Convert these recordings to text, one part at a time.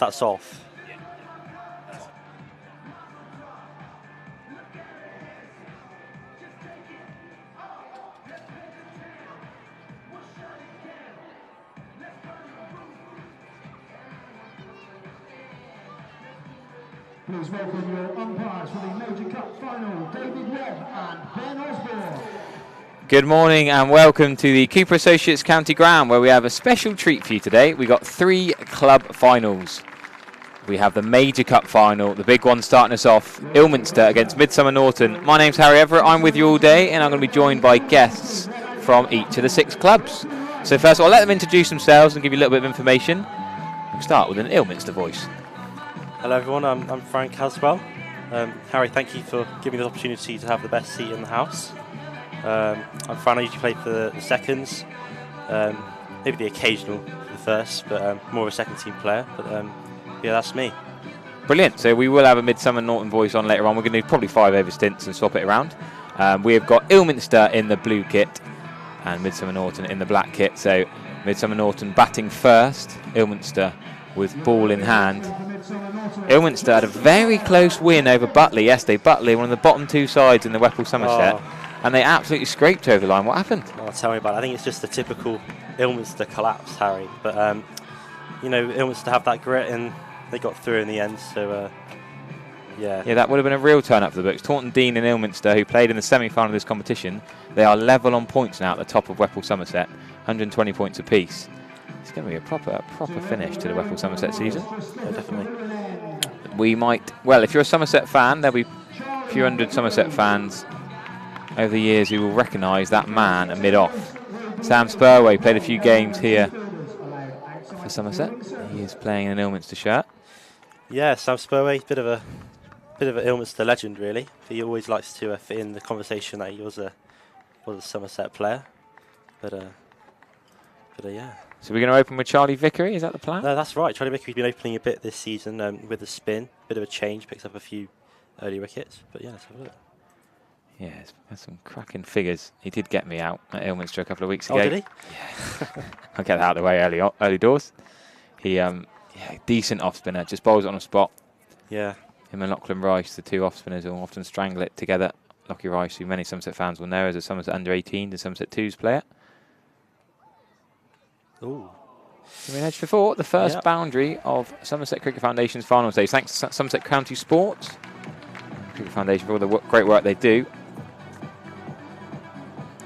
That's off. Please welcome your umpires for the Major Cup final, David Webb and Ben Osborne. Good morning and welcome to the Cooper Associates County Ground, where we have a special treat for you today. We've got 3 club finals. We have the Major Cup final, the big one starting us off, Ilminster against Midsomer Norton. My name's Harry Everett, I'm with you all day, and I'm going to be joined by guests from each of the 6 clubs. So first of all, I'll let them introduce themselves and give you a little bit of information. We'll start with an Ilminster voice. Hello everyone, I'm Frank Haswell. Harry, thank you for giving me the opportunity to have the best seat in the house. I'm Fran, I usually play for the seconds, maybe the occasional for the first, but more of a second team player. But yeah, that's me. Brilliant. So we will have a Midsomer Norton voice on later on. We're going to do probably 5 over stints and swap it around. We have got Ilminster in the blue kit and Midsomer Norton in the black kit. So Midsomer Norton batting first, Ilminster with ball in hand. Ilminster had a very close win over Butley yesterday. Butley, one of the bottom 2 sides in the Whipple Somerset, and they absolutely scraped over the line. What happened? Oh, tell me about it. I think it's just the typical Ilminster collapse, Harry. But, you know, Ilminster have that grit and they got through in the end. So, yeah. Yeah, that would have been a real turn up for the books. Taunton Dean and Ilminster, who played in the semi-final of this competition, they are level on points now at the top of Whipple Somerset, 120 points apiece. It's going to be a proper finish to the Whipple Somerset season. Yeah, definitely. We might, well, if you're a Somerset fan, there'll be a few hundred Somerset fans over the years who will recognise that man at mid-off. Sam Spurway played a few games here for Somerset. He is playing in an Ilminster shirt. Yeah, Sam Spurway, bit of an Ilminster legend, really. He always likes to fit in the conversation that he was a Somerset player. But yeah. So we're going to open with Charlie Vickery, is that the plan? No, that's right. Charlie Vickery's been opening a bit this season with the spin. Bit of a change, picks up a few early wickets. But yeah, let's have a look. Yeah, he's got some cracking figures. He did get me out at Ilminster a couple of weeks ago. Oh, did he? Yeah. I'll get that out of the way early doors. He, yeah, decent off spinner, just bowls it on a spot. Yeah. Him and Lachlan Rice, the 2 off spinners, will often strangle it together. Lockie Rice, who many Somerset fans will know as a Somerset under-18s and Somerset 2s player. Ooh. So we hedged before the first boundary of Somerset Cricket Foundation's final stage. Thanks to Somerset County Sports Cricket Foundation for all the great work they do.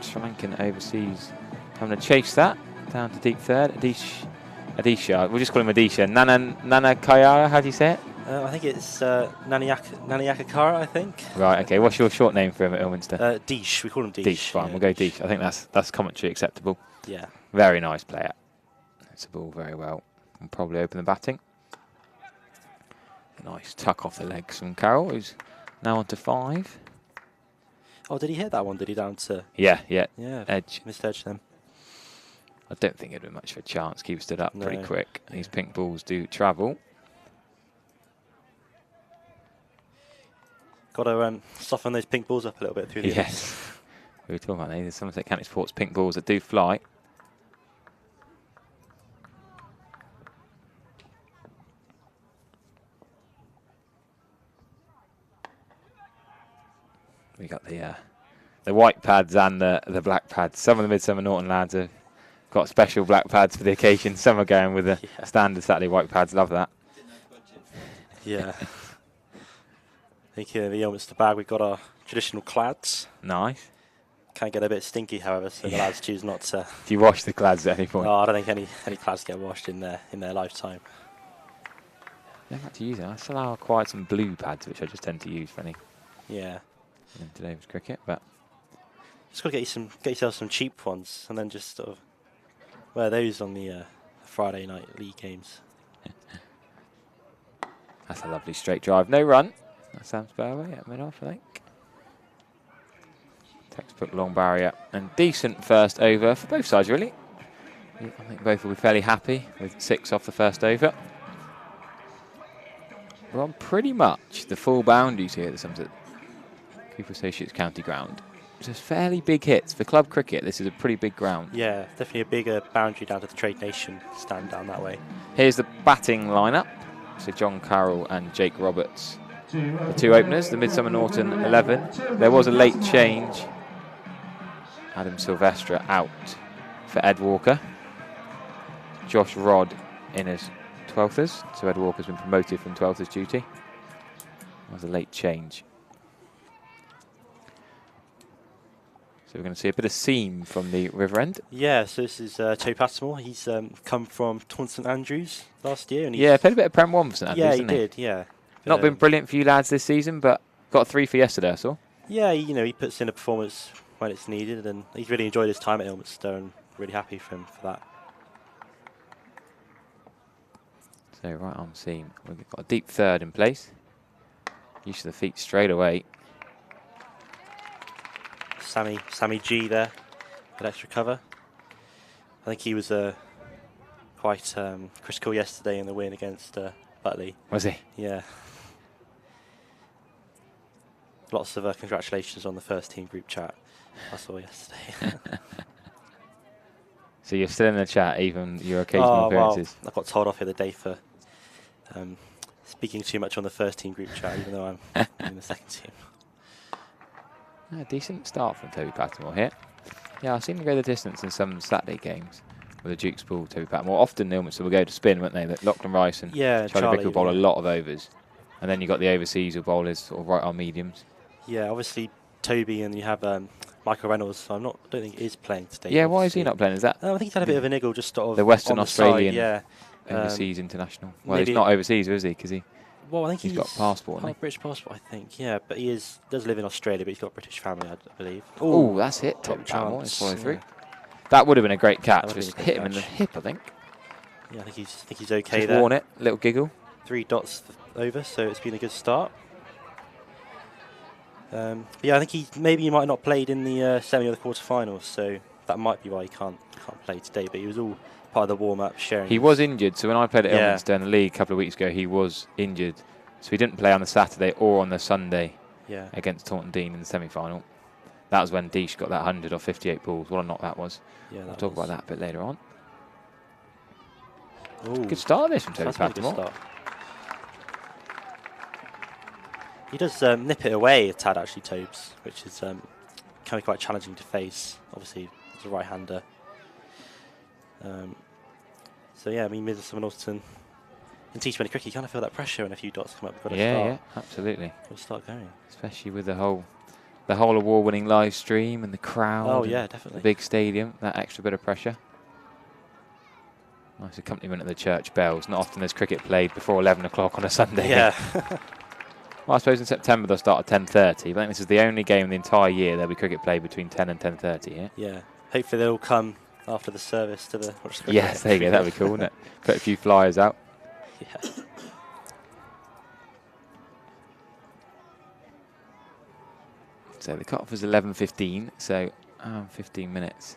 Sri Lankan overseas having to chase that down to deep third. Adisha, we'll just call him Adisha. Nana Kayara, how do you say it? I think it's Naniakakara, I think. Right, okay. What's your short name for him at Ilminster? Deesh, we call him Deesh. Deesh, fine, yeah, we'll go Deesh. I think that's commentary acceptable. Yeah. Very nice player. Hits the ball very well. We'll probably open the batting. Nice tuck off the legs from Carroll, who's now on to 5. Oh, did he hit that one? Did he down to... Yeah. Yeah, Edge. missed edge then. I don't think it'd be much of a chance. Keeper stood up pretty No. quick. These pink balls do travel. Got to soften those pink balls up a little bit through the Yes. We were talking about these. Somerset County Sports pink balls that do fly. We got the white pads and the black pads. Some of the Midsomer Norton lads have got special black pads for the occasion. Some are going with the standard Saturday white pads. Love that. Yeah. I think in the Ilminster bag we've got our traditional clads. Nice. Can get a bit stinky, however, so the lads choose not to. Do you wash the clads at any point? Oh, I don't think any clads get washed in their lifetime. Never had to use it. I still have acquired some blue pads, which I just tend to use for any. Yeah. In today's cricket, but Just got to get yourself some cheap ones, and then just sort of wear those on the Friday night league games. That's a lovely straight drive. No run. That sounds Spurway at mid-off, I think. Textbook long barrier. And decent first over for both sides, really. I think both will be fairly happy with 6 off the first over. We're on pretty much the full boundaries here at the Somerset Cooper Associates County Ground. Just fairly big hits. For club cricket, this is a pretty big ground. Yeah, definitely a bigger boundary down to the Trade Nation stand down that way. Here's the batting lineup. So John Carroll and Jake Roberts. The two openers, the Midsomer Norton 11. There was a late change. Adam Silvestre out for Ed Walker. Josh Rodd in as 12thers. So Ed Walker's been promoted from 12thers duty. That was a late change. So we're going to see a bit of seam from the River End. Yeah, so this is Toby Patmore. He's come from Taunton St Andrews last year. And Yeah, played a bit of Prem 1 for St Andrews, yeah, didn't he? did, yeah. Not been brilliant for you lads this season, but got a 3 for yesterday, I saw. Yeah, he puts in a performance when it's needed, and he's really enjoyed his time at Ilminster, and really happy for him for that. So right arm seam. We've got a deep third in place. Use of the feet straight away. Sammy G there, good extra cover. I think he was quite critical yesterday in the win against Butley. Was he? Yeah. Lots of congratulations on the first team group chat I saw yesterday. So you're still in the chat, even your occasional appearances? Well, I got told off the other day for speaking too much on the first team group chat, even though I'm in the second team. Decent start from Toby Patmore here. Yeah, I've seen him go the distance in some Saturday games with the Duke's Pool, Toby Patmore. Often Ilminster will go to spin, won't they? Lachlan Rice and Charlie Vick will bowl a lot of overs. And then you've got the overseas who bowl his sort of right arm mediums. Yeah, obviously Toby, and you have Michael Reynolds. So I don't think he is playing today. Yeah, why is he not playing? Is that? I think he's had a bit of a niggle, just sort of the Western Australian side, overseas international. Well, he's not overseas, is he? Because well, I think he's got a passport. Got a British passport, I think. Yeah, but he does live in Australia, but he's got a British family, I believe. Oh, that's it. Toby Patmore is following through. Yeah. That would have been a great catch. Just hit him in the hip, I think. Yeah, I think he's okay just there. Worn it, little giggle. 3 dots over, so it's been a good start. But yeah, I think maybe he might not played in the semi or the quarterfinals, so that might be why he can't play today. But he was all part of the warm up, sharing. He was injured, so when I played at Ilminster in the league a couple of weeks ago, he was injured, so he didn't play on the Saturday or on the Sunday against Taunton Dean in the semi-final. That was when Deesh got that 100 off 58 balls. What a knock that was. Yeah, we'll talk about that a bit later on. Ooh, good start this from Toby Patmore. He does nip it away a tad, actually, Tobes, which is can be quite challenging to face. Obviously, he's a right-hander. So yeah, I mean, Midsomer Norton in T20 cricket, you kind of feel that pressure when a few dots come up. You've got to start. Yeah, absolutely. Got to start going. Especially with the whole award-winning live stream and the crowd. Oh yeah, definitely. The big stadium, that extra bit of pressure. Nice accompaniment of the church bells. Not often there's cricket played before 11 o'clock on a Sunday. Yeah. Well, I suppose in September they'll start at 10:30. But I think this is the only game in the entire year there'll be cricket played between 10 and 10:30. Yeah. Yeah. Hopefully they'll come after the service to the. Yes, there you go. That'd be cool, wouldn't it? Put a few flyers out. Yeah. So the cut-off was 11:15. So 15 minutes.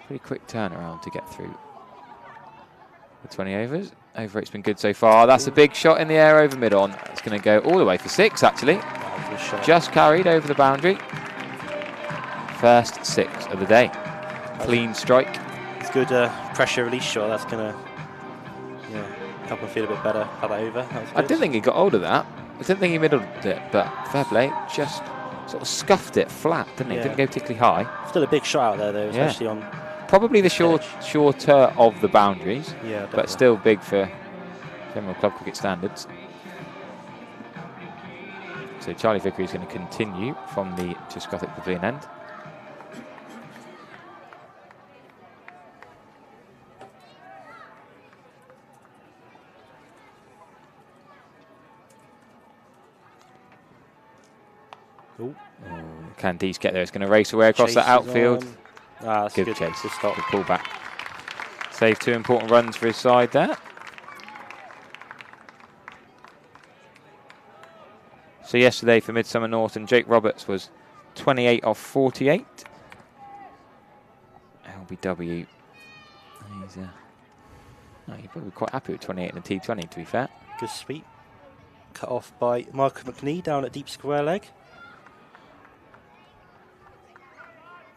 Pretty quick turnaround to get through the 20 overs. Over rate's been good so far. That's a big shot in the air over mid-on. It's going to go all the way for 6, actually. Just carried over the boundary. First 6 of the day. Clean strike. It's good pressure release shot. That's going to help him feel a bit better about that over. That I didn't think he got hold of that. I didn't think he middled it, but fair play. Just sort of scuffed it flat, didn't he? Didn't go particularly high. Still a big shot out there, though, especially on... Probably the shorter of the boundaries, but still big for general club cricket standards. So Charlie Vickery is going to continue from the Triscothic Pavilion end. Can Dees get there? It's going to race away across that outfield. That's good chase. Good stop. Good pull back. Saved 2 important runs for his side there. So yesterday for Midsomer Norton, Jake Roberts was 28 off 48. LBW. He's probably quite happy with 28 in the T20, to be fair. Good sweep. Cut off by Michael McNee down at deep square leg.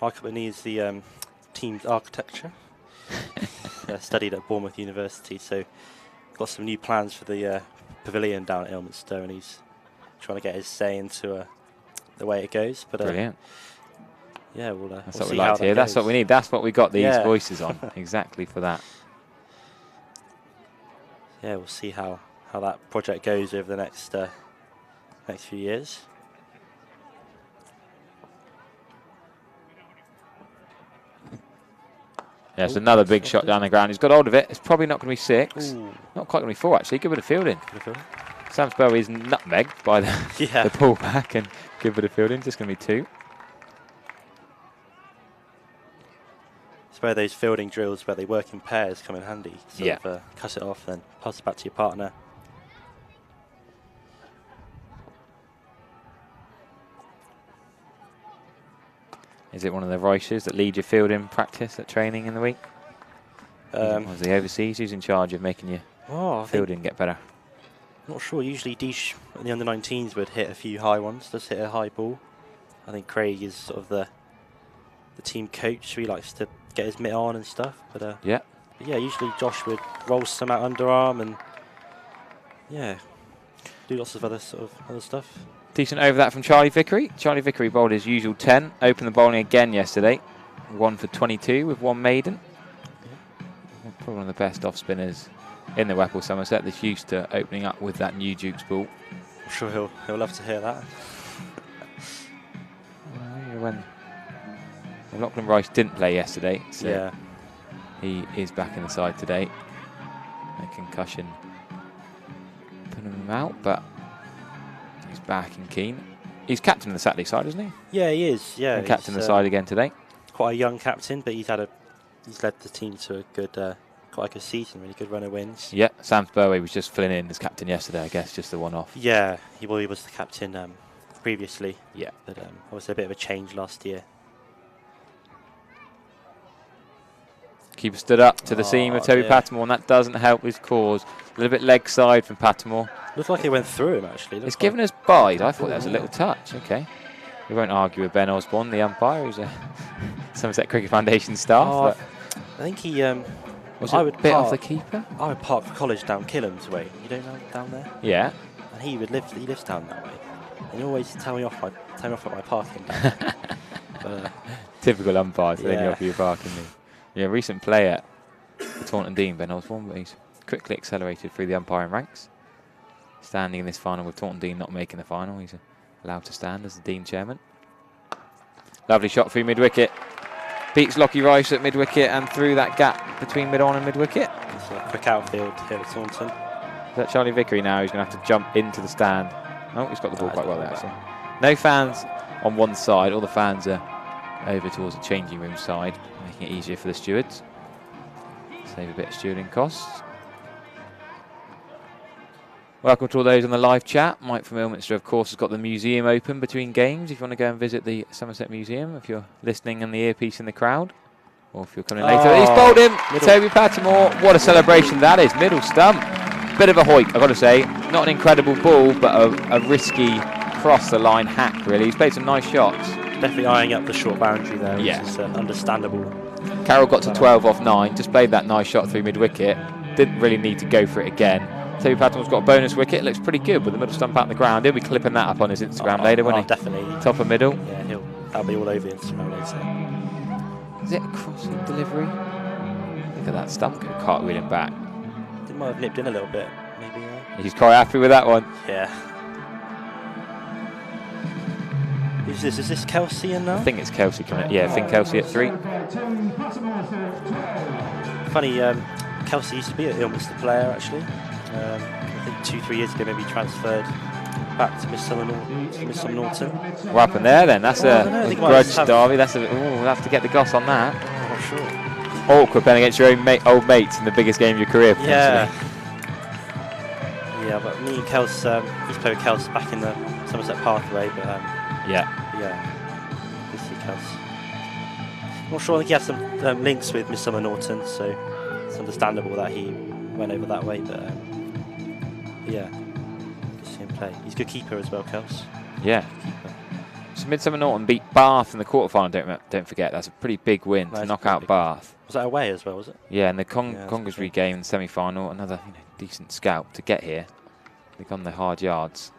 Michael McNee is the team's architecture. Studied at Bournemouth University, so got some new plans for the pavilion down at Ilminster, and he's trying to get his say into the way it goes. But Brilliant. Yeah, that's we'll what we see like how to hear. that That's goes. what we need. That's what we got these Yeah. voices on. Exactly for that. Yeah, we'll see how that project goes over the next few years. Yeah, it's another big shot down the ground. He's got hold of it. It's probably not going to be 6. Ooh. Not quite going to be 4, actually. Good bit of fielding. Good fielding. Sam Spurley is nutmegged by the, Yeah. the pullback and good bit of fielding. Just going to be 2. It's where those fielding drills where they work in pairs come in handy. Sort of, cut it off, then pass it back to your partner. Is it one of the Reusches that lead your fielding practice at training in the week? Or is the overseas? Who's in charge of making your fielding get better? Not sure. Usually Deesh in the under-19s would hit a few high ones. Does hit a high ball. I think Craig is sort of the team coach. He likes to get his mitt on and stuff. But Yeah. Usually Josh would roll some out underarm and do lots of other stuff. Decent over that from Charlie Vickery. Charlie Vickery bowled his usual 10. Opened the bowling again yesterday. 1 for 22 with 1 maiden. Probably one of the best off spinners in the Whipple Somerset. That's used to opening up with that new Duke's ball. I'm sure he'll love to hear that. When Lachlan Rice didn't play yesterday, so Yeah. he is back in the side today. A concussion putting him out, but he's back and keen. He's captain of the Saturday side, isn't he? Yeah, he is. Yeah, And captain of the side again today. Quite a young captain, but he's led the team to a good, quite a good season. Really good run of wins. Yeah, Sam Spurway was just filling in as captain yesterday, I guess, just the one-off. Yeah, he was the captain previously. Yeah, but obviously a bit of a change last year. keeper stood up to the seam of Toby Patmore, and that doesn't help his cause. A little bit leg side from Patmore. Looked like it went through him, actually. It's given us bide. I thought that was a little touch. Okay. We won't argue with Ben Osborne, the umpire, who's a Somerset Cricket Foundation staff. I think he... was it a bit off the keeper? I would park for college down Killam's way. You don't know down there? Yeah. And he lives down that way. And he always tell me off at my parking down there. Typical umpire, telling you off your parking. Yeah, recent player for Taunton Dean, Ben Osborne, but he's quickly accelerated through the umpiring ranks. Standing in this final with Taunton Dean not making the final. He's allowed to stand as the Dean chairman. Lovely shot through mid-wicket. Beats Lockie Rice at mid-wicket and through that gap between mid-on and mid-wicket. It's a quick outfield here at Taunton. Is that Charlie Vickery now? He's going to have to jump into the stand. Oh, he's got the ball quite well there, actually. No fans on one side. All the fans are over towards the changing room side, making it easier for the stewards. Save a bit of stewarding costs. Welcome to all those on the live chat. Mike from Ilminster, of course, has got the museum open between games. If you want to go and visit the Somerset Museum, if you're listening and the earpiece in the crowd, or if you're coming later. He's bowled him, Toby Patmore. What a celebration that is. Middle stump. Bit of a hoik, I've got to say. Not an incredible ball, but a risky cross-the-line hack, really. He's played some nice shots. Definitely eyeing up the short boundary there, Yeah. which is understandable. Carroll got to 12 off 9, just played that nice shot through mid-wicket. Didn't really need to go for it again. Toby Patmore's got a bonus wicket. Looks pretty good with the middle stump out the ground. He'll be clipping that up on his Instagram later, won't he? Definitely. Top and middle. Yeah, that'll be all over Instagram later. Is it a crossing delivery? Look at that stump go cartwheeling back. He might have nipped in a little bit, maybe. He's quite happy with that one. Yeah. Who's this? Is this Kelsey in now? I think it's Kelsey coming. Yeah, I think Kelsey at 3. Funny, Kelsey used to be an Ilminster player, actually. I think 2-3 years ago, maybe transferred back to Midsomer Norton. What happened there then? That's a grudge derby. That's we'll have to get the goss on that. I'm not sure. Awkward playing against your own old mates in the biggest game of your career, potentially. Yeah, but me and Kels, he's played with Kels back in the Somerset pathway, but yeah, good to see Kels. Not sure, I think he has some links with Midsomer Norton, so it's understandable that he went over that way, but yeah, good to see him play. He's a good keeper as well, Kels. Yeah. So Midsomer Norton beat Bath in the quarterfinal. Don't forget, that's a pretty big win to knock out Bath. Was that away as well? Was it? Yeah, and the Congersbury game in the semi-final, another decent scalp to get here. They've gone the hard yards.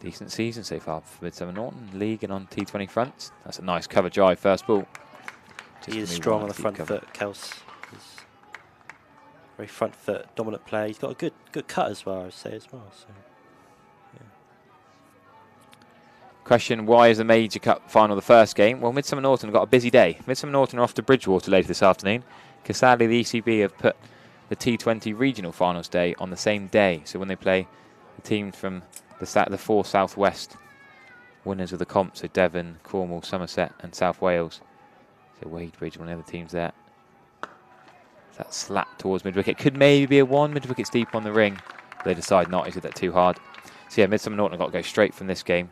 Decent season so far for Midsomer Norton, league and on T20 fronts. That's a nice cover drive, first ball. He is strong on the front foot, Kels. He's very front foot, dominant player. He's got a good cut as well, I would say as well. So, yeah. Question, why is the Major Cup final the first game? Well, Midsomer Norton have got a busy day. Midsomer Norton are off to Bridgewater later this afternoon, because sadly the ECB have put the T20 regional finals day on the same day. So when they play the teams from the 4 Southwest winners of the comp, so Devon, Cornwall, Somerset and South Wales. So Wadebridge, one of the other teams there. That slap towards mid-wicket. Could maybe be a 1, mid-wicket's deep on the ring. They decide not, he did that too hard. So yeah, Midsomer Norton have got to go straight from this game.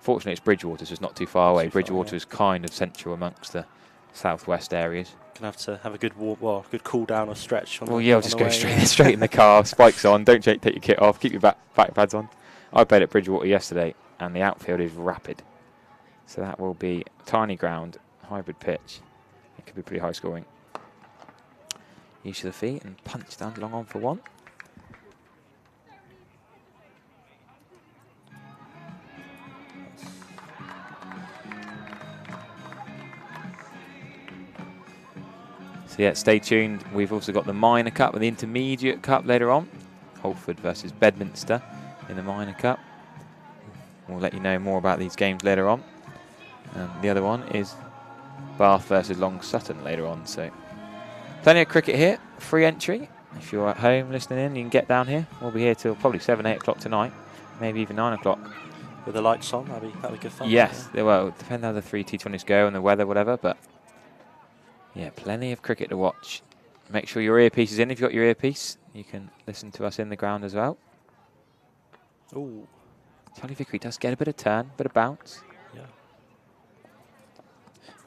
Fortunately it's Bridgewater, so it's not too far away. Bridgewater is kind of central amongst the southwest areas. Gonna have to have a good walk, well, good cool down or stretch. Well, yeah, I'll just go straight in the car, spikes on, don't take your kit off, keep your back pads on. I played at Bridgewater yesterday, and the outfield is rapid. So that will be tiny ground, hybrid pitch. It could be pretty high scoring. Use of the feet and punch down long on for 1. So yeah, stay tuned. We've also got the Minor Cup and the Intermediate Cup later on. Holford versus Bedminster in the Minor Cup. We'll let you know more about these games later on. And the other one is Bath versus Long Sutton later on. So plenty of cricket here, free entry. If you're at home listening in, you can get down here. We'll be here till probably 7, 8 o'clock tonight, maybe even 9 o'clock. With the lights on, that'd be good fun. Yes, they will. Depend how the 3 T20s go and the weather, whatever. But yeah, plenty of cricket to watch. Make sure your earpiece is in. If you've got your earpiece, you can listen to us in the ground as well. Ooh. Charlie Vickery does get a bit of turn, bit of bounce. Yeah.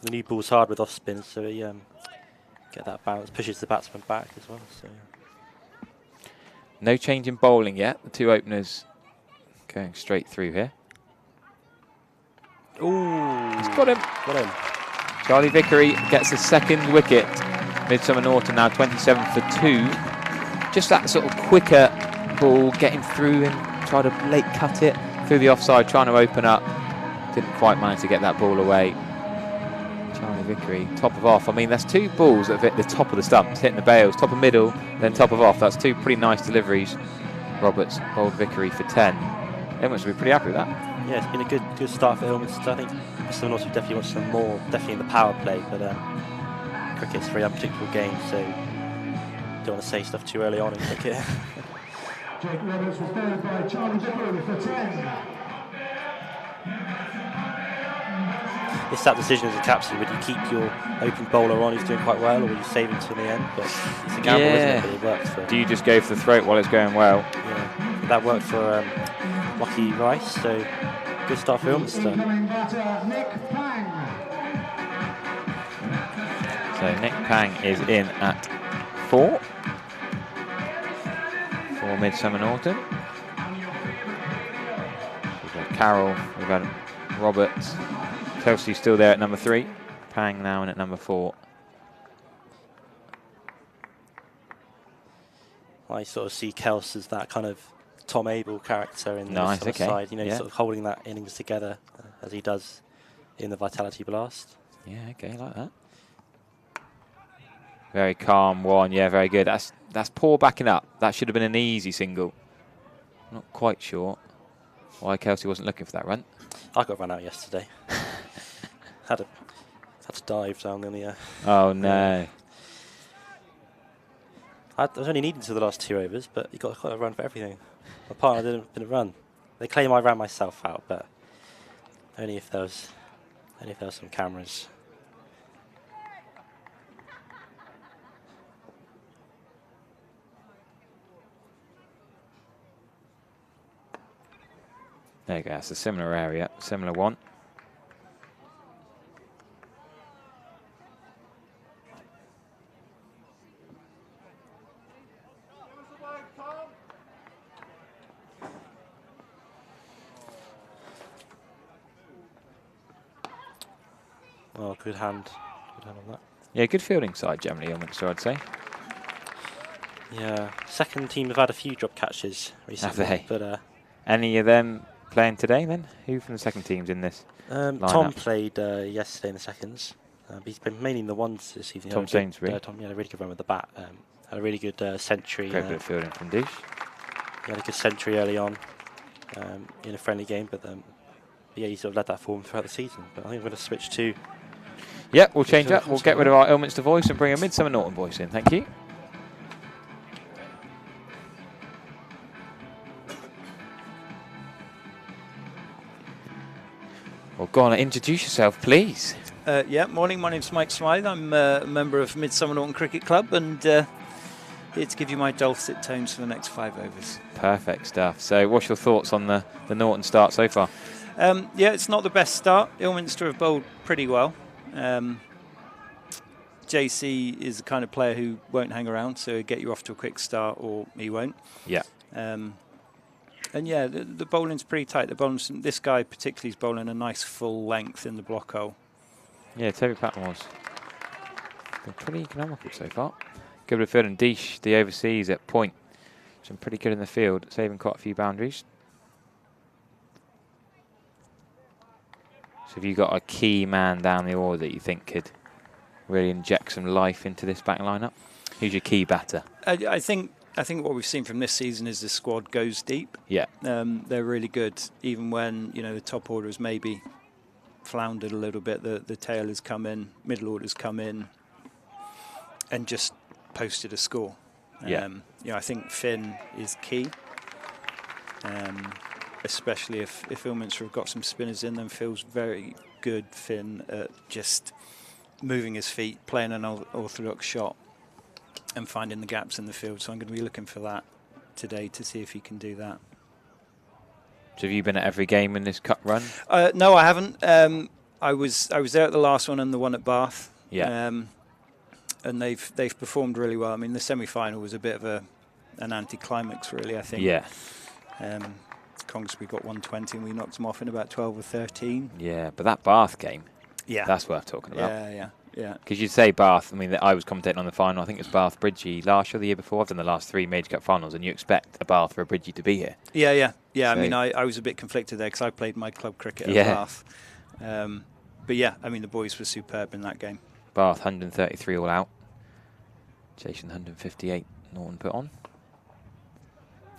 The new ball's hard with off spin, so he get that bounce, pushes the batsman back as well. So yeah. No change in bowling yet. The 2 openers going straight through here. Ooh. He's got him. Got him. Charlie Vickery gets the 2nd wicket. Midsomer Norton now 27 for 2. Just that sort of quicker ball getting through and try to late cut it through the offside, trying to open up. Didn't quite manage to get that ball away. Charlie Vickery, top of off. I mean, that's 2 balls that have hit the top of the stumps, hitting the bails, top of middle, then top of off. That's 2 pretty nice deliveries. Roberts bowled Vickery for 10. Everyone should be pretty happy with that. Yeah, it's been a good start for Ilminster. I think Midsomer Norton definitely wants some more, definitely in the power play, but cricket's a very unpredictable game, so don't want to say stuff too early on in cricket. Jake Roberts was bowled by Charlie Vickery for 10. It's that decision as a captain, would you keep your open bowler on who's doing quite well, or would you save him till the end? But it's a gamble, isn't it? But it worked for... Do you just go for the throat while it's going well? Yeah, that worked for Lucky Rice, so good start for Ilminster. So Nick Pang is in at 4 for Midsomer Norton. We've got Carroll, we've got Roberts. Kelsey's still there at number 3. Pang now in at number 4. I sort of see Kels as that kind of Tom Abel character in the sort of side. You know, yeah. sort of holding that innings together as he does in the Vitality Blast. Yeah, okay, like that. Very calm 1, yeah, very good. That's poor backing up. That should have been an easy single. Not quite sure why Kelsey wasn't looking for that run. I got run out yesterday. had to dive down in the... Oh, no. I was only needing to the last 2 overs, but you got to run for everything. My partner didn't run. They claim I ran myself out, but only if there was some cameras. There you go, that's a similar area, similar one. Oh, good hand. Good hand on that. Yeah, good fielding side generally, Ilminster, I'd say. Yeah, second team have had a few drop catches recently. Have they? But any of them playing today then? Who from the second team's in this? Tom played yesterday in the seconds. He's been mainly in the ones this evening. Tom Sainsbury. Tom had a really good run with the bat. Had a really good century. Great bit of fielding from Dish. He had a good century early on in a friendly game, but yeah, he sort of led that form throughout the season. But I think we're going to switch to... Yep, we'll change up. We'll get rid of our Ilminster voice and bring a Midsomer Norton voice in. Thank you. Well, go on, introduce yourself, please. Yeah, morning. My name's Mike Smythe. I'm a member of Midsomer Norton Cricket Club and here to give you my dulcet tones for the next 5 overs. Perfect stuff. So what's your thoughts on the Norton start so far? Yeah, it's not the best start. Ilminster have bowled pretty well. JC is the kind of player who won't hang around, so he'll get you off to a quick start or he won't. Yeah. And yeah, the bowling's pretty tight. This guy particularly is bowling a nice full length in the block hole. Yeah, Toby Patmore's been pretty economical so far. Good bit of field and Dish, the overseas at point. Been pretty good in the field, saving quite a few boundaries. So have you got a key man down the order that you think could really inject some life into this back lineup? Who's your key batter? I think what we've seen from this season is the squad goes deep. Yeah. They're really good, even when the top order has maybe floundered a little bit. The tail has come in, middle order's come in, and just posted a score. Yeah. I think Finn is key, especially if Ilminster have got some spinners in them. Feels very good, Finn, at just moving his feet, playing an orthodox shot, and finding the gaps in the field. So I'm going to be looking for that today to see if he can do that. So have you been at every game in this cup run? No, I haven't. I was there at the last one and the one at Bath. Yeah. And they've performed really well. I mean, the semi-final was a bit of an anticlimax, really, I think. Yeah. Congsbury got 120 and we knocked them off in about 12 or 13. Yeah, but that Bath game, yeah, that's worth talking about. Yeah. Because you'd say Bath, I mean, I was commentating on the final, I think it was Bath Bridgie last year, the year before. I've done the last 3 Major Cup finals, and you expect a Bath or a Bridgie to be here. Yeah. So I mean, I was a bit conflicted there because I played my club cricket at Bath. But yeah, I mean, the boys were superb in that game. Bath 133 all out. Jason 158 Norton put on.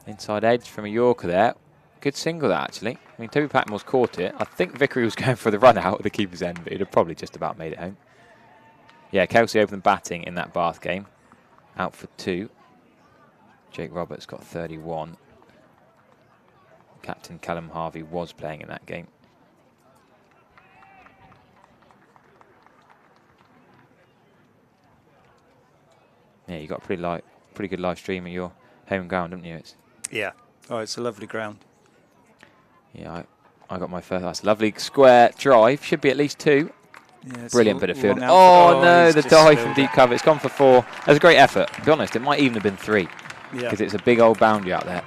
Inside edge from a Yorker there. Good single that, actually. I mean, Toby Patmore's caught it. I think Vickery was going for the run out at the keeper's end, but he'd have probably just about made it home. Yeah, Kelsey opened batting in that Bath game. Out for 2. Jake Roberts got 31. Captain Callum Harvey was playing in that game. Yeah, you got a pretty good live stream of your home ground, haven't you? Yeah. Oh, it's a lovely ground. Yeah, I got my first. That's a lovely square drive. Should be at least 2. Yeah, brilliant bit of field. Oh no, the dive from deep cover. It's gone for 4. That's a great effort. To be honest, it might even have been 3 because it's a big old boundary out there.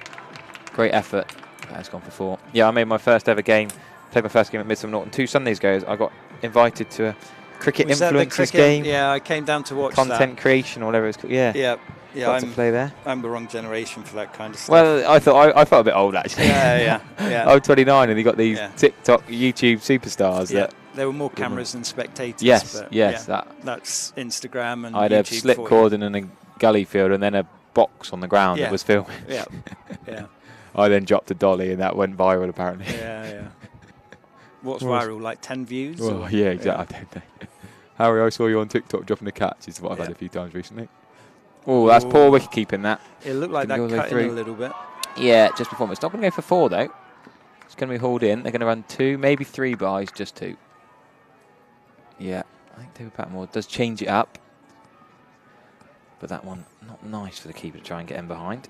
Great effort. That's gone for 4. Yeah, I made my first ever game. Played my first game at Midsomer Norton 2 Sundays ago. I got invited to a cricket influencers game. Yeah, I came down to watch content creation or whatever it's called. Yeah. Yeah, to play there. I'm the wrong generation for that kind of stuff. Well, I felt a bit old actually. Yeah. I'm 29 and you got these TikTok, YouTube superstars. Yeah, there were more cameras than spectators. Yes. That's Instagram and I had YouTube a slip cord and a gully field and then a box on the ground that was filming. Yeah. I then dropped a dolly and that went viral apparently. Yeah. What's viral? Like 10 views? Well, yeah, exactly. I don't know. Harry, I saw you on TikTok dropping a catch. Is what I've had a few times recently. Oh, that's poor wicket keeping that. It looked like that cut in a little bit. Yeah, just before. It's not going to go for 4 though. It's going to be hauled in. They're going to run 2, maybe 3 buys, just 2. Yeah, I think David Patmore does change it up. But that one, not nice for the keeper to try and get in behind.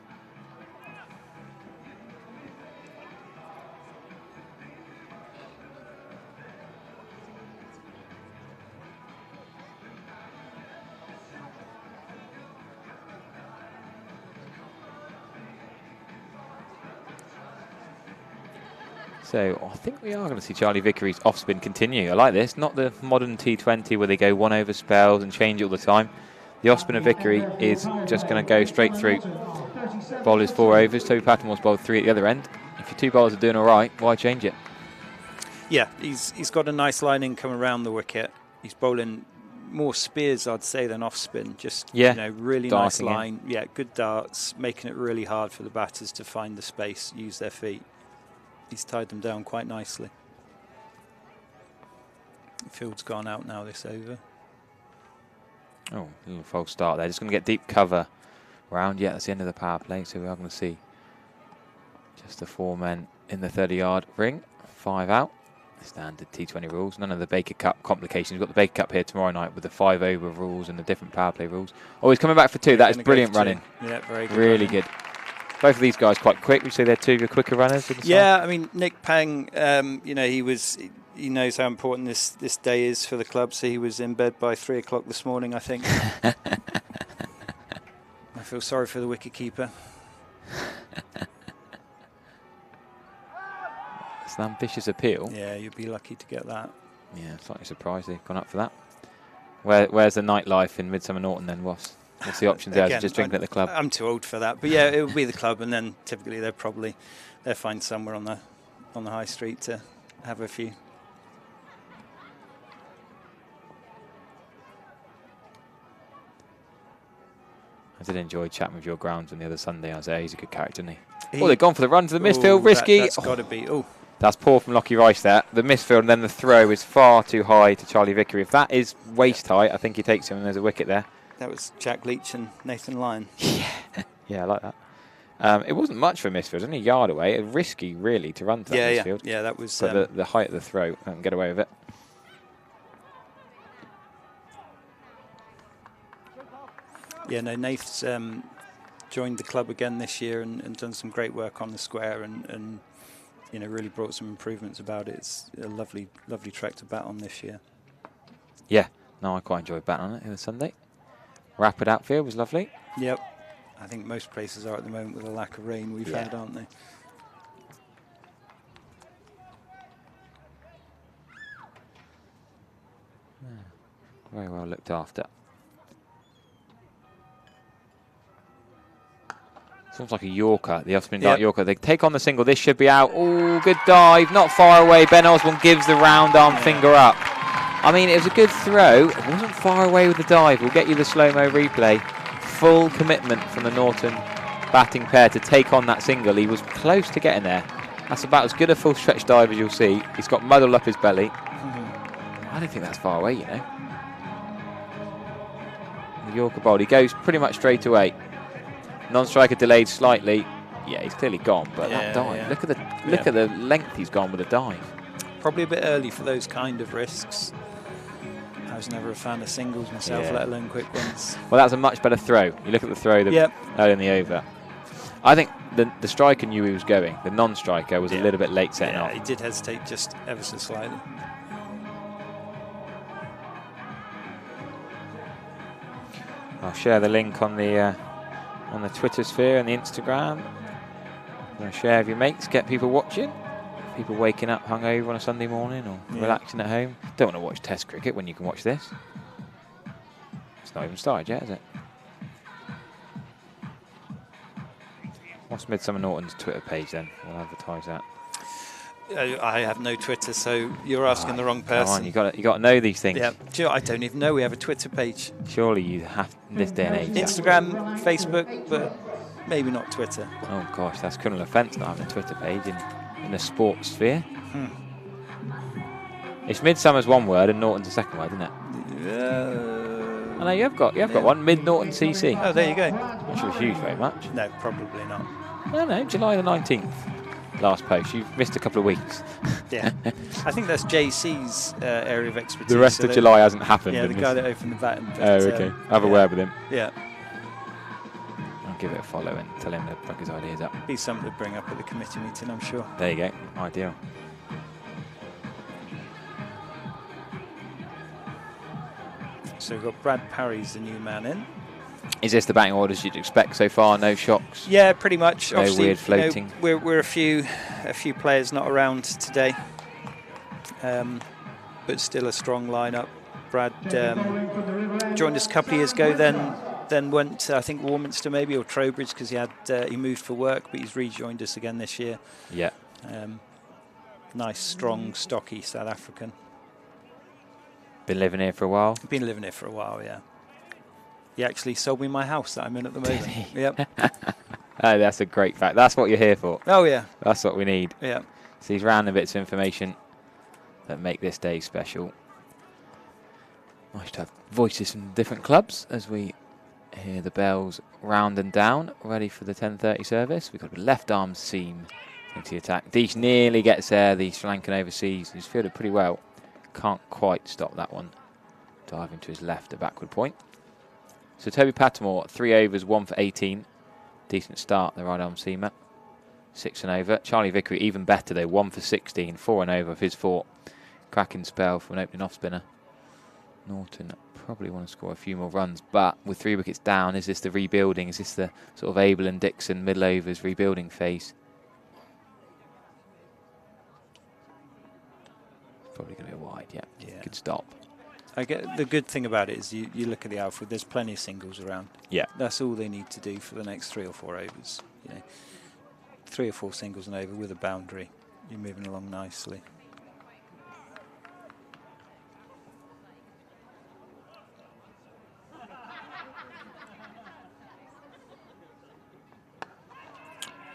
So I think we are going to see Charlie Vickery's off-spin continue. I like this. Not the modern T20 where they go one over spells and change it all the time. The off-spin of Vickery is just going to go straight through. Bowl is 4 overs. Toby Pattermore's bowled 3 at the other end. If your 2 bowlers are doing all right, why change it? Yeah, he's got a nice line in come around the wicket. He's bowling more spears, I'd say, than off-spin. Just, really nice line. In. Yeah, good darts, making it really hard for the batters to find the space, use their feet. He's tied them down quite nicely. The field's gone out now this over. Oh, a little false start there. Just going to get deep cover round. Yeah, that's the end of the power play. So we are going to see just the 4 men in the 30-yard ring. 5 out. Standard T20 rules. None of the Baker Cup complications. We've got the Baker Cup here tomorrow night with the 5 over rules and the different power play rules. Oh, he's coming back for 2. Yeah, that is brilliant running. Yeah, very good. Really good. Both of these guys quite quick. Would you say they're 2 of your quicker runners? Yeah, I mean, Nick Pang, he knows how important this day is for the club, so he was in bed by 3 o'clock this morning, I think. I feel sorry for the wicketkeeper. It's an ambitious appeal. Yeah, you'd be lucky to get that. Yeah, slightly surprised they've gone up for that. Where's the nightlife in Midsomer Norton then, What's the options there? Just drinking at the club? I'm too old for that, but yeah, it would be the club, and then typically they'll find somewhere on the high street to have a few. I did enjoy chatting with your grounds on the other Sunday. I was there. He's a good character, isn't he? They've gone for the run to the misfield. Risky. That's got to be. Oh, that's poor from Lockie Rice there. The misfield and then the throw is far too high to Charlie Vickery. If that is waist height, I think he takes him and there's a wicket there. That was Jack Leach and Nathan Lyon. Yeah, I like that. It wasn't much for a misfield. It was only a yard away. Risky, really, to run to that misfield. Yeah, that was... But the height of the throw, get away with it. Yeah, no, Nath's joined the club again this year and done some great work on the square and really brought some improvements about it. It's a lovely track to bat on this year. Yeah, no, I quite enjoyed batting on it the Sunday. Rapid outfield was lovely. Yep. I think most places are at the moment with the lack of rain we've had, aren't they? Yeah. Very well looked after. It's almost like a Yorker, the off-spin dart Yorker. They take on the single. This should be out. Oh, good dive. Not far away. Ben Osborne gives the round arm finger up. I mean, it was a good throw. It wasn't far away with the dive. We'll get you the slow-mo replay. Full commitment from the Norton batting pair to take on that single. He was close to getting there. That's about as good a full stretch dive as you'll see. He's got muddled up his belly. I don't think that's far away, The Yorker bowled. He goes pretty much straight away. Non-striker delayed slightly. Yeah, he's clearly gone, but that dive. Yeah. Look at the length he's gone with the dive. Probably a bit early for those kind of risks. I was never a fan of singles myself, let alone quick ones. Well, that's a much better throw. You look at the throw early in the over. I think the striker knew he was going. The non-striker was a little bit late setting off. He did hesitate just ever so slightly. I'll share the link on the Twitter sphere and the Instagram. I'm going to share with your mates, get people watching. People waking up hungover on a Sunday morning or relaxing at home. Don't want to watch Test cricket when you can watch this. It's not even started yet, is it? What's Midsomer Norton's Twitter page then? We'll advertise that. I have no Twitter, so you're asking the wrong person. Come on, you got to know these things. Yeah, I don't even know we have a Twitter page. Surely you have this day and age. Instagram, Facebook, but maybe not Twitter. Oh gosh, that's criminal offence not having a Twitter page in the sports sphere. It's Midsummer's one word and Norton's a second word, isn't it? I know you have got one. Mid Norton CC. Oh, there you go. Not sure it's used very much. No, probably not. No, July the 19th. Last post. You've missed a couple of weeks. Yeah, I think that's JC's area of expertise. The rest of July hasn't happened. Yeah, the guy that opened the bat. Okay. Have a word with him. Yeah. I'll give it a follow and tell him to plug his ideas up. Be something to bring up at the committee meeting, I'm sure. There you go. Ideal. So we've got Brad Parry's the new man in. Is this the batting orders you'd expect so far? No shocks? Yeah, pretty much. No Obviously, weird floating? We're a few players not around today, but still a strong lineup. Brad joined us a couple of years ago, then went to, I think, Warminster maybe, or Trowbridge, because he moved for work, but he's rejoined us again this year. Yeah. Nice, strong, stocky South African. Been living here for a while? Been living here for a while, yeah. He actually sold me my house that I'm in at the moment. Yep. Oh, that's a great fact. That's what you're here for. Oh, yeah. That's what we need. Yeah. So these random bits of information that make this day special. Nice to have voices from different clubs as we hear the bells round and down, ready for the 10:30 service. We've got a left arm seam into the attack. Deesh nearly gets there, the Sri Lankan overseas. He's fielded pretty well. Can't quite stop that one. Diving to his left, a backward point. So Toby Patmore, 3 overs, 1 for 18. Decent start, the right arm seamer. 6 and over. Charlie Vickery, even better though, 1 for 16, 4 and over of his 4. Cracking spell from an opening off spinner. Norton probably want to score a few more runs, but with 3 wickets down, is this the rebuilding? Is this the sort of Abel and Dixon middle overs rebuilding phase? Probably going to be a wide, yeah. Good stop. I get the good thing about it is you look at the outfield, there's plenty of singles around. Yeah. That's all they need to do for the next 3 or 4 overs. You know, 3 or 4 singles and over with a boundary. You're moving along nicely.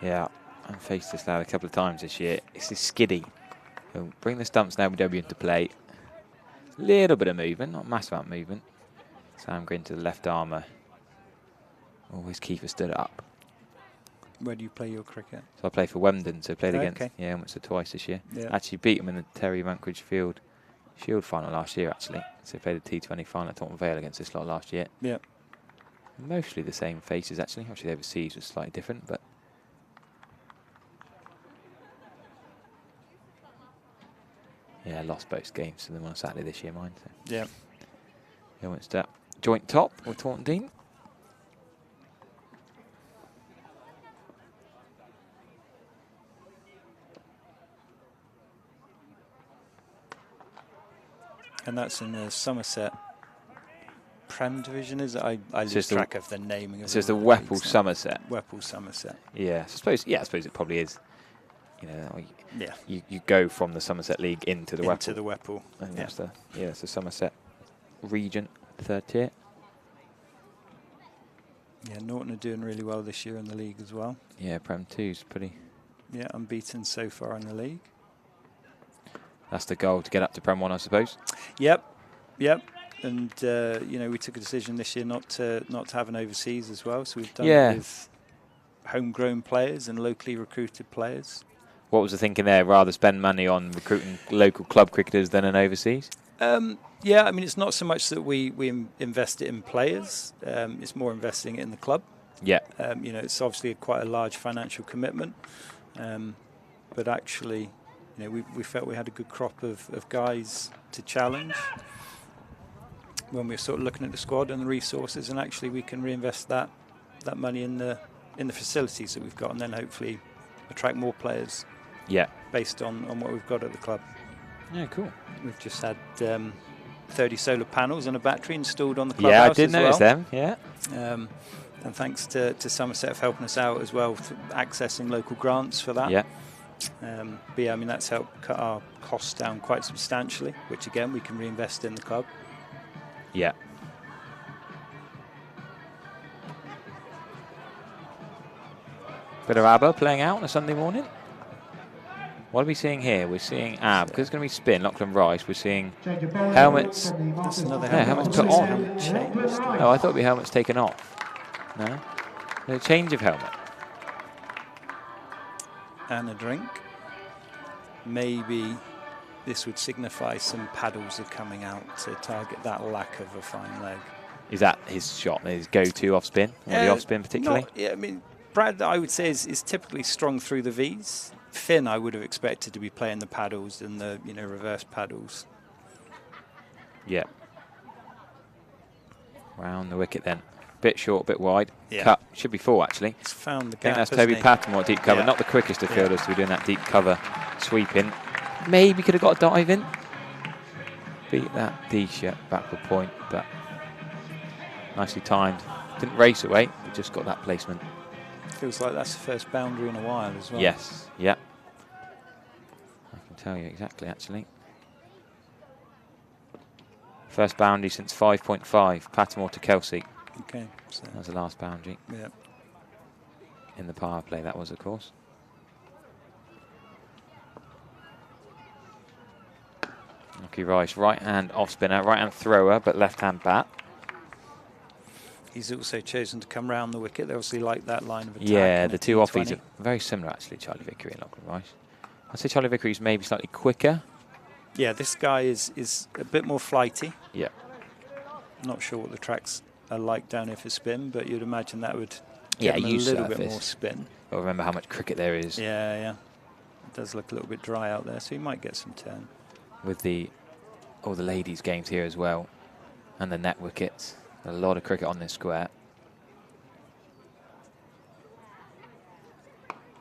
Yeah, I've faced this lad a couple of times this year. It's this skiddy. He'll bring the stumps and LBW into play. Little bit of movement, not massive amount of movement. Sam Green to the left armour. Always Kiefer stood up. Where do you play your cricket? So I play for Wemden, so I played against Ilminster twice this year. Yeah. Actually beat him in the Terry Mankridge Field Shield final last year, actually. So I played the T20 final at Taunton Vale against this lot last year. Yeah. Mostly the same faces, actually. Actually, the overseas was slightly different, but... Yeah, I lost both games to them on Saturday this year, mine. So. Yeah. Ilminster joint top with Taunton Dean. And that's in the Somerset Prem division, is it? I lose track of the naming of it. So it's the Whipple Somerset. Whipple Somerset. Yeah, I suppose it probably is. You know, yeah. You go from the Somerset League into the Whipple. Into the Whipple. And that's the it's the Somerset region, 3rd tier. Yeah, Norton are doing really well this year in the league as well. Yeah, Prem 2's pretty. Yeah, unbeaten so far in the league. That's the goal, to get up to Prem 1, I suppose. Yep. And you know, we took a decision this year not to have an overseas as well. So we've done it with homegrown players and locally recruited players. What was the thinking there? Rather spend money on recruiting local club cricketers than an overseas? Yeah, I mean, it's not so much that we invest it in players. It's more investing it in the club. Yeah. You know, it's obviously quite a large financial commitment. But actually, you know, we felt we had a good crop of guys to challenge when we were sort of looking at the squad and the resources, and actually we can reinvest that money in the facilities that we've got, and then hopefully attract more players. Yeah. Based on what we've got at the club. Yeah, cool. We've just had 30 solar panels and a battery installed on the clubhouse. Yeah, I did notice them. Yeah. And thanks to Somerset for helping us out as well, accessing local grants for that. Yeah. But yeah, I mean, that's helped cut our costs down quite substantially, which again we can reinvest in the club. Yeah. Bit of ABBA playing out on a Sunday morning. What are we seeing here? We're seeing ABBA, because it's going to be spin, Lachlan Rice. We're seeing helmets. That's another helmet. Helmets put on. Oh, I thought it'd be helmets taken off. No? A change of helmet. And a drink. Maybe this would signify some paddles are coming out to target that lack of a fine leg. Is that his shot, his go-to off spin? Or the off spin particularly? Yeah, I mean, Brad, I would say, is typically strong through the Vs. Finn, I would have expected to be playing the paddles and the reverse paddles. Yeah. Round the wicket then. Bit short, bit wide. Yeah. Cut. Should be full, actually. He's found the I think gap. that's hasn't Toby he? Patmore, deep cover. Yeah. Not the quickest of Yeah. fielders to be doing that deep cover sweeping. Maybe could have got a dive in. Beat that D-shot backward point, but nicely timed. Didn't race away, but just got that placement. Feels like that's the first boundary in a while as well. Yes, yeah. I can tell you exactly, actually. First boundary since 5.5, Patmore to Kelsey. Okay. So, That was the last boundary. yeah. In the power play, that was, of course. Lucky Rice, right hand off spinner, right hand thrower, but left hand bat. He's also chosen to come round the wicket. They obviously like that line of attack. Yeah, in the a two T20. offies are very similar, actually, Charlie Vickery and Lachlan Rice. I'd say Charlie Vickery's maybe slightly quicker. Yeah, this guy is a bit more flighty. Yeah. Not sure what the tracks are like down here for spin, but you'd imagine that would Yeah, give him a use little bit surface. more spin. But remember how much cricket there is Yeah, yeah. It does look a little bit dry out there, so he might get some turn. with all the ladies' games here as well, and the net wickets. A lot of cricket on this square.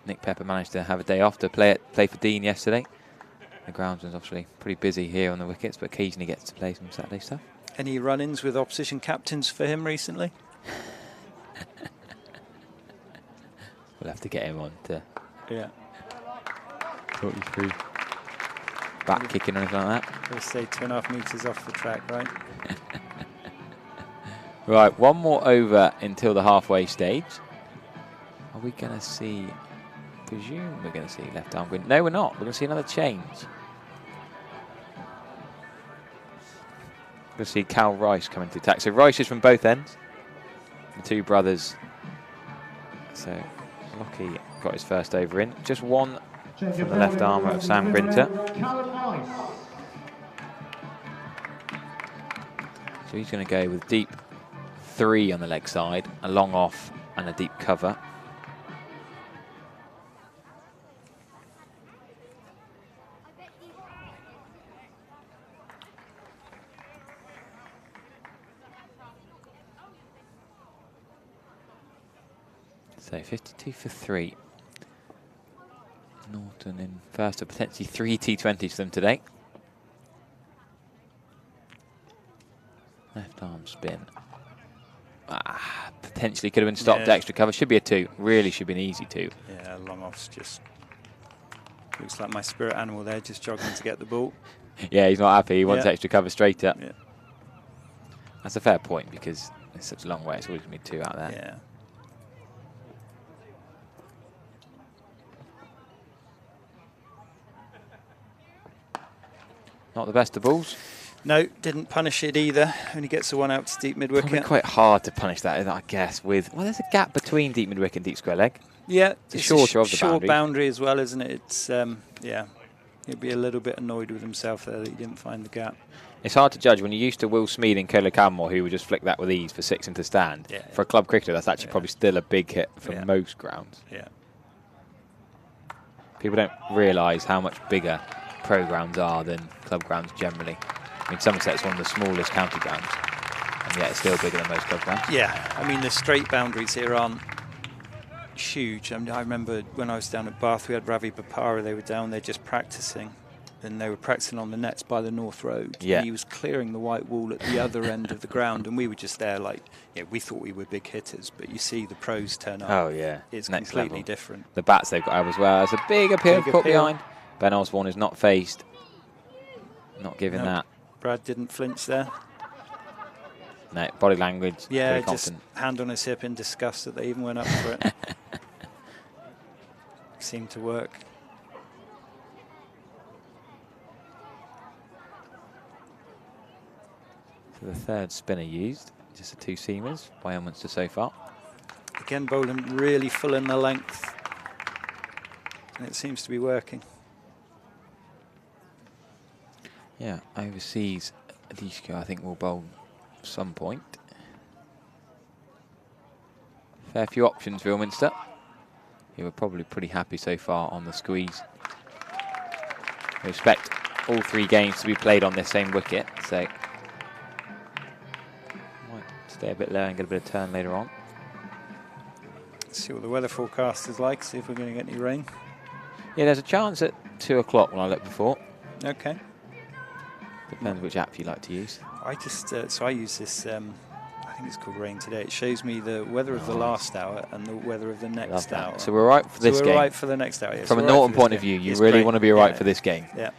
Nick Pepper managed to have a day off to play for Dean yesterday. The groundsman's obviously pretty busy here on the wickets, but occasionally gets to play some Saturday stuff. Any run-ins with opposition captains for him recently? We'll have to get him on to Yeah. talk you through back kicking or anything like that. Let's say 2.5 metres off the track, right? Right, one more over until the halfway stage. Are we going to see, presume we're going to see left arm green? No, we're not. We're going to see another change. We're going to see Cal Rice coming to attack. So Rice is from both ends. The two brothers. So Lockie got his first over in. Just one from the left armour of Sam Grinter. So he's going to go with deep 3 on the leg side, a long off and a deep cover. So 52 for 3. Norton in first, or potentially 3 T20s for them today. Left arm spin. Potentially could have been stopped. Yeah. Extra cover. Should be a 2. Really should be an easy 2. Yeah, long off's just looks like my spirit animal there, just jogging to get the ball. Yeah, he's not happy. He wants Yeah. extra cover straight up. Yeah. That's a fair point because it's such a long way. It's always going to be 2 out there. Yeah. Not the best of balls. No, didn't punish it either. Only gets the one out to deep Probably mid-wicket. quite hard to punish that, I guess, with... Well, there's a gap between deep mid-wicket and deep square leg. Yeah, It's shorter of the short boundary. boundary as well, isn't it? It's yeah. He'd be a little bit annoyed with himself there that he didn't find the gap. It's hard to judge when you're used to Will Smead and Cola Canmore, who would just flick that with ease for 6 into stand. Yeah. For a club cricketer, that's actually Yeah. probably still a big hit for Yeah. most grounds. Yeah. People don't realise how much bigger pro grounds are than club grounds generally. I mean, Somerset's one of the smallest county grounds, and yet it's still bigger than most club grounds. Yeah, I mean the straight boundaries here aren't huge. I mean, I remember when I was down at Bath, we had Ravi Bapara. They were down there just practicing, and they were practicing on the nets by the North Road. Yeah. And he was clearing the white wall at the other end of the ground, and we were just there like, yeah, we thought we were big hitters, but you see the pros turn up. Oh, yeah. It's Next completely level. different. The bats they've got out as well. It's a big appeal Big put appeal. behind. Ben Osborne is not faced. Not giving No. that. Brad didn't flinch there. No, body language. Yeah, very just confident. hand on his hip in disgust that they even went up for it. Seemed to work. So the third spinner used. Just the 2 seamers by Ilminster so far. Again, bowling really full in the length. And it seems to be working. Yeah, overseas, Adishko I think will bowl some point. Fair few options for Ilminster. He were probably pretty happy so far on the squeeze. We expect all 3 games to be played on this same wicket, so might stay a bit low and get a bit of turn later on. Let's see what the weather forecast is like, see if we're going to get any rain. Yeah, there's a chance at 2 o'clock when I looked before. Okay. Depends which app you like to use. I just, so I use this, I think it's called Rain Today. It shows me the weather of the last hour and the weather of the next hour. So we're right for this game. So we're right for the next hour, yeah. From a Norton point of view, you really want to be right for this game. Yeah.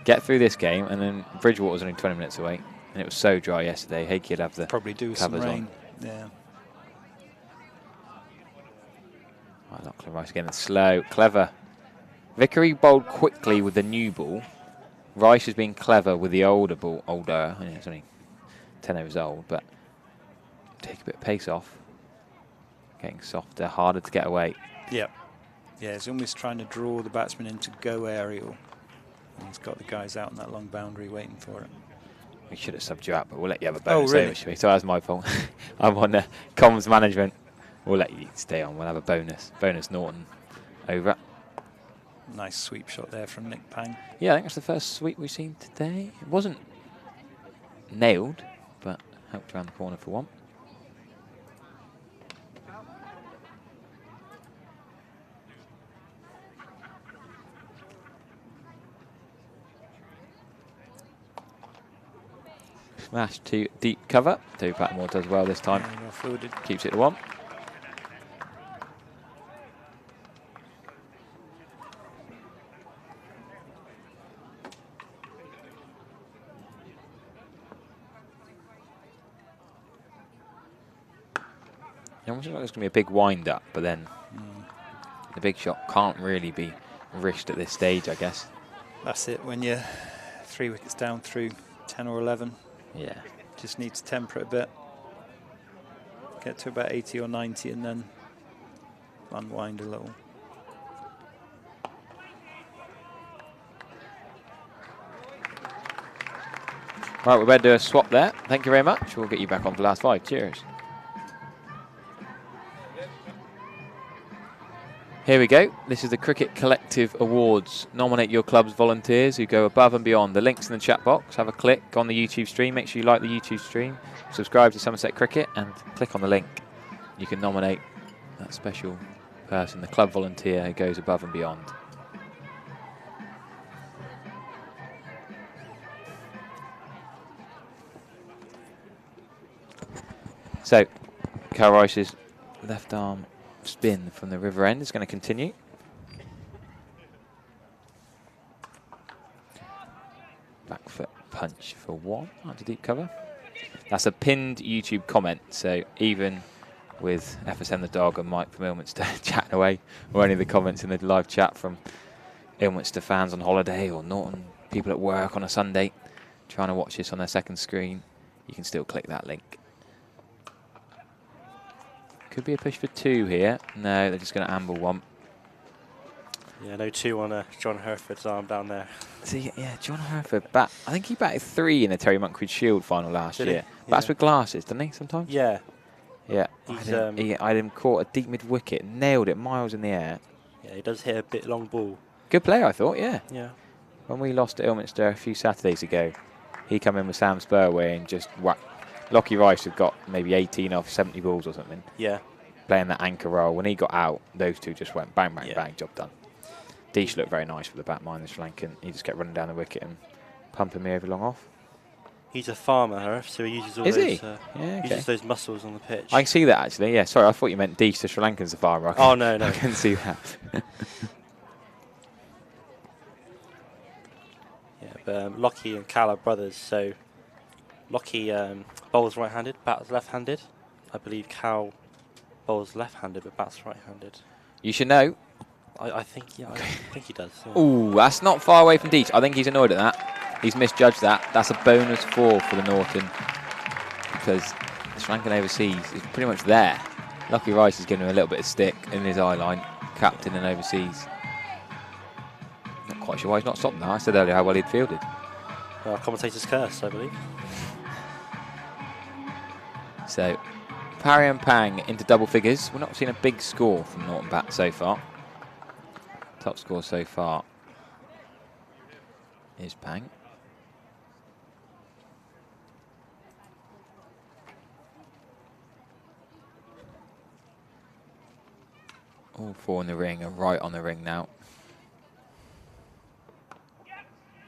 Get through this game, and then Bridgewater's only 20 minutes away, and it was so dry yesterday. Hakey'd have the probably do some rain. On. Yeah. Right, Lachlan Rice again, slow, clever. Vickery bowled quickly with the new ball. Rice has been clever with the older ball. Older, I mean, it's only 10 overs old, but take a bit of pace off. Getting softer, harder to get away. Yep. Yeah, he's almost trying to draw the batsman into go aerial. And he's got the guys out on that long boundary waiting for it. We should have subbed you out, but we'll let you have a bonus really? over, shall we? So that's my fault. I'm on the comms management. We'll let you stay on. We'll have a bonus. Bonus Norton over. Nice sweep shot there from Nick Pang. Yeah, I think that's the first sweep we've seen today. It wasn't nailed, but helped around the corner for one. Smash to deep cover. Toby Patmore does well this time. Yeah, keeps it to one. It almost looks like it's going to be a big wind-up, but then the big shot can't really be rished at this stage, I guess. That's it, when you're 3 wickets down through 10 or 11. Yeah. Just need to temper it a bit. Get to about 80 or 90 and then unwind a little. Right, we better do a swap there. Thank you very much. We'll get you back on for the last 5. Cheers. Here we go. This is the Cricket Collective Awards. Nominate your club's volunteers who go above and beyond. The link's in the chat box. Have a click on the YouTube stream. Make sure you like the YouTube stream. Subscribe to Somerset Cricket and click on the link. You can nominate that special person, the club volunteer who goes above and beyond. So, Cal Rice's left arm spin from the river end is going to continue. Back foot punch for one, onto deep cover. That's a pinned YouTube comment, so even with FSM the dog and Mike from Ilminster chatting away, or any of the comments in the live chat from Ilminster fans on holiday or Norton people at work on a Sunday trying to watch this on their second screen, you can still click that link. Could be a push for 2 here. No, they're just going to amble one. Yeah, no 2 on John Herford's arm down there. See, yeah, John Herford, I think he batted 3 in the Terry Monkridge Shield final last year. Bats with glasses, doesn't he, sometimes? Yeah. Yeah, I had him caught a deep mid-wicket, nailed it miles in the air. Yeah, he does hit a bit long ball. Good player, I thought, yeah. Yeah. When we lost at Ilminster a few Saturdays ago, he come in with Sam Spurway and just whacked. Lockie Rice had got maybe 18 off 70 balls or something. Yeah. Playing that anchor role. When he got out, those two just went bang, bang, bang, job done. Deesh looked very nice with the bat mind, the Sri Lankan. He just kept running down the wicket and pumping me over long off. He's a farmer, Herf, so he uses all Is those, he? Yeah, okay. uses those muscles on the pitch. I can see that, actually. Yeah, sorry, I thought you meant Deesh, the Sri Lankan's a farmer. Oh, no, no. I can see that. Yeah, but Lockie and Cal are brothers, so Lockie bowls right-handed, bats left-handed. I believe Cal bowls left-handed, but bats right-handed. You should know. I think, yeah, I think he does. Yeah. Ooh, that's not far away from Deesh. I think he's annoyed at that. He's misjudged that. That's a bonus 4 for the Norton because the Sri Lankan overseas is pretty much there. Lucky Rice is giving him a little bit of stick in his eye line, captain and overseas. Not quite sure why he's not stopped now. I said earlier how well he'd fielded. Commentator's curse, I believe. So, Parry and Pang into double figures. We're not seeing a big score from Norton bat so far. Top score so far is Pang. All 4 in the ring are right on the ring now.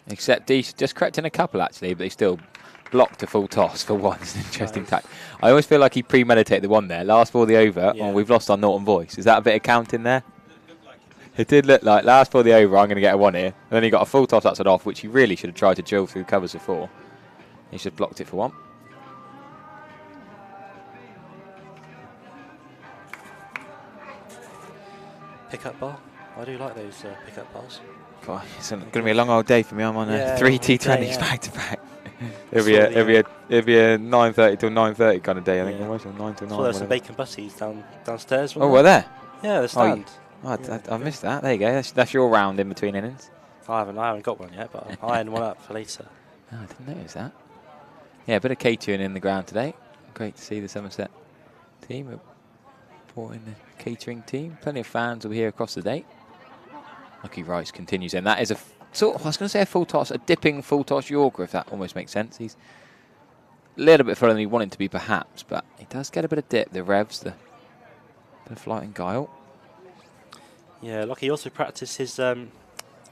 Except Deesh just crept in a couple actually, but he still blocked a full toss for one. It's an interesting tack. I always feel like he premeditated the one there. Last ball the over. Yeah. Oh, we've lost our Norton voice. Is that a bit of counting there? It did look like last ball the over, I'm going to get a one here. And then he got a full toss outside off, which he really should have tried to drill through covers before. He just blocked it for one. Pick-up bar. I do like those pick-up bars. God, it's going to be a long old day for me. I'm on Yeah, 3 T20s back to back. It'll be a 9:30 till 9:30 kind of day, I think. Almost, or 9 till 9. So there's some bacon butties downstairs. Oh, were there? Yeah, the stand. I missed that. There you go. That's your round in between innings. I haven't got one yet, but I'll iron one up for later. Oh, I didn't notice that. Yeah, a bit of catering in the ground today. Great to see the Somerset team brought in the catering team. Plenty of fans will be here across the day. Lucky Rice continues in. That is a sort of, I was going to say a full toss, a dipping full toss Yorker, if that almost makes sense. He's a little bit further than he wanted to be, perhaps, but he does get a bit of dip. The revs, the bit of flight and guile. Yeah, Lucky also practiced his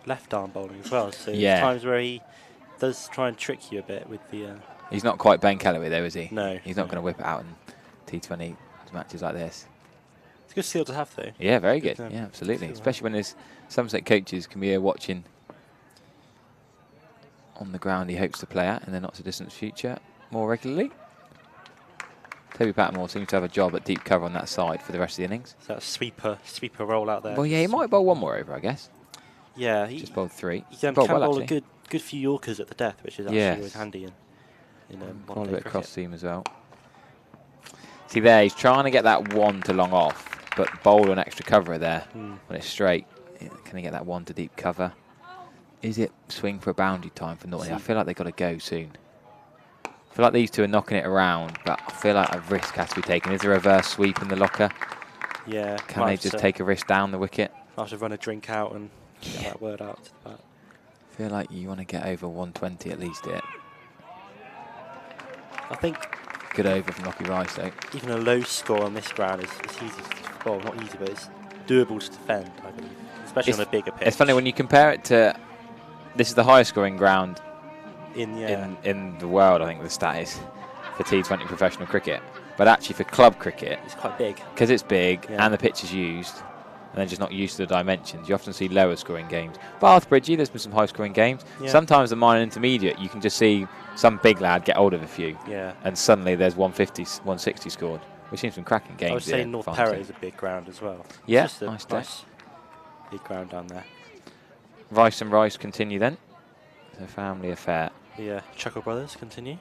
left arm bowling as well. So Yeah. there's times where he does try and trick you a bit with the. He's not quite Ben Calloway, though, is he? No. He's not going to whip it out in T20 matches like this. It's a good skill to have, though. Yeah, very good. Good, Yeah, absolutely. good Especially when his Somerset coaches can be here watching on the ground he hopes to play at in the not-so-distant future more regularly. Toby Patmore seems to have a job at deep cover on that side for the rest of the innings. So that sweeper roll out there. Well, yeah, he might bowl one more over, I guess. Yeah, he Just bowled 3. He can Bowled well, bowl a actually. good few Yorkers at the death, which is actually always handy in Quite a modern-day bit of cross cricket. seam as well. See there, he's trying to get that one to long off, but bowled an extra cover there when it's straight. Can he get that one to deep cover? Is it swing for a boundary time for Norton? I feel like they've got to go soon. I feel like these two are knocking it around, but I feel like a risk has to be taken. Is there a reverse sweep in the locker? Yeah. Can they just take a risk down the wicket? I should run a drink out and get that word out to the bat. I feel like you want to get over 120 at least here. I think Good over from Lockie Rice, though. even a low score on this ground is easy to, well, not easy, but it's doable to defend, I believe, especially on a bigger pitch. It's funny when you compare it to, this is the highest scoring ground in the world, I think the stat is, for T20 professional cricket. But actually for club cricket, it's quite big. because it's big Yeah. and the pitch is used, and they're just not used to the dimensions, you often see lower scoring games. Bath Bridgie, there's been some high scoring games. Yeah. Sometimes the minor and intermediate, you can just see some big lad get hold of a few, Yeah. and suddenly there's 150, 160 scored. We've seen some cracking games. I would say here, North Farnborough. Perrott is a big ground as well. Yeah, It's just a nice day. big ground down there. Rice and Rice continue then. It's a family affair. The Chuckle Brothers continue.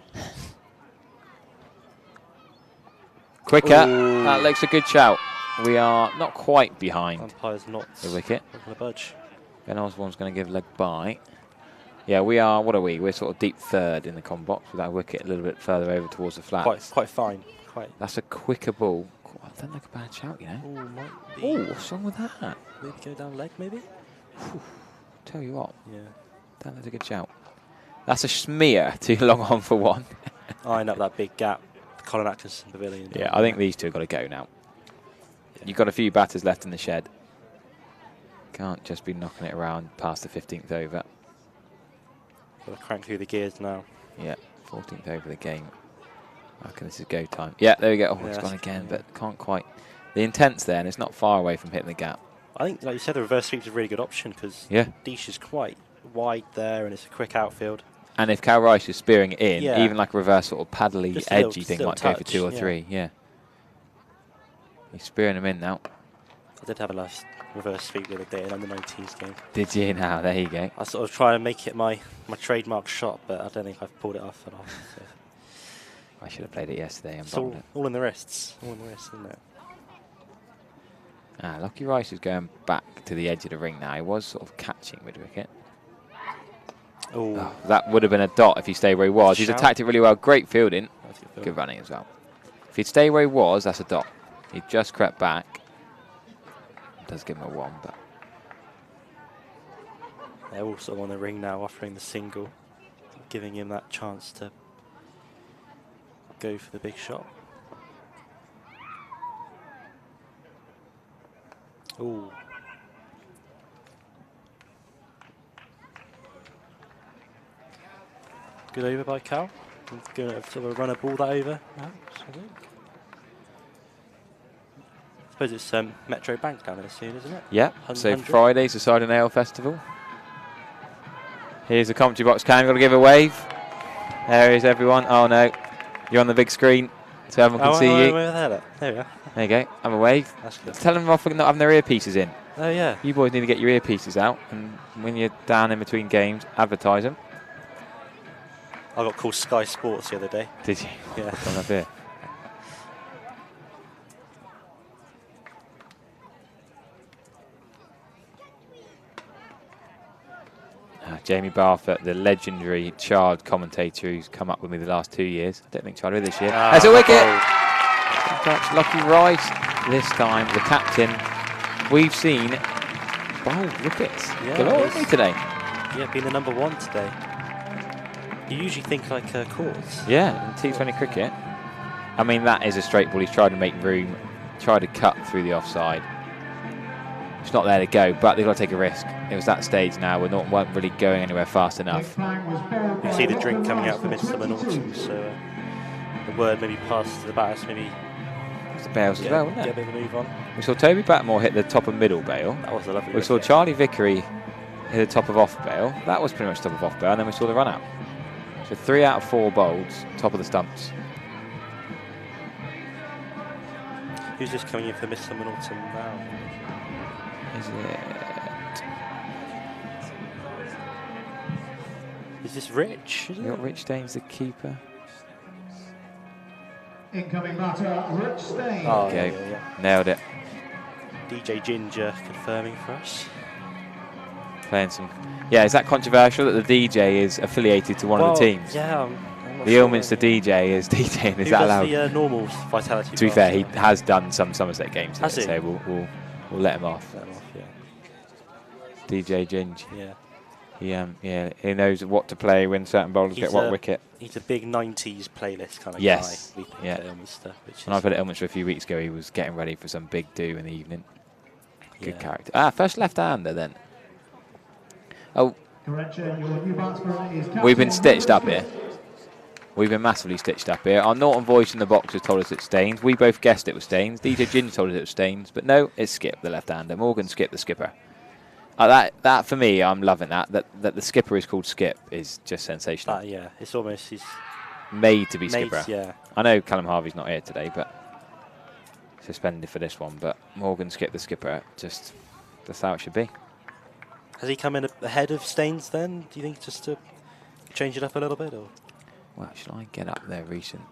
Quicker. Ooh. That looks a good shout. We are not quite behind Umpire's not the wicket. going to budge. Ben Osborne's going to give leg by. Yeah, we are, what are we? We're sort of deep third in the com box with our wicket a little bit further over towards the flats. Quite fine. That's a quicker ball. I don't like a bad shout, you know. Oh, might be. Oh, what's wrong with that? Maybe go down leg, maybe? Tell you what, Yeah. that was a good shout. That's a smear too long on for one. Eyeing up that big gap. The Colin Atkinson Pavilion. Yeah, I think these two have got to go now. You've got a few batters left in the shed. Can't just be knocking it around past the 15th over. Got to crank through the gears now. Yeah, 14th over the game. I reckon this is go time. Yeah, there we go. Oh, Yeah, it's gone that's- again, yeah. but can't quite. The intent's there, and it's not far away from hitting the gap. I think, like you said, the reverse sweep's a really good option because Yeah. Deesh is quite wide there and it's a quick outfield. And if Cal Rice is spearing it in, Yeah. even like a reverse sort of paddly, Just a little- edgy just thing a little might go for touch, 2 or yeah. 3. Yeah. He's spearing them in now. I did have a nice reverse sweep the other day in under 19s game. Did you now? There you go. I sort of try and make it my trademark shot, but I don't think I've pulled it off at all. So I should have played it yesterday and it's bowled it. all in the wrists. All in the wrists, isn't it? Lucky Rice is going back to the edge of the ring now. He was sort of catching mid-wicket. Oh, That would have been a dot if he stayed where he was. He's Shout. attacked it really well. Great fielding. that's good. Good running as well. If he'd stayed where he was, that's a dot. He just crept back. Does give him a 1, but They're also on the ring now, offering the single, giving him that chance to go for the big shot. Ooh. Good over by Cal. Going to sort of run a ball that over. I suppose it's Metro Bank down there soon, isn't it? Yeah, so Friday's the Cider and Ale Festival. Here's the commentary box cam, got to give a wave. There is everyone. Oh no, you're on the big screen, so everyone can see you. There we are. There you go, have a wave. That's good. Tell them off for not having their earpieces in. Oh yeah. You boys need to get your earpieces out, and when you're down in between games, advertise them. I got called Sky Sports the other day. Did you? Yeah. Come up here. Jamie Barfoot, the legendary child commentator who's come up with me the last 2 years. I don't think Charlie this year. There's a wicket! That's Lucky Rice. This time, the captain. We've seen 12 wickets. Yeah, today. Yeah, being the #1 today. You usually think like courts. Yeah, in T20 cricket. I mean, that is a straight ball. He's tried to make room, tried to cut through the offside. It's not there to go, but they've got to take a risk. It was that stage now. Weren't really going anywhere fast enough. You see the drink coming out for Midsomer Norton, so the word maybe passed to the batters, maybe It's the bails as well, wasn't get it? a bit of a move on. We saw Toby Batmore hit the top of middle bail. That was a lovely We saw wicket. Charlie Vickery hit the top of off bail. That was pretty much top of off bail, and then we saw the run out. So 3 out of 4 bowls, top of the stumps. Who's just coming in for Midsomer Norton now? Is it? Is this Rich? You got Rich Staines, the keeper. Incoming batter, Rich Staines. Oh, Okay, yeah. nailed it. DJ Ginger confirming for us. Playing some. Yeah, is that controversial that the DJ is affiliated to one of the teams? Yeah, I'm not The sure. Ilminster DJ is DJing. Is Who that does allowed? the normal Vitality To be pass? fair, he has done some Somerset games. Has he? So we'll let him off. Let him off, yeah. DJ Ginge. Yeah. He knows what to play when certain bowlers He's get what a- wicket. He's a big 90s playlist kind of Yes, guy. We think yeah. at Ilminster, which When I is played at Ilminster a few weeks ago, he was getting ready for some big do in the evening. Good yeah. character. First left-hander then. Oh, Correction, your new batsman is we've been Captain stitched up William. here. We've been massively stitched up here. Our Norton voice in the box has told us it's Staines. We both guessed it was Staines. DJ Ginger told us it was Staines. But no, it's Skip, the left-hander. Morgan Skip, the skipper. That for me, I'm loving that. That the skipper is called Skip is just sensational. Yeah, it's almost he's Made to be made, skipper. yeah. I know Callum Harvey's not here today, but suspended for this one. But Morgan Skip, the skipper, just that's how it should be. Has he come in ahead of Staines then? Do you think just to change it up a little bit, or Well, shall I get up there recent?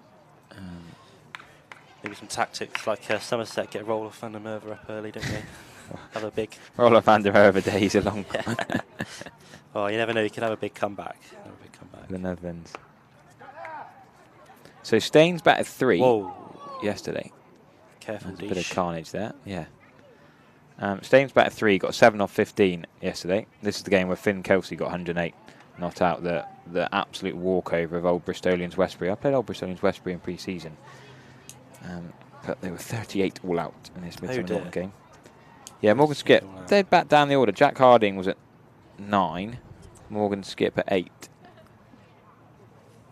maybe some tactics like Somerset get Roller Van der Merwe up early, don't they? Have a big. Roller Van der Merwe days are long gone. Oh, you never know. You could have a big comeback. The Netherlands. So Staines batted 3 Whoa! yesterday. Careful, There's a bit of Deesh. carnage there. Yeah. Staines batted 3, got 7 off 15 yesterday. This is the game where Finn Kelsey got 108, knocked out the absolute walkover of Old Bristolians Westbury. I played Old Bristolians Westbury in pre-season, but they were 38 all out in this Midsomer Norton game. Yeah, Morgan Skip, they'd back down the order. Jack Harding was at 9, Morgan Skip at 8.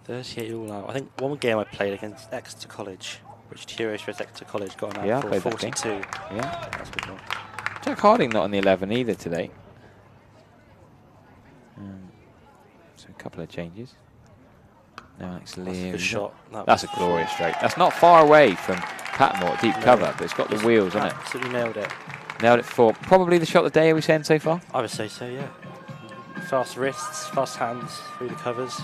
38 all out. I think one game I played against Exeter College, which Heroes for Exeter College got an Yeah, I out for played that 42. Yeah. That's a good one. Jack Harding not on the 11 either today. So a couple of changes. No Alex That's a Lear. good shot. That's a glorious straight. That's not far away from Patmore, deep cover, but it's got the wheels on it. Absolutely nailed it. Nailed it for probably the shot of the day, are we saying so far? I would say so, yeah. Fast wrists, fast hands through the covers.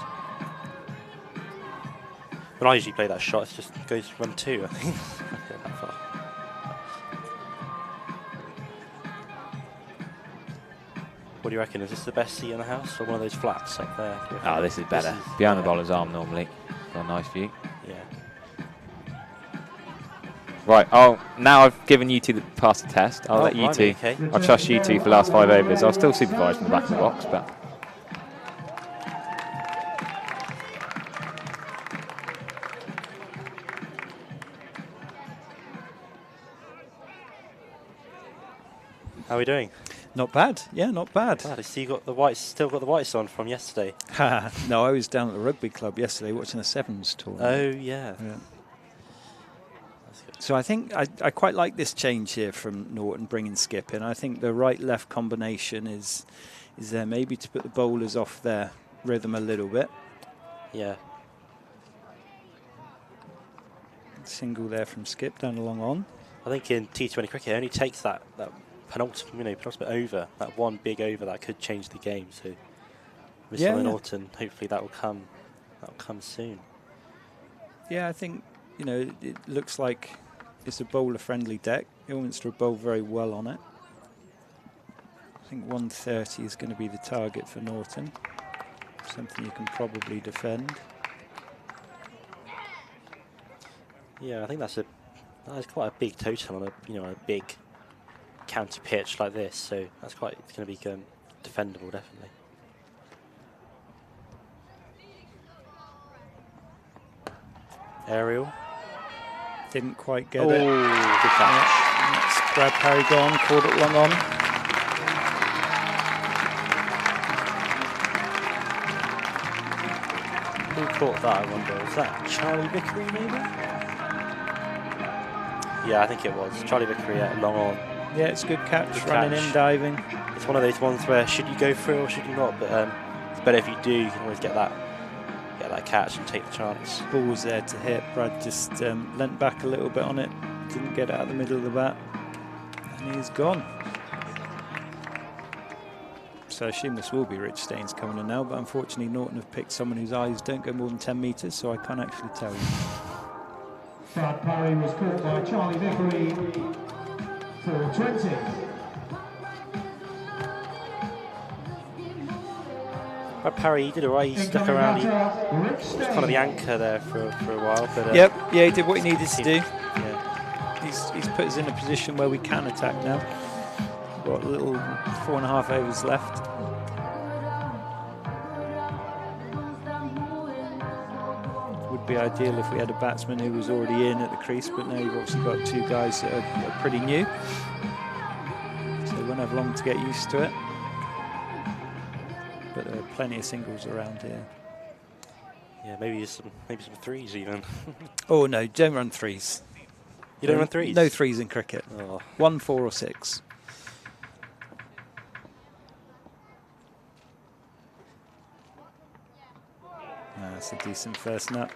When I usually play that shot, it just goes run 2, I think. Not that far. What do you reckon? Is this the best seat in the house, or one of those flats up there? Oh, this is better. Behind the bowler's arm normally. Got a nice view. Yeah. Right, now I've given you two the pass the test. I'll let you blimey, two. okay. I'll trust you two for the last 5 overs. I'll still supervise from the back of the box, but. How are we doing? Not bad. Yeah, not bad. I see you got the whites, still got the whites on from yesterday. No, I was down at the rugby club yesterday watching a sevens tournament. Oh, yeah. That's good. So I think I quite like this change here from Norton bringing Skip in. I think the right-left combination is there maybe to put the bowlers off their rhythm a little bit. Yeah. Single there from Skip down the long on. I think in T20 cricket, it only takes that penultimate over, that one big over that could change the game. So, Midsomer Norton, hopefully that will come soon. Yeah, I think it looks like it's a bowler-friendly deck. Ilminster bowl very well on it. I think 130 is going to be the target for Norton. Something you can probably defend. Yeah, I think that's quite a big total on a big county pitch like this. So it's going to be defendable, definitely. Aerial. Didn't quite get it. Good catch. That's Brad Parry gone, caught it long on. Who caught that, I wonder? Was that Charlie Vickery, maybe? Yeah, I think it was. Charlie Vickery long on. Yeah, it's a good catch, Good running catch. in, diving. It's one of those ones where should you go through or should you not? But it's better if you do. You can always get that catch and take the chance. Ball was there to hit. Brad just leant back a little bit on it. Didn't get it out of the middle of the bat. And he's gone. So I assume this will be Rich Staines coming in now, but unfortunately Norton have picked someone whose eyes don't go more than 10 metres, so I can't actually tell you. Brad Parry was caught by Charlie Vickery for 20. Brad Parry, he did alright. He stuck around. He was kind of the anchor there for a while. But Yep, yeah, he did what he needed to do. Yeah. He's put us in a position where we can attack now. Got a little 4.5 overs left. Would be ideal if we had a batsman who was already in at the crease, but now you've obviously got two guys that are pretty new. So they won't have long to get used to it. But there are plenty of singles around here. Yeah, maybe some threes even. Oh no, don't run threes. You don't run threes? No threes in cricket. Oh. 1, 4 or 6. That's a decent first nut.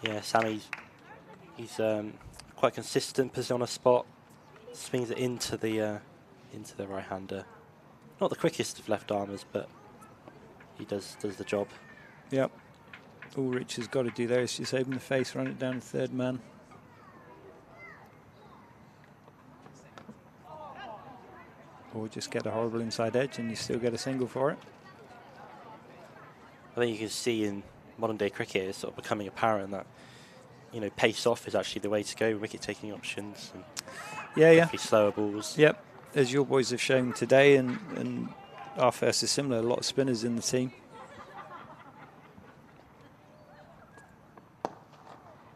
Yeah, Sammy's quite consistent, puts it on a spot, swings it into the right-hander. Not the quickest of left armers, but he does the job. Yep. All Rich has got to do there is just open the face, run it down to third man. Or just get a horrible inside edge and you still get a single for it. I think you can see in modern day cricket it's sort of becoming apparent that pace off is actually the way to go. Wicket taking options and slower balls. Yep, as your boys have shown today, and our first is similar. A lot of spinners in the team.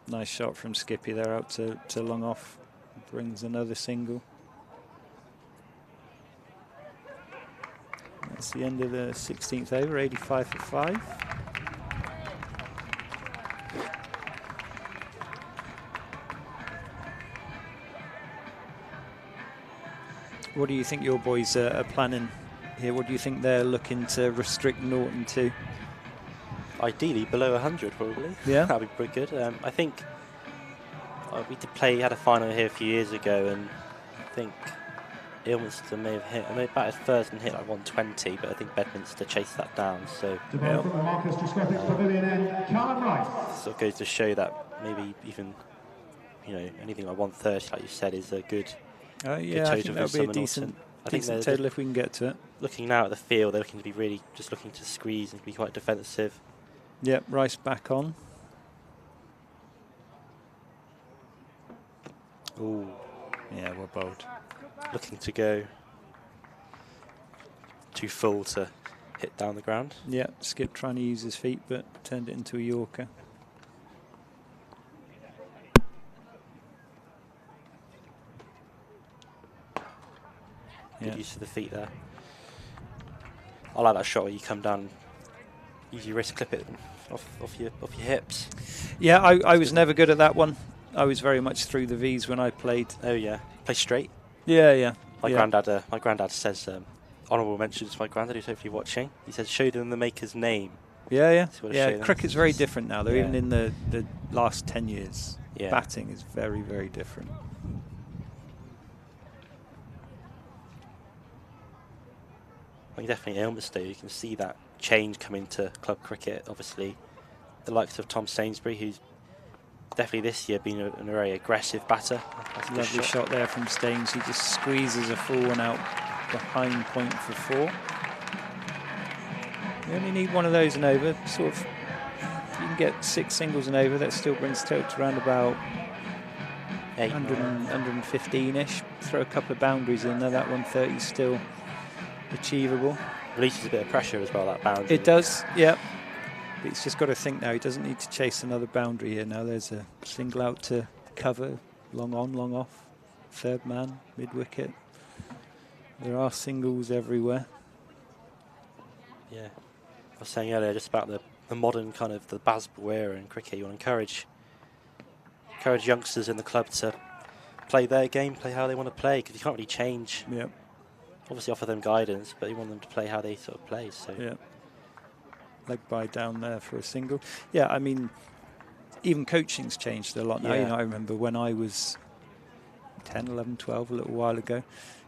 Nice shot from Skippy there out to long off. Brings another single. That's the end of the 16th over, 85 for 5. What do you think your boys are planning here? What do you think they're looking to restrict Norton to? Ideally below 100 probably. Yeah. That'd be pretty good. I think we had a final here a few years ago, and I think Ilminster may have hit. I mean, batted first and hit like 120, but I think Bedminster chased that down. So The ball from the Marcus Trescothic Pavilion end, Callum Rice. sort of goes to show that maybe even anything like 130, like you said, is a good. Yeah, good I think total that'll for be a Midsomer decent, Norton. I think decent they're total if we can get to it. looking now at the field. They're looking to be really just looking to squeeze and be quite defensive. Yep, Rice back on. Ooh, Yeah, we're bold. looking to go too full to hit down the ground. Yeah, Skip trying to use his feet, but turned it into a Yorker. Good use of the feet there. I like that shot where you come down, use your wrist, clip it off your hips. Yeah, I was never good at that one. I was very much through the V's when I played. Oh yeah, play straight. Yeah. My granddad says honourable mentions to my granddad, who's hopefully watching. He says show them the maker's name. Yeah. Yeah, cricket's very different now, though. Yeah. Even in the last 10 years, Yeah. batting is very, very different. I think definitely Ilminster, you can see that change coming to club cricket. Obviously, the likes of Tom Sainsbury, who's definitely this year been a very aggressive batter. That's a good Lovely shot there from Staines. He just squeezes a full one out behind point for 4. You only need one of those and over. Sort of, you can get 6 singles and over. That still brings total to around about 115-ish. Throw a couple of boundaries in there. That 130 is still achievable. Releases a bit of pressure as well, that boundary. It does, yeah. But he's just got to think now. He doesn't need to chase another boundary here. Now there's a single out to cover. Long on, long off. Third man, mid-wicket. There are singles everywhere. Yeah. I was saying earlier just about the modern kind of the Bazball era in cricket. You want to encourage youngsters in the club to play their game, play how they want to play, because you can't really change. Yeah. Obviously offer them guidance, but you want them to play how they sort of play. So Yeah. Leg by down there for a single. Yeah, I mean, even coaching's changed a lot now. Yeah. You know, I remember when I was 10, 11, 12, a little while ago,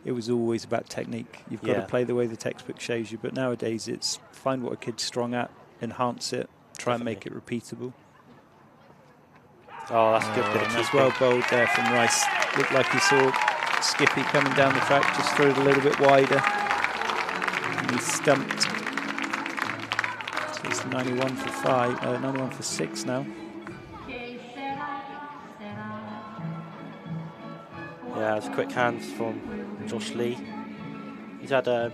it was always about technique. You've got to play the way the textbook shows you. But nowadays, it's find what a kid's strong at, enhance it, try and make it repeatable. Oh, that's a good bit of That's keeping. well bowled there from Rice. Looked like he saw Skippy coming down the track, just threw it a little bit wider. And he's stumped. So it's 91 for 5, 91 for 6 now. Yeah, it's quick hands from Josh Lee. He's had been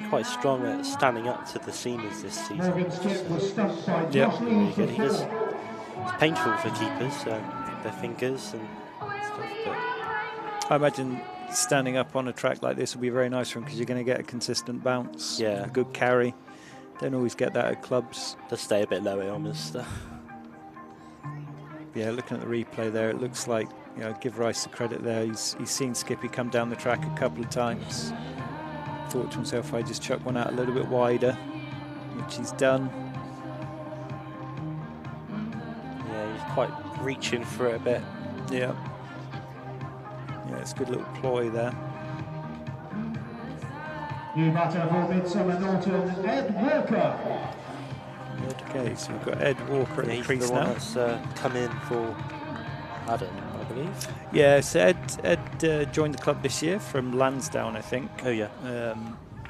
quite strong at standing up to the seamers this season. Morgan Stick was stumped by Yeah. Josh Lee for He does. 4. It's painful for keepers, their fingers and stuff. But I imagine standing up on a track like this will be very nice for him because you're going to get a consistent bounce, Yeah. a good carry. Don't always get that at clubs. does stay a bit low at Ilminster. Yeah, looking at the replay there, it looks like, you know, give Rice the credit there. He's seen Skippy come down the track a couple of times. Thought to himself, I just chuck one out a little bit wider, which he's done. Yeah, he's quite reaching for it a bit. Yeah. Yeah, it's a good little ploy there. New batter for Midsomer Norton, Ed Walker. Okay, so we've got Ed Walker at Yeah, the he's crease the one now. that's come in for Adam, I believe. Yeah, so Ed joined the club this year from Lansdowne, I think. Oh yeah.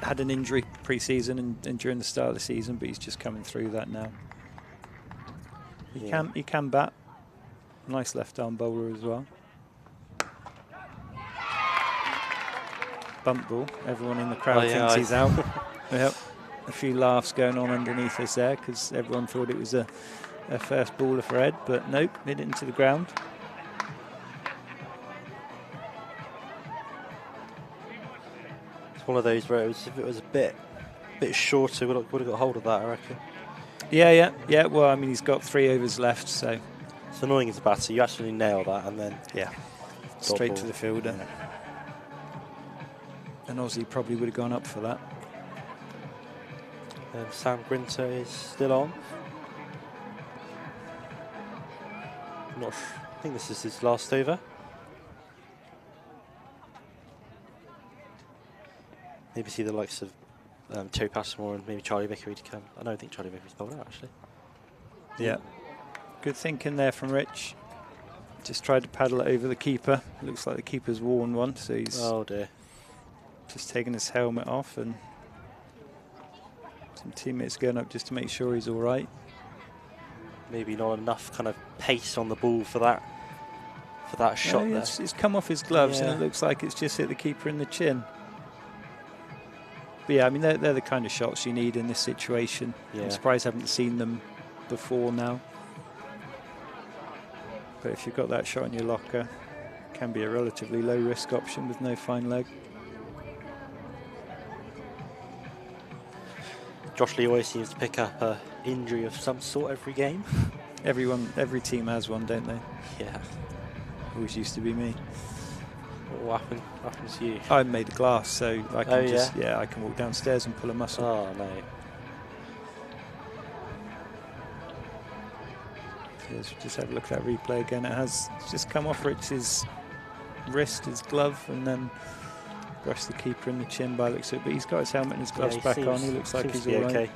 Had an injury pre-season and during the start of the season, but he's just coming through that now. He can bat. Nice left-arm bowler as well. Bump ball. Everyone in the crowd thinks he's out. Yep. A few laughs going on underneath us there because everyone thought it was a first baller for Ed, but nope, hit it into the ground. It's one of those where if it was a bit shorter, would have got hold of that, I reckon. Yeah. Well, I mean, he's got 3 overs left, so It's annoying as a batter. You actually nail that, and then straight ball. to the fielder. And Aussie probably would have gone up for that. Sam Grinter is still on. I think this is his last over. Maybe see the likes of Terry Passmore and maybe Charlie Vickery to come. I don't think Charlie Vickery's bowled out actually. Yeah. Good thinking there from Rich. Just tried to paddle it over the keeper. Looks like the keeper's worn one, so he's Oh dear. just taking his helmet off, and some teammates going up just to make sure he's all right. Maybe not enough kind of pace on the ball for that shot there. It's come off his gloves, and Yeah. it looks like it's just hit the keeper in the chin. But yeah, I mean, they're the kind of shots you need in this situation. Yeah. I'm surprised I haven't seen them before now. But if you've got that shot in your locker, it can be a relatively low-risk option with no fine leg. Josh Lee always seems to pick up an injury of some sort every game. Every team has one, don't they? Yeah. Always used to be me. What happens to you? I'm made of glass, so I can yeah? I can walk downstairs and pull a muscle. Oh no. Let's just have a look at that replay again. It's just come off Rich's wrist, his glove, and then brushed the keeper in the chin by the looks of it. But he's got his helmet and his gloves back on. He looks like he's all right. Okay.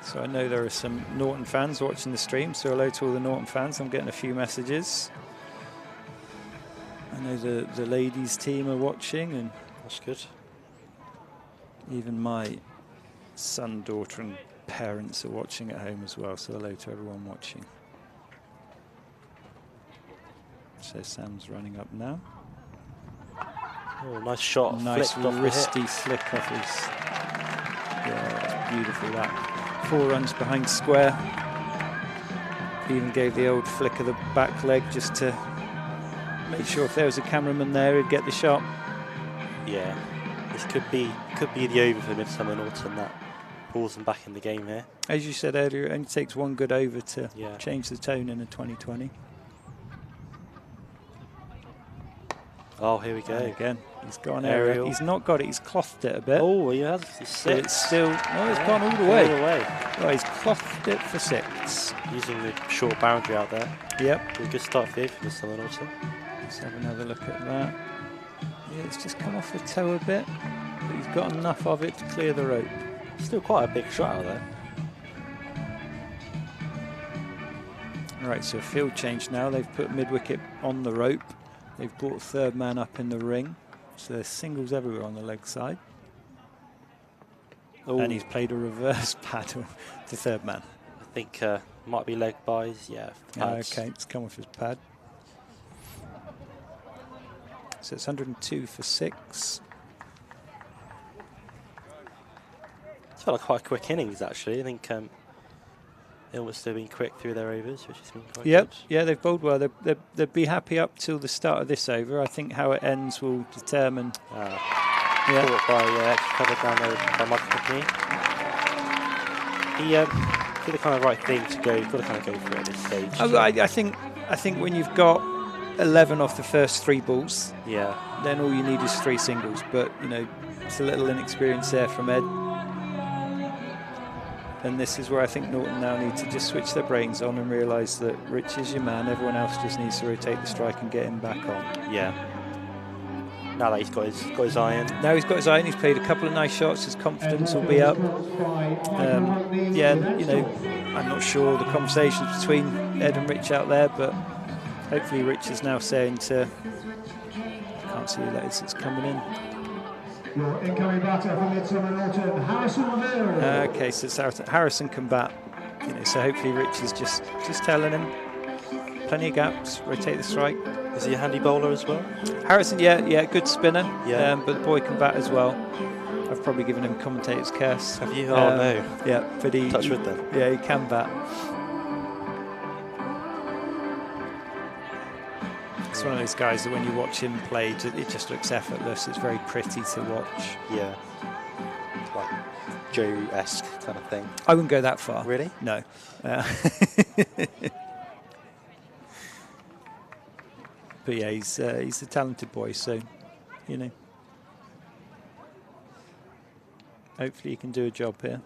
So I know there are some Norton fans watching the stream, so hello to all the Norton fans. I'm getting a few messages. I know the ladies team are watching, and That's good. even my son, daughter and parents are watching at home as well, so hello to everyone watching. So Sam's running up now. Oh, nice shot. Nice Flicked off the wristy hip. flick off his... Yeah, that's beautiful, that. 4 runs behind square. Even gave the old flick of the back leg just to make sure if there was a cameraman there, he'd get the shot. Yeah, this could be the over for Midsomer Norton. That pulls them back in the game here. As you said earlier, it only takes one good over to Yeah. change the tone in a 2020. Oh, here we go. And again, he's gone Aerial. aerial. He's not got it. He's clothed it a bit. Oh, he has. He's But six. it's still. Oh, it's gone all the All way. the way. Oh, he's clothed it for 6. Using the short boundary out there. Yep. A good start for Midsomer Norton. Let's have another look at that. Yeah, it's just come off the toe a bit, but he's got enough of it to clear the rope. Still quite a big shot out there. Right, so a field change now. They've put mid-wicket on the rope. They've brought a third man up in the ring. So there's singles everywhere on the leg side. Oh, And he's played a reverse paddle to third man. I think might be leg buys. Yeah. pads. Okay, it's come off his pad. So it's 102 for 6. It's felt like quite quick innings actually. I think Ilminster have been quick through their overs, which has been quite Yep, good. yeah, they've bowled well. They'd be happy up till the start of this over. I think how it ends will determine. Caught by extra cover down there by Michael McNee. He did the kind of right thing to go. You've got to kind of go for it at this stage. Oh, I think when you've got 11 off the first 3 balls, Yeah. then all you need is 3 singles. But you know, it's a little inexperience there from Ed. And this is where I think Norton now need to just switch their brains on and realise that Rich is your man. Everyone else just needs to rotate the strike and get him back on. Yeah. Now that he's got his iron. Now he's got his iron. He's played a couple of nice shots. His confidence will be up. Yeah, you know, I'm not sure the conversations between Ed and Rich out there, but hopefully Rich is now saying to, I can't see who that is, it's coming in. Your incoming batter from Midsomer Norton, Harrison Mill. Okay, so it's Harrison can bat. You know, so hopefully Rich is just telling him, plenty of gaps, rotate the strike. Is he a handy bowler as well? Harrison, yeah, good spinner. Yeah. But the boy can bat as well. I've probably given him commentator's curse. Have you? Oh no. Yeah, but he. Touch wood then. Yeah, he can bat. It's one of those guys that when you watch him play, it just looks effortless. It's very pretty to watch. Yeah. It's like Joe-esque kind of thing. I wouldn't go that far. Really? No. But yeah, he's a talented boy, so, you know. Hopefully he can do a job here.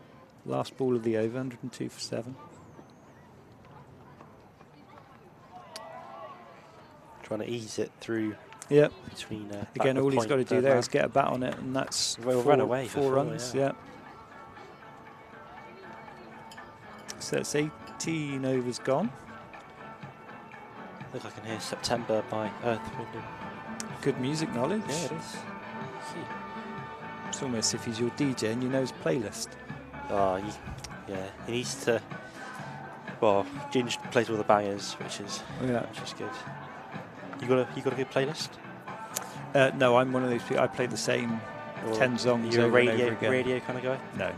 Last ball of the over, 102 for 7. Trying to ease it through Yep. between. Again, all he's point, got to do third there man. is get a bat on it, and that's Well, run away for 4 4, runs. yeah. Yeah. So it's 18 overs gone. Look, I can hear September by Earth, Wind and... Good music knowledge. Yeah, it is. See. It's almost if he's your DJ and you know his playlist. Oh, he needs to. Well, Ginge plays all the bangers, which is good. You got a good playlist? No, I'm one of those people. I play the same Or 10 songs you're over a and over again. radio kind of guy? No.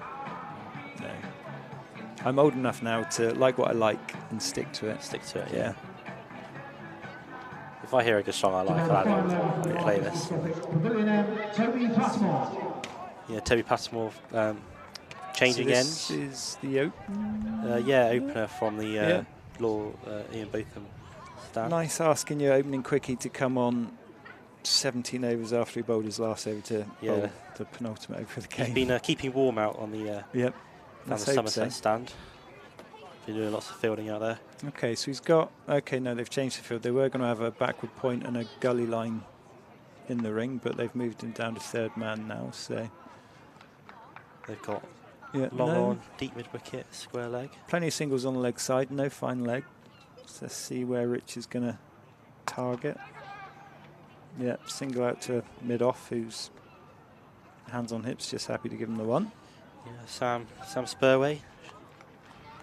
I'm old enough now to like what I like and stick to it. Stick to it. Yeah. If I hear a good song I like, I'll play this. Pavilion M, Toby Patmore. Yeah, Toby Patmore changing so ends. this is the open. Yeah, opener from the Ian Botham stand. Nice asking your opening quickie to come on 17 overs after he bowled his last over to bowl the penultimate over of the game. He's been keeping warm out on the down the Somerset stand. Been doing lots of fielding out there. Okay, so he's got... Okay, no, they've changed the field. They were going to have a backward point and a gully line in the ring, but they've moved him down to third man now, so... They've got long on, deep mid-wicket, square leg. Plenty of singles on the leg side, no fine leg. So let's see where Rich is going to target. Yeah, single out to mid-off, who's hands on hips, just happy to give him the one. Yeah, Sam Spurway.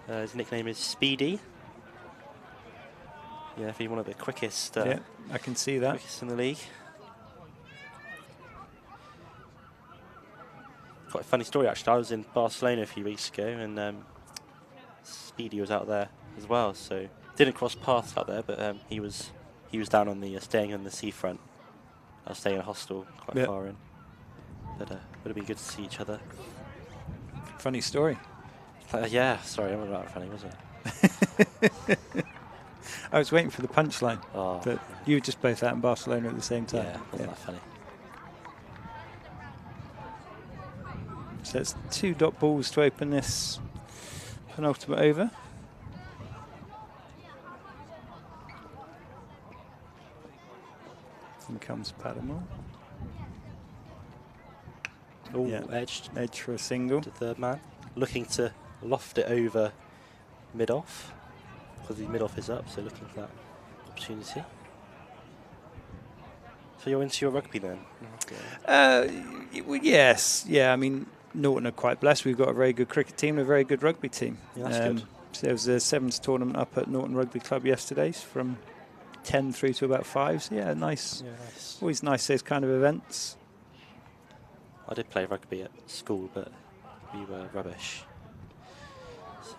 His nickname is Speedy. Yeah, if he one of the quickest. Yeah, I can see that. Quickest in the league. Quite a funny story actually. I was in Barcelona a few weeks ago, and Speedy was out there as well. So didn't cross paths out there, but he was down on the staying on the seafront. I was staying in a hostel quite far in, but would have been good to see each other. Funny story. Yeah, sorry, it wasn't that funny, was it? I was waiting for the punchline, but you were just both out in Barcelona at the same time. Yeah, wasn't that funny. So it's 2 dot balls to open this penultimate over. In comes Padmore. Oh, edge for a single. To third man. Looking to loft it over mid-off, because the mid-off is up, so looking for that opportunity. So you're into your rugby then? Well, yes. Yeah, I mean, Norton are quite blessed. We've got a very good cricket team and a very good rugby team. Yeah, that's good. So there was a sevens tournament up at Norton Rugby Club yesterday from 10 through to about 5. So yeah, nice. Always nice those kind of events. I did play rugby at school, but we were rubbish. So,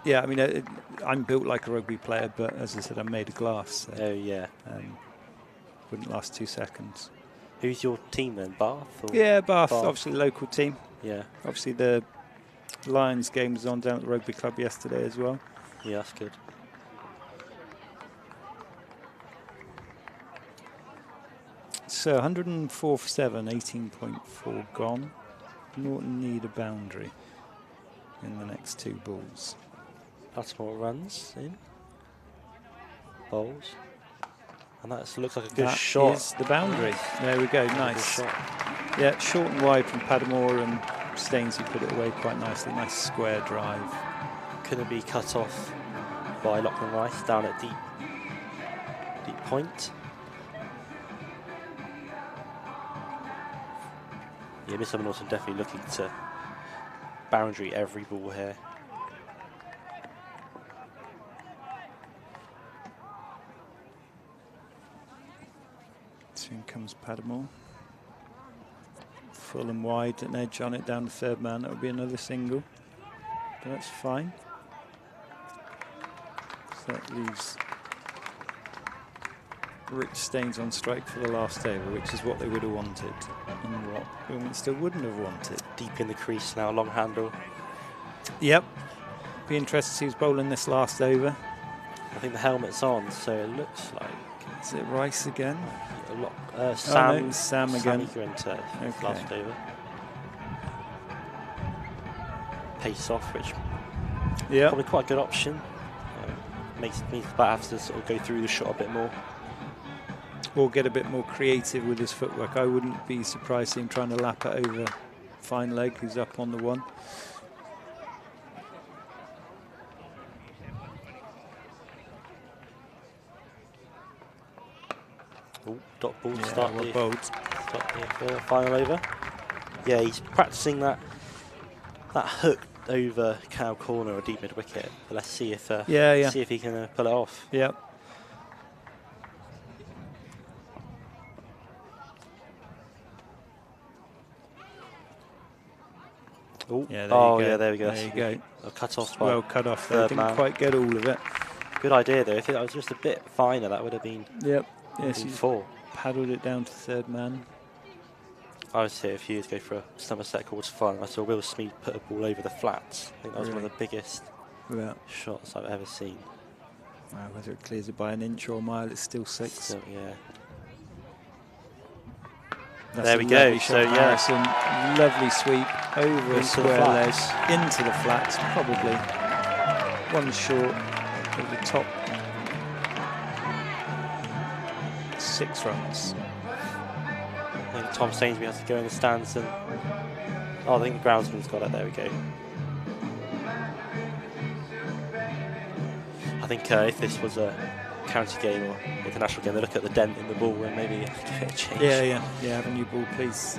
yeah, I mean, I'm built like a rugby player, but as I said, I'm made of glass. So, oh, yeah. Wouldn't last 2 seconds. Who's your team then, Bath? Or yeah, Bath, obviously local team. Yeah. Obviously the Lions game was on down at the rugby club yesterday as well. Yeah, that's good. So 104 for 7, 18.4 gone. Norton need a boundary in the next 2 balls. Patmore runs in. Bowls. And that looks like a good shot. That is the boundary. There we go, nice. Yeah, short and wide from Padmore, and Stainsy put it away quite nicely. Nice square drive. Couldn't be cut off by Lachlan Rice down at deep point. Yeah, Midsomer Norton definitely looking to boundary every ball here. In comes Padmore. Full and wide, an edge on it down the third man. That would be another single, but that's fine. So that leaves Rich Staines on strike for the last over, which is what they would have wanted and what Ilminster wouldn't have wanted. Deep in the crease now, long handle. Yep. Be interested to see who's bowling this last over. I think the helmet's on, so it looks like... Is it Rice again? Sam, no, Sam again. Last over. Pace off, which probably quite a good option. Means the bat has to sort of go through the shot a bit more. Or get a bit more creative with his footwork. I wouldn't be surprised to see him trying to lap it over Fine Leg, who's up on the 1. Oh, dot ball to start the final over. Yeah, he's practicing that hook over cow corner or deep mid wicket. But let's see if see if he can pull it off. Yep. Oh, yeah, there we go. There you go. Cut off. Well cut off there. Didn't quite get all of it. Good idea though. If it was just a bit finer, that would have been, Yep. Yes, he's 4. paddled it down to third man. I was here a few years ago for a Somerset course fun. I saw Will Smeed put a ball over the flats. I think that was one of the biggest shots I've ever seen. Wow, whether it clears it by an inch or a mile, it's still 6. So, yeah. That's there we go. So Harrison, lovely sweep over a square leg into the flats, probably one short of the top 6 runs. I think Tom Sainsbury has to go in the stands and... Oh, I think the groundsman's got it. There we go. I think if this was a county game or international game, they look at the dent in the ball and maybe give it a change. Yeah, have a new ball, please.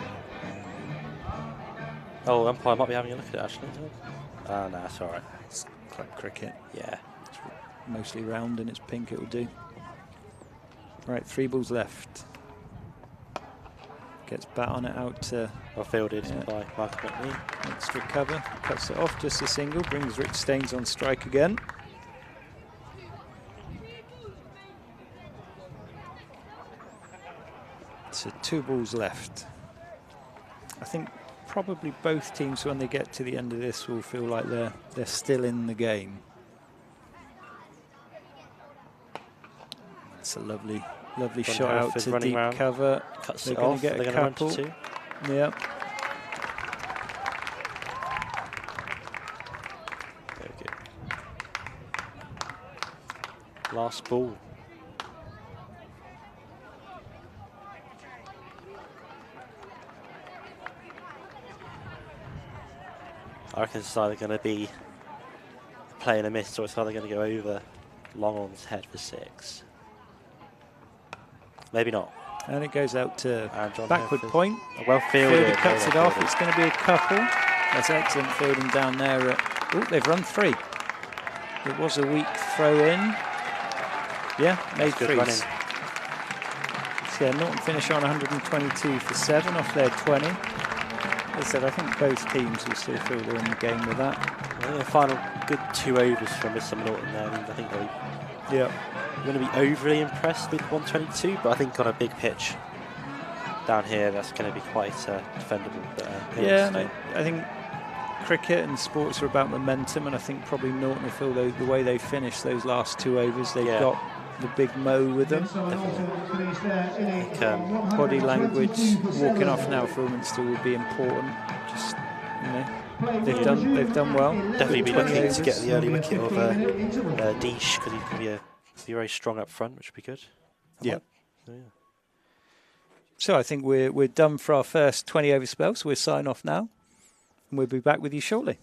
Oh, umpire might be having a look at it actually. No, that's all right. It's club cricket. Yeah. It's mostly round and it's pink, it'll do. Right, 3 balls left. Gets bat on it out to... Well fielded by Michael McNee. Extra cover, cuts it off, just a single, brings Rich Staines on strike again. So 2 balls left. I think probably both teams, when they get to the end of this, will feel like they're still in the game. It's a lovely shot out to deep cover. Cuts They're it going off. to get a couple. Yeah. There we go. Last ball. I reckon it's either going to be a play and a miss, or it's either going to go over Longhorn's head for 6. Maybe not. And it goes out to John backward Hereford. point. Well fielded. Fielder cuts it off. It's going to be a couple. That's excellent fielding down there. Oh, they've run 3. It was a weak throw in. Yeah, made 3s. So yeah, Norton finish on 122 for 7 off their 20. As I said, I think both teams will still feel they're in the game with that. I think the final good 2 overs from Midsomer Norton there. I think they're going to be overly impressed with 122, but I think on a big pitch down here, that's going to be quite defendable. But, and I think cricket and sports are about momentum, and I think probably Norton will feel the way they finished those last 2 overs, they've got the big mo with them. Body language, walking off now for Ilminster will be important. Just, they've done well. Definitely be looking to get the early wicket of Deesh, because he's going to be very strong up front, which would be good. So I think we're done for our first 20 over spell, so we'll sign off now, and we'll be back with you shortly.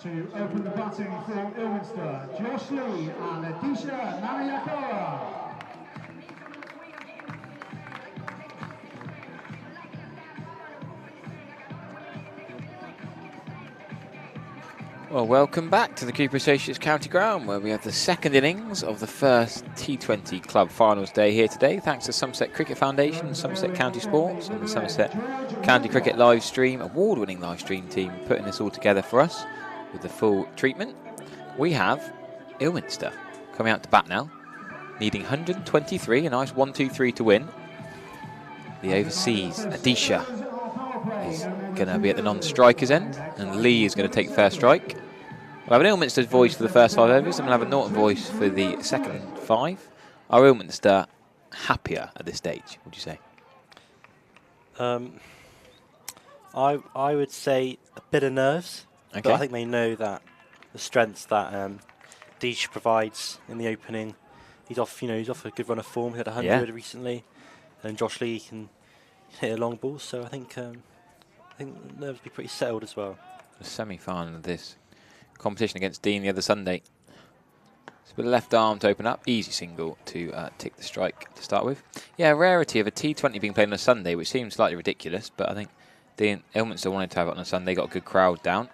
To open the batting for Ilminster, Josh Lee and Adisha Nanayakora. Well, welcome back to the Cooper Associates County Ground, where we have the second innings of the first T20 Club Finals Day here today, thanks to Somerset Cricket Foundation, Somerset County Sports, and the Somerset County Cricket live stream, award-winning live stream team, putting this all together for us with the full treatment. We have Ilminster coming out to bat now, needing 123, a nice 1-2-3 to win. The overseas Adisha is going to be at the non-strikers end, and Lee is going to take first strike. We'll have an Ilminster voice for the first 5 overs, and we'll have a Norton voice for the second 5. Are Ilminster happier at this stage, would you say? I would say a bit of nerves, Okay. but I think they know that the strengths that Deesh provides in the opening. He's off a good run of form. He had 100 recently, and Josh Lee can hit a long ball. So I think the nerves will be pretty settled as well. The semi-final of this competition against Dean the other Sunday. So with the left arm to open up, easy single to tick the strike to start with. Yeah, rarity of a T20 being played on a Sunday, which seems slightly ridiculous, but I think Dean Ilminster wanted to have it on a Sunday, got a good crowd down.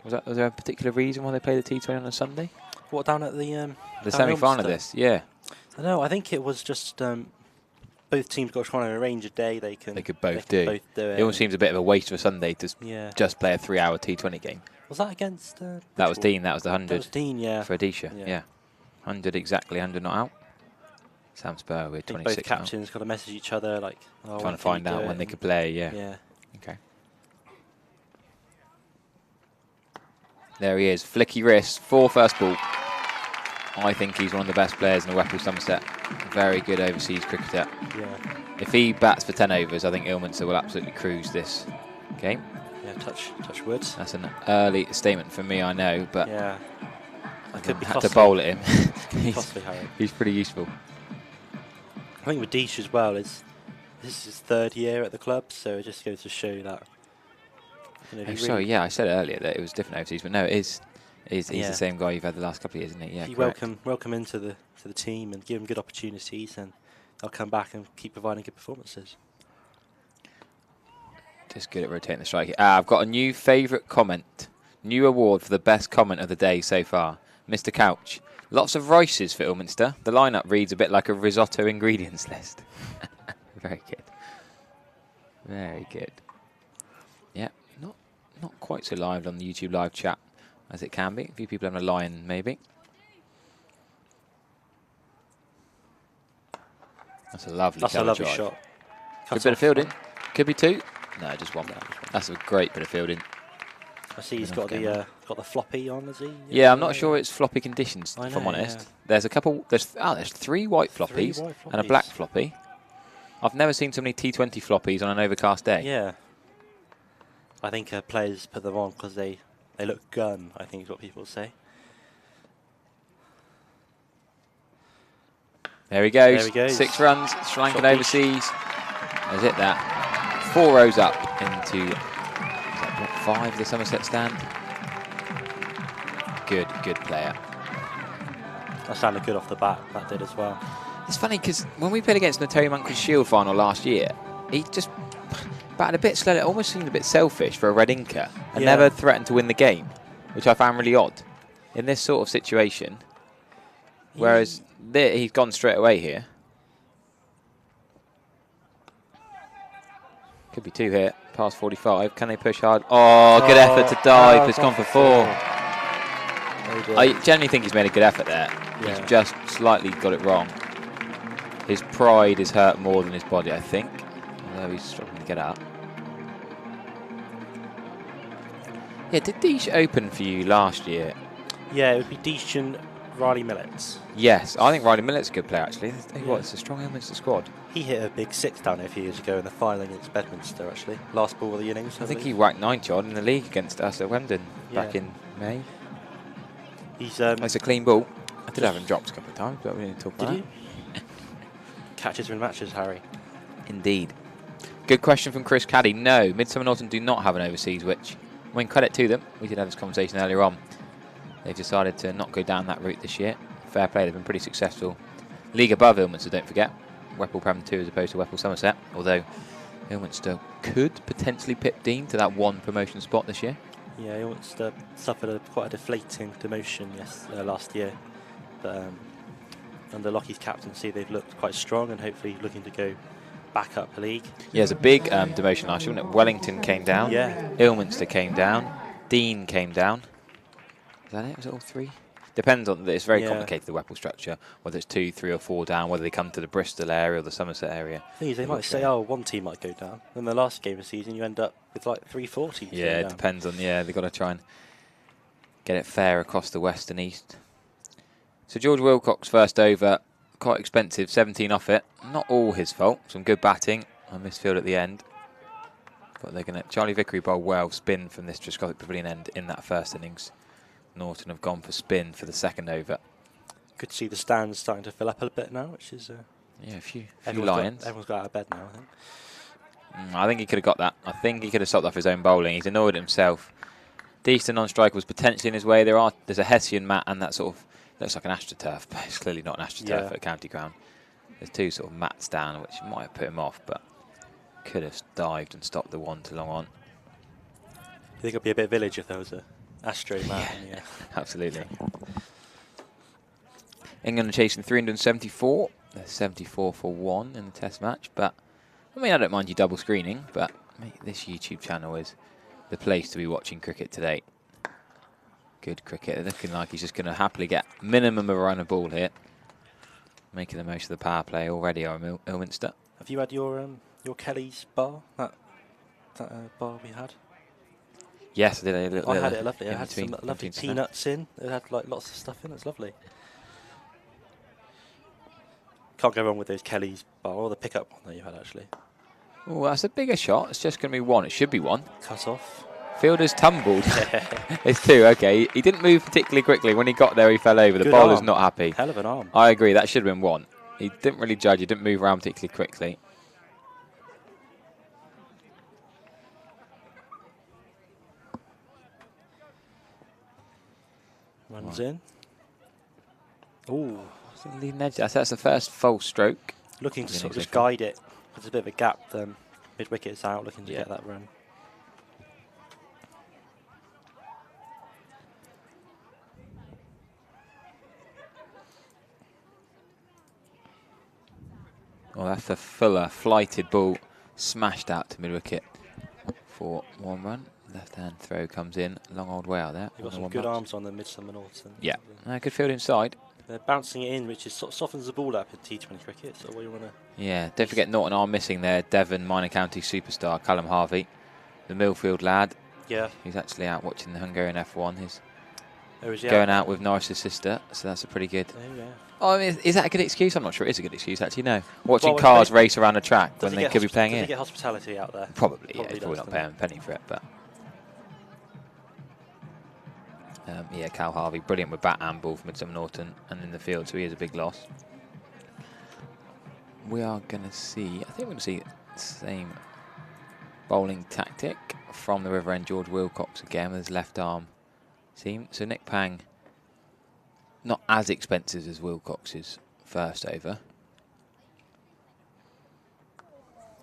Was there a particular reason why they played the T20 on a Sunday? What, down at the semi-final of this, yeah. I don't know. I think it was just both teams got trying to arrange a day they could both do it. It almost seems a bit of a waste of a Sunday to just play a 3-hour T20 game. Was that against? That was Dean. That was the 100. That was Dean, yeah. For Adisha, yeah. 100 exactly, 100 not out. Sam Spur with 26. Both captains got to message each other, like trying to find out when they could play. Yeah. Okay. There he is, flicky wrist, 4 first ball. I think he's one of the best players in the Whipple Somerset. Very good overseas cricketer. Yeah. If he bats for 10 overs, I think Ilminster will absolutely cruise this game. Yeah, touch wood. That's an early statement for me, I know, but yeah, I could be had to bowl at him. He's pretty useful. I think with Deesh as well, this is his 3rd year at the club, so it just goes to show that. Yeah, I said earlier that it was different overseas, but no, he's the same guy you've had the last couple of years, isn't he? Yeah, you welcome into the team and give him good opportunities, and they'll come back and keep providing good performances. Just good at rotating the strike. I've got a new favourite comment, new award for the best comment of the day so far. Mr. Couch, lots of rices for Ilminster. The lineup reads a bit like a risotto ingredients list. Very good. Very good. Yeah, not quite so live on the YouTube live chat as it can be. A few people having a line, maybe. That's a lovely shot. Good bit of fielding. Could be 2. No, just 1. That's a great bit of fielding. I see he's got the floppy on, has he? Yeah, I'm not sure it's floppy conditions, if I'm honest. Yeah. There's a couple. There's 3 white floppies and a black floppy. I've never seen so many T20 floppies on an overcast day. Yeah. I think players put them on because they look gun, I think is what people say. There he goes. 6 runs, Sri Lankan overseas. Is it that? 4 rows up into 5 the Somerset stand. Good player. That sounded good off the bat, that did as well. It's funny because when we played against the Terry Moncrief Shield final last year, he just batted a bit slow. It almost seemed a bit selfish for a red inker and never threatened to win the game, which I found really odd in this sort of situation. Whereas he's gone straight away here. Could be 2 here, past 45. Can they push hard? Oh, good effort to dive. It's gone for 4. I generally think he's made a good effort there. Yeah. He's just slightly got it wrong. His pride is hurt more than his body, I think. Although he's struggling to get up. Yeah, did Deesh open for you last year? Yeah, it would be Deesh and Riley Millets. Yes, I think Riley Millet's a good player, actually. What, it's a strong Ilminster squad. He hit a big 6 down there a few years ago in the final against Bedminster, actually. Last ball of the innings. I think he whacked 90 odd in the league against us at Wemden back in May. He's it's a clean ball. I did have him dropped a couple of times, but we didn't talk about that. Did you? Catches win matches, Harry. Indeed. Good question from Chris Caddy. No, Midsomer Norton do not have an overseas witch. I mean, credit to them. We did have this conversation earlier on. They've decided to not go down that route this year. Fair play, they've been pretty successful. League above Ilminster, don't forget. Whipple Prem 2 as opposed to Whipple Somerset, although Ilminster could potentially pip Dean to that one promotion spot this year. Yeah, Ilminster suffered quite a deflating demotion last year. But under Lockie's captaincy, they've looked quite strong and hopefully looking to go back up the league. Yeah, there's a big demotion last year, wasn't it? Wellington came down. Yeah. Ilminster came down. Dean came down. Is that it? Was it all three? Depends on, it's very complicated, the Whipple structure, whether it's 2, 3 or 4 down, whether they come to the Bristol area or the Somerset area. The thing is, they might say, oh, one team might go down. Then the last game of the season, you end up with like 3-4 teams. Yeah, it depends on, they've got to try and get it fair across the west and east. So George Wilcox first over, quite expensive, 17 off it. Not all his fault, some good batting on misfield at the end. But they're going to, Charlie Vickery bowled well, spin from this Trescothick Pavilion end in that first innings. Norton have gone for spin for the second over. Good to see the stands starting to fill up a bit now, which is... yeah, a few Lions. Everyone's got out of bed now, I think. I think he could have got that. I think he could have stopped off his own bowling. He's annoyed himself. Decent on-strike was potentially in his way. There's a Hessian mat and that sort of... looks like an AstroTurf, but it's clearly not an AstroTurf at County Ground. There's 2 sort of mats down, which might have put him off, but could have dived and stopped the one to long on. I think it'd be a bit village if there was a Astro mat. Yeah, absolutely. England are chasing 374. They're 74 for 1 in the test match. But, I mean, I don't mind you double screening, but this YouTube channel is the place to be watching cricket today. Good cricket. Looking like he's just going to happily get minimum of a run of ball here. Making the most of the power play already, are Ilminster. Have you had your Kelly's bar? That bar we had? Yes, I did. I had it lovely. I had some lovely peanuts in. It had like lots of stuff in. It's lovely. Can't go wrong with those Kelly's bar or the pickup one that you had actually. Oh, that's a bigger shot. It's just going to be 1. It should be 1. Cut off. Fielder's tumbled. It's 2. Okay, he didn't move particularly quickly. When he got there, he fell over. The bowler's not happy. Hell of an arm. I agree. That should have been 1. He didn't really judge. He didn't move around particularly quickly. Runs in. Ooh. Leading edge. That's the first false stroke. Looking to sort of just guide it. There's a bit of a gap. Mid wicket is out, looking to get that run. Oh, that's a fuller flighted ball, smashed out to mid wicket for 1 run. Left hand throw comes in, long old way out there. You've got some good arms on the Midsomer Norton. Yeah, good field inside. They're bouncing it in, which is sort of softens the ball up in T20 cricket. So what you want to? Yeah, don't forget Norton are missing there. Devon, Minor County superstar Callum Harvey, the Millfield lad. Yeah, he's actually out watching the Hungarian F1. He's he going out with Norris's sister, so that's a pretty good. Oh, yeah. Oh, I mean, is that a good excuse? I'm not sure it is a good excuse, actually, no. Watching cars race around a track when they could be playing in. Does he get hospitality out there? Probably, yeah. He's probably not paying a penny for it, but... yeah, Cal Harvey, brilliant with bat and ball for Midsomer Norton and in the field, so he is a big loss. We are going to see, I think we're going to see the same bowling tactic from the River End George Wilcox again with his left arm seam. So Nick Pang, not as expensive as Wilcox's first over.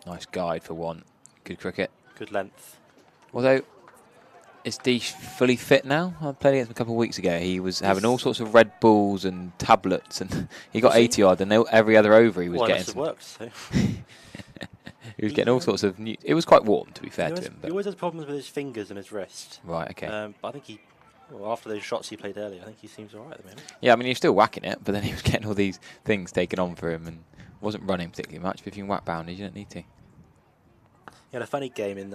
Nice guide for 1. Good cricket. Good length. Although, is Deesh fully fit now? I played against him a couple of weeks ago. He was having all sorts of red balls and tablets, and he got 80 odd, and every other over he was getting. Well, it worked, so. He was getting all sorts of new. It was quite warm, to be fair to him. He always has problems with his fingers and his wrist. Right, okay. But I think after those shots he played earlier, I think he seems all right at the moment. Yeah, I mean, he was still whacking it, but then he was getting all these things taken on for him and wasn't running particularly much. But if you can whack boundaries, you don't need to. He had a funny game in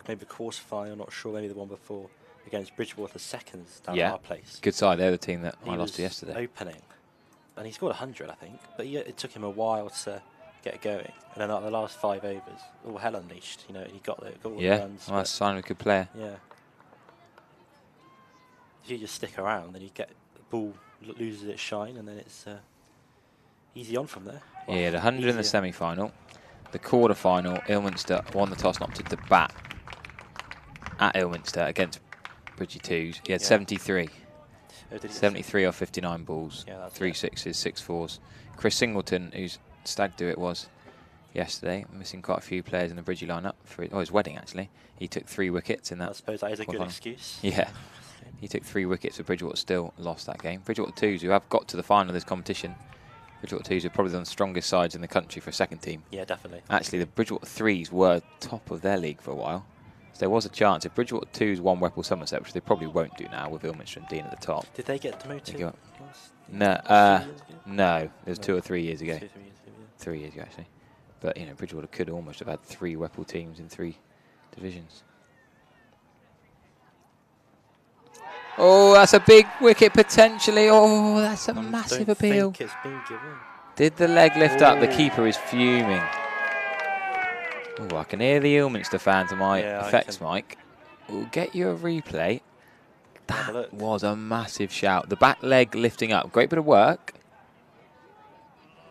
maybe the quarter-final, not sure, maybe the one before, against Bridgewater Seconds down at our place. Good side. They're the team that I lost to yesterday. Opening, and he scored 100, I think. But it took him a while to get going. And then like the last 5 overs, all hell unleashed. You know, he got all the runs. Well, that's a sign of a good player. Yeah. If you just stick around, then you get the ball loses its shine, and then it's easy on from there. Well, yeah, the 100 in the semi-final. The quarter-final, Ilminster won the toss and opted to bat at Ilminster against Bridgie twos. He had Yeah. 73. Oh, did he? 73 off 59 balls. Yeah, that's 3 it. sixes, 6 fours. Chris Singleton, whose stag do it was yesterday, missing quite a few players in the Bridgie lineup for his wedding actually. He took 3 wickets in that. I suppose that is a good qualifier. excuse. Yeah, he took 3 wickets, but Bridgewater still lost that game. Bridgewater twos, who have got to the final of this competition. Bridgewater twos are probably the strongest sides in the country for a second team. Yeah, definitely. Actually, the Bridgewater threes were top of their league for a while. So there was a chance if Bridgewater twos won Whipple Somerset, which they probably won't do now with Ilminster and Dean at the top. Did they get demoted? They got- last No, 2 years ago? no, it was 2 or 3 years ago. 2 or 3 years ago, yeah. 3 years ago, actually. But, you know, Bridgewater could almost have had 3 Whipple teams in 3 divisions. Oh, that's a big wicket potentially. Oh, that's a massive don't appeal. think it's been given. Did the leg lift up? The Oh. keeper is fuming. Oh, I can hear the Ilminster fans on my Yeah, I effects can. mic. We'll get you a replay. Have a That look. was a massive shout. The back leg lifting up. Great bit of work.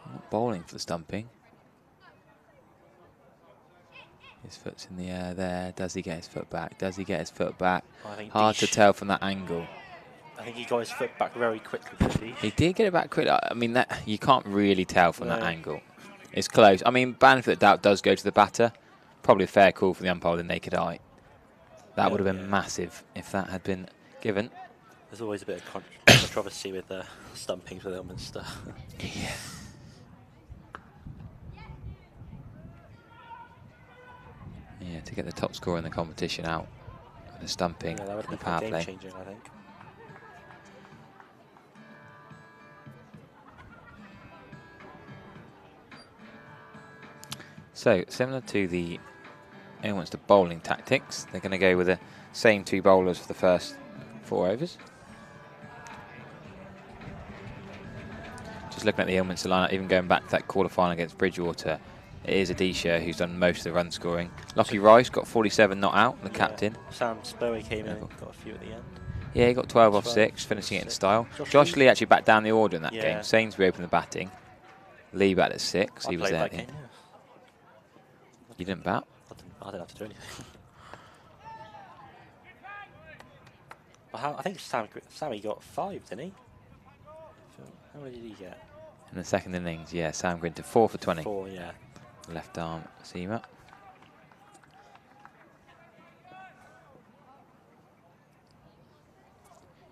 Not bowling for the stumping. His foot's in the air there. Does he get his foot back? Does he get his foot back? I think Hard to Deesh- tell from that angle. I think he got his foot back very quickly, didn't he? He did get it back quick. I mean, that you can't really tell from that No. angle. It's close. I mean, benefit of the doubt does go to the batter. Probably a fair call for the umpire with the naked eye. That Yeah, would have been yeah. massive if that had been given. There's always a bit of controversy with the stumpings with Ilminster. Yeah. Yeah, to get the top scorer in the competition out with the stumping Yeah, that would and the have power been play. game changing, I think. So, similar to the Ilminster bowling tactics, they're going to go with the same 2 bowlers for the first 4 overs. Just looking at the Ilminster lineup, even going back to that quarter-final against Bridgewater, it is Adisha who's done most of the run scoring. Lockie Rice got 47 not out, the captain. Sam Spoey came in Yeah. and got a few at the end. Yeah, he got 12 off 12, 6, finishing it in 6. style. Josh Josh Lee- Lee actually backed down the order in that Yeah. game. Sainsbury opened the batting. Lee batted at 6, I he was played there. that game, yeah. You didn't bat? I didn't have to do anything. But I think Sammy got 5, didn't he? How many did he get? In the second innings, yeah, Sam Grinter 4 for 20. 4, yeah. Left arm seamer.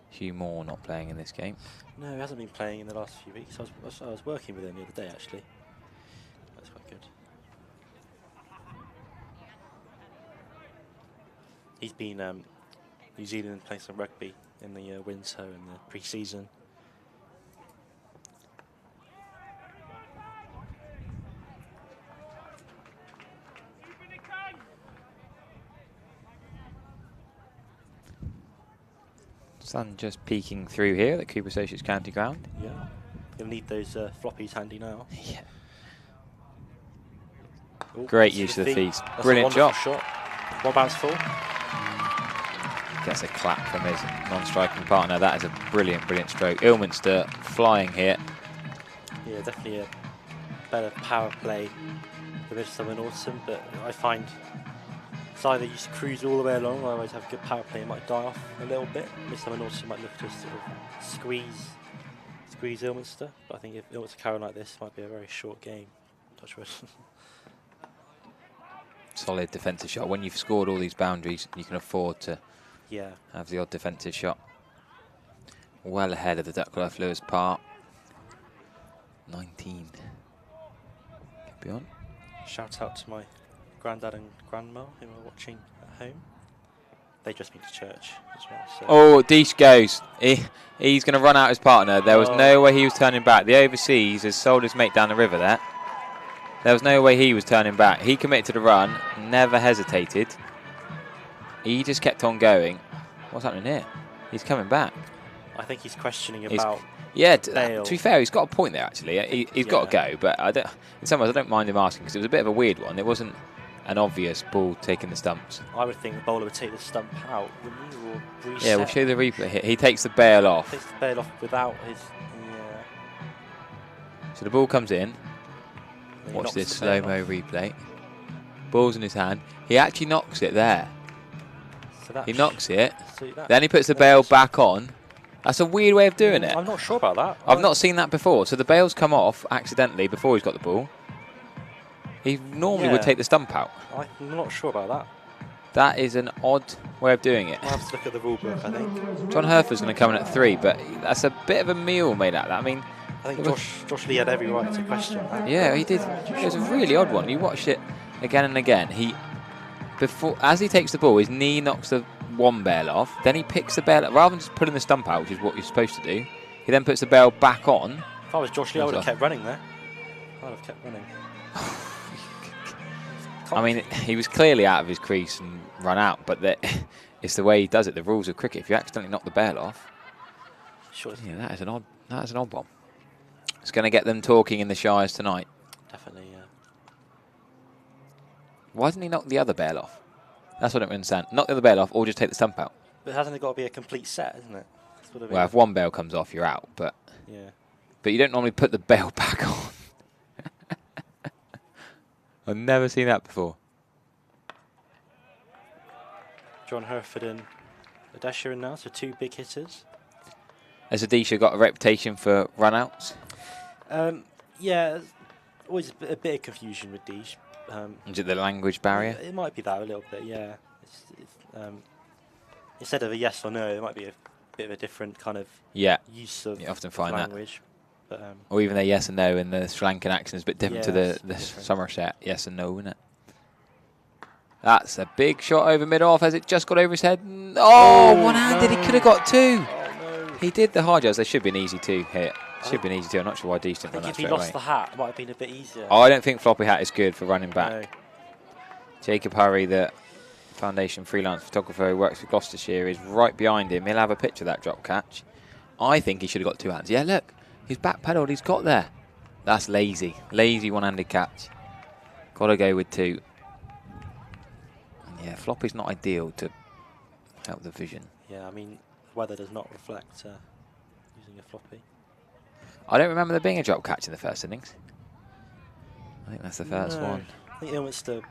Hugh Moore not playing in this game. No, he hasn't been playing in the last few weeks. I was working with him the other day, actually. That's quite good. He's been New Zealand playing some rugby in the winter and the pre-season. Sun just peeking through here at Cooper Associates County Ground. Yeah. You'll need those floppies handy now. Yeah. Ooh, Great that's use a of the feet. feet. That's a Brilliant wonderful job. shot. 1 bounce full. Gets a clap from his non-striking partner. That is a brilliant, brilliant stroke. Ilminster flying here. Yeah, definitely a better power play for Midsomer Norton, but I find it's either you cruise all the way along, or otherwise have a good power play, it might die off a little bit. Midsomer Norton might look to sort of squeeze Ilminster, but I think if Ilminster carry on like this, it might be a very short game. Touch wood. Solid defensive shot. When you've scored all these boundaries, you can afford to Yeah. have the odd defensive shot. Well ahead of the Duckworth Lewis par. 19. Keep it on. Shout out to my granddad and grandma who are watching at home. They just been to church as well. So Oh, Deesh goes. He's going to run out his partner. There was Oh. no way he was turning back. The overseas has sold his mate down the river there. There was no way he was turning back. He committed to the run, never hesitated. He just kept on going. What's happening here? He's coming back. I think he's questioning He's- about. Yeah, Bail. to be fair, he's got a point there, actually. He's got to go, but in some ways I don't mind him asking because it was a bit of a weird one. It wasn't an obvious ball taking the stumps. I would think the bowler would take the stump out, wouldn't he? Or reset. Yeah, we'll show the replay here. He takes the bail off. Takes the bail off without his. Yeah. So the ball comes in. Then he Watch knocks this the bail slow-mo off. replay. Ball's in his hand. He actually knocks it there. So he knocks it. So Then he puts the bail back on. That's a weird way of doing it. I'm not sure about that. I've not seen that before. So the bail's come off accidentally before he's got the ball. He normally would take the stump out. I'm not sure about that. That is an odd way of doing it. I'll have to look at the rule book, I think. John Herford's going to come in at 3, but that's a bit of a meal made out of that. I mean, I think Josh Lee had every right to question that. yeah, he did. It was a really odd one. You watched it again and again. As he takes the ball, his knee knocks the one bail off. Then he picks the bail up. Rather than just putting the stump out, which is what you're supposed to do, he then puts the bail back on. If I was Josh Lee, I would have kept running there. I would have kept running. I mean, he was clearly out of his crease and run out, but it's the way he does it. The rules of cricket. If you accidentally knock the bail off, Sure. yeah, that is an odd one. It's going to get them talking in the Shires tonight. Definitely, yeah. Why didn't he knock the other bail off? That's what I don't understand. Knock the other bail off, or just take the stump out. But hasn't it got to be a complete set, isn't it? Well, if one bail comes off, you're out. But yeah. But you don't normally put the bail back on. I've never seen that before. John Herford and Adesha in now, so 2 big hitters. Has Adesha got a reputation for run-outs? Yeah, always a bit of confusion with Deesh. Is it the language barrier? It might be that a little bit, yeah. Instead of a yes or no, it might be a bit of a different kind of use of you often find language. But, or even their yes and no in the Sri Lankan accent is a bit different to the different. Somerset yes and no, isn't it? That's a big shot over mid-off. Has it just got over his head? Oh, one-handed. No. He could have got 2. Oh, no. He did the hard yards. They should be an easy 2 hit. Should have been easy 2. I'm not sure why Deesh didn't run that straight away. If he lost the hat, it might have been a bit easier. Oh, I don't think floppy hat is good for running back. No. Jacob Hurry, the Foundation freelance photographer who works for Gloucestershire, is right behind him. He'll have a picture of that drop catch. I think he should have got 2 hands. Yeah, look. He's back pedalled. He's got there. That's lazy. Lazy one-handed catch. Got to go with 2. And yeah, floppy's not ideal to help the vision. Yeah, I mean, the weather does not reflect using a floppy. I don't remember there being a drop catch in the first innings. I think that's the first one. I think Ilminster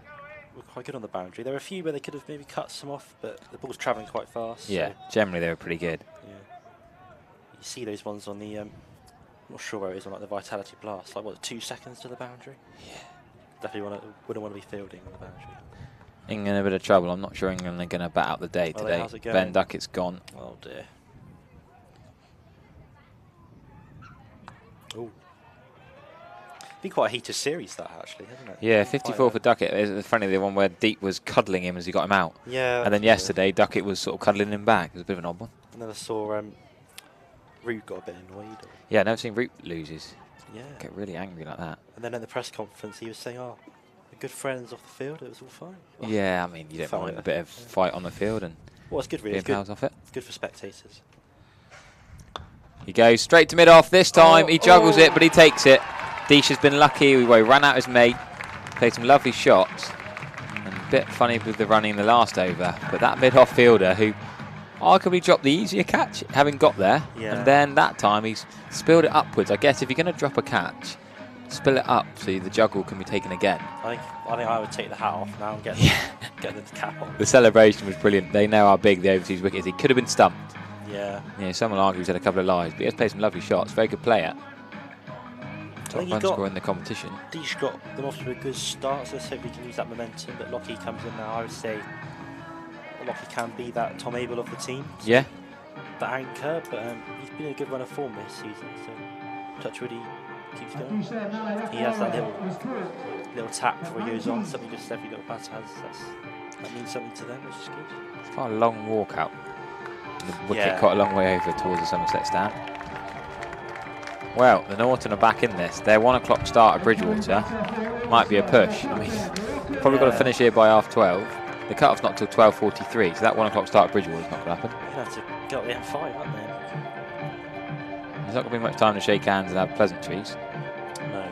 were quite good on the boundary. There were a few where they could have maybe cut some off, but the ball's travelling quite fast. Yeah, so generally they were pretty good. Yeah, you see those ones on the, I'm not sure where it is, on like the Vitality Blast, like what, 2 seconds to the boundary? Yeah. Definitely wouldn't want to be fielding on the boundary. England in a bit of trouble. I'm not sure England are going to bat out the day today. How's it going? Ben Duckett's gone. Oh dear. Oh. Been quite a heated series that actually, hasn't it? Yeah, 54 for Duckett. It's funny, the one where Deep was cuddling him as he got him out. Yeah. And then yesterday, Duckett was sort of cuddling him back. It was a bit of an odd one. I never saw Root got a bit annoyed. Yeah, I've never seen Root loses. Yeah. Get really angry like that. And then at the press conference, he was saying, "Oh, we're good friends off the field. It was all fine." Well, yeah, I mean, you don't mind a bit of fight on the field and well, it's good, really. being pals off it. It's good for spectators. He goes straight to mid-off this time. He juggles it, but he takes it. Deesh has been lucky. He ran out his mate, played some lovely shots. And a bit funny with the running in the last over. But that mid-off fielder who arguably dropped the easier catch, having got there. Yeah. And then that time he's spilled it upwards. I guess if you're going to drop a catch, spill it up so the juggle can be taken again. I think I would take the hat off now and get the cap on. The celebration was brilliant. They know how big the overseas wicket is. He could have been stumped. Yeah. Yeah, someone argue he's had a couple of lives, but he has played some lovely shots. Very good player. Top run scorer in the competition. Deesh got them off to a good start, so let's hope we can use that momentum. But Lockie comes in now. I would say Lockie can be that Tom Abel of the team. So yeah. The anchor, but he's been in a good run of form this season. So Touchwood, he keeps going. He has that little tap before he goes on. Something just every little batter has. That means something to them, which is good. It's quite a long walk out. The wicket quite a long way over towards the Somerset stand. Well, the Norton are back in this. Their 1 o'clock start at Bridgewater might be a push. I mean, probably got to finish here by 12:30. The cut-off's not till 12:43, so that 1 o'clock start at Bridgewater's not going to happen. You're going to have to get up the M5, aren't they? There's not going to be much time to shake hands and have pleasantries. No.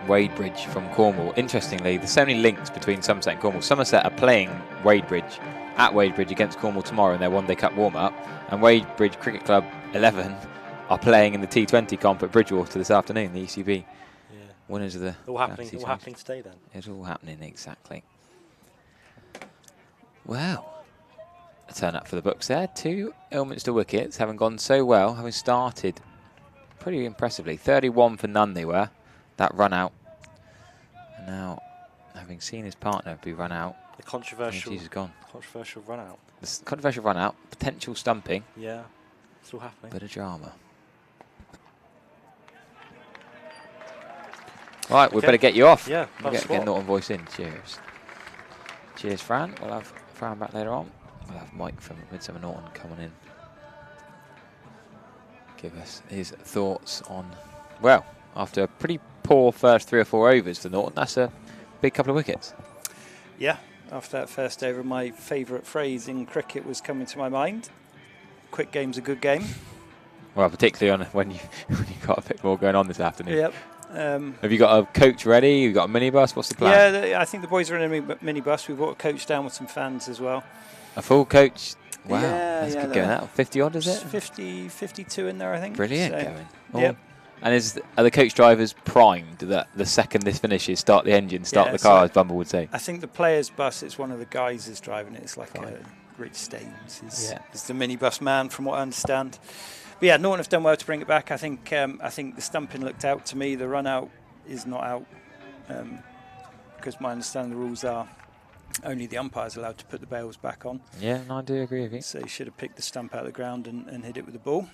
Wadebridge from Cornwall. Interestingly, there's so many links between Somerset and Cornwall. Somerset are playing Wadebridge at Wadebridge against Cornwall tomorrow in their one-day cup warm-up, and Wadebridge Cricket Club 11 are playing in the T20 comp at Bridgewater this afternoon, the ECB. Yeah. Winners of the... All happening today then? It's all happening, exactly. Well, a turn up for the books there. 2 Ilminster wickets, having gone so well, having started pretty impressively. 31 for none they were, that run out. And now, having seen his partner be run out, The controversial, is gone. controversial run out. The controversial run out, potential stumping. Yeah, it's all happening. Bit of drama. Right, we better get you off. Yeah, we'll that's get what. Norton voice in. Cheers. Cheers, Fran. We'll have Fran back later on. We'll have Mike from Midsomer Norton coming in. Give us his thoughts on, well, after a pretty poor first 3 or 4 overs for Norton, that's a big couple of wickets. Yeah, after that first over, my favourite phrase in cricket was coming to my mind. Quick game's a good game. Well, particularly on when you got a bit more going on this afternoon. Yep. Have you got a coach ready? You got a minibus? What's the plan? Yeah, I think the boys are in a minibus. We brought a coach down with some fans as well. A full coach? Wow, Yeah, that's yeah, good going. That 50 odd, is it? 50, 52 in there, I think. Brilliant So, going. Yep. And are the coach drivers primed that the second this finishes, start the engine, start the car, as Bumble would say? I think the players' bus, it's one of the guys is driving it. It's like Rich Staines is the minibus man, from what I understand. But yeah, Norton have done well to bring it back. I think the stumping looked out to me. The run out is not out because my understanding the rules are only the umpire's allowed to put the bails back on. Yeah, no, I do agree with you. So he should have picked the stump out of the ground and hit it with the ball.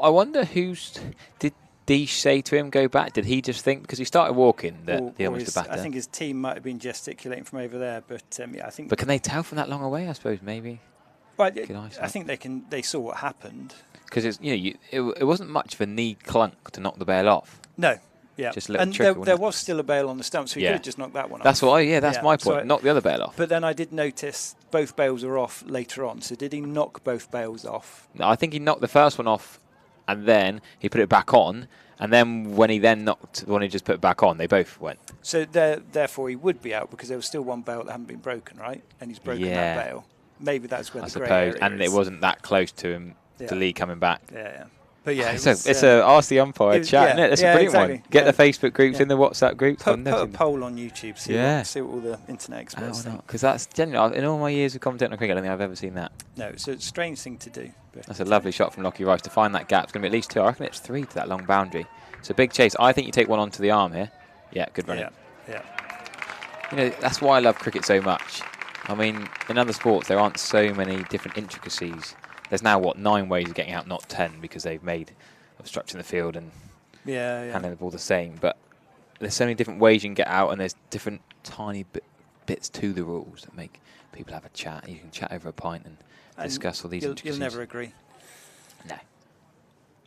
I wonder did Deesh say to him go back? Did he just think, because he started walking, that the Ilminster batter? I think his team might have been gesticulating from over there, but yeah, I think. But can they tell from that long away? I suppose maybe. Well, I think they can. They saw what happened. Because it's it wasn't much of a knee clunk to knock the bail off. No. Yeah, just a little and tricky, there was still a bail on the stump, so he could have just knocked that one off. That's my point. So knock the other bail off. But then I did notice both bails are off later on. So did he knock both bails off? No, I think he knocked the first one off, and then he put it back on, and then when he then knocked the one he just put back on, they both went. So therefore he would be out because there was still one bail that hadn't been broken, right? And he's broken that bail. Maybe that's where the grey area and is. it wasn't that close to him, to Lee coming back. Yeah. But yeah, it's a ask the umpire chat, isn't it? That's a brilliant one. Get the Facebook groups in the WhatsApp groups. Put a poll on YouTube. See what all the internet experts think. Because that's genuinely, in all my years of commentating on cricket, I don't think I've ever seen that. No, it's a strange thing to do. That's a lovely shot from Lockie Rice to find that gap. It's going to be at least 2. I reckon it's 3 to that long boundary. It's a big chase. I think you take one onto the arm here. Yeah, good running. Yeah. That's why I love cricket so much. I mean, in other sports, there aren't so many different intricacies. There's now, 9 ways of getting out, not 10, because they've made obstructing the field and handling the ball the same. But there's so many different ways you can get out, and there's different tiny bits to the rules that make people have a chat. You can chat over a pint and discuss all these intricacies. You'll never agree. No.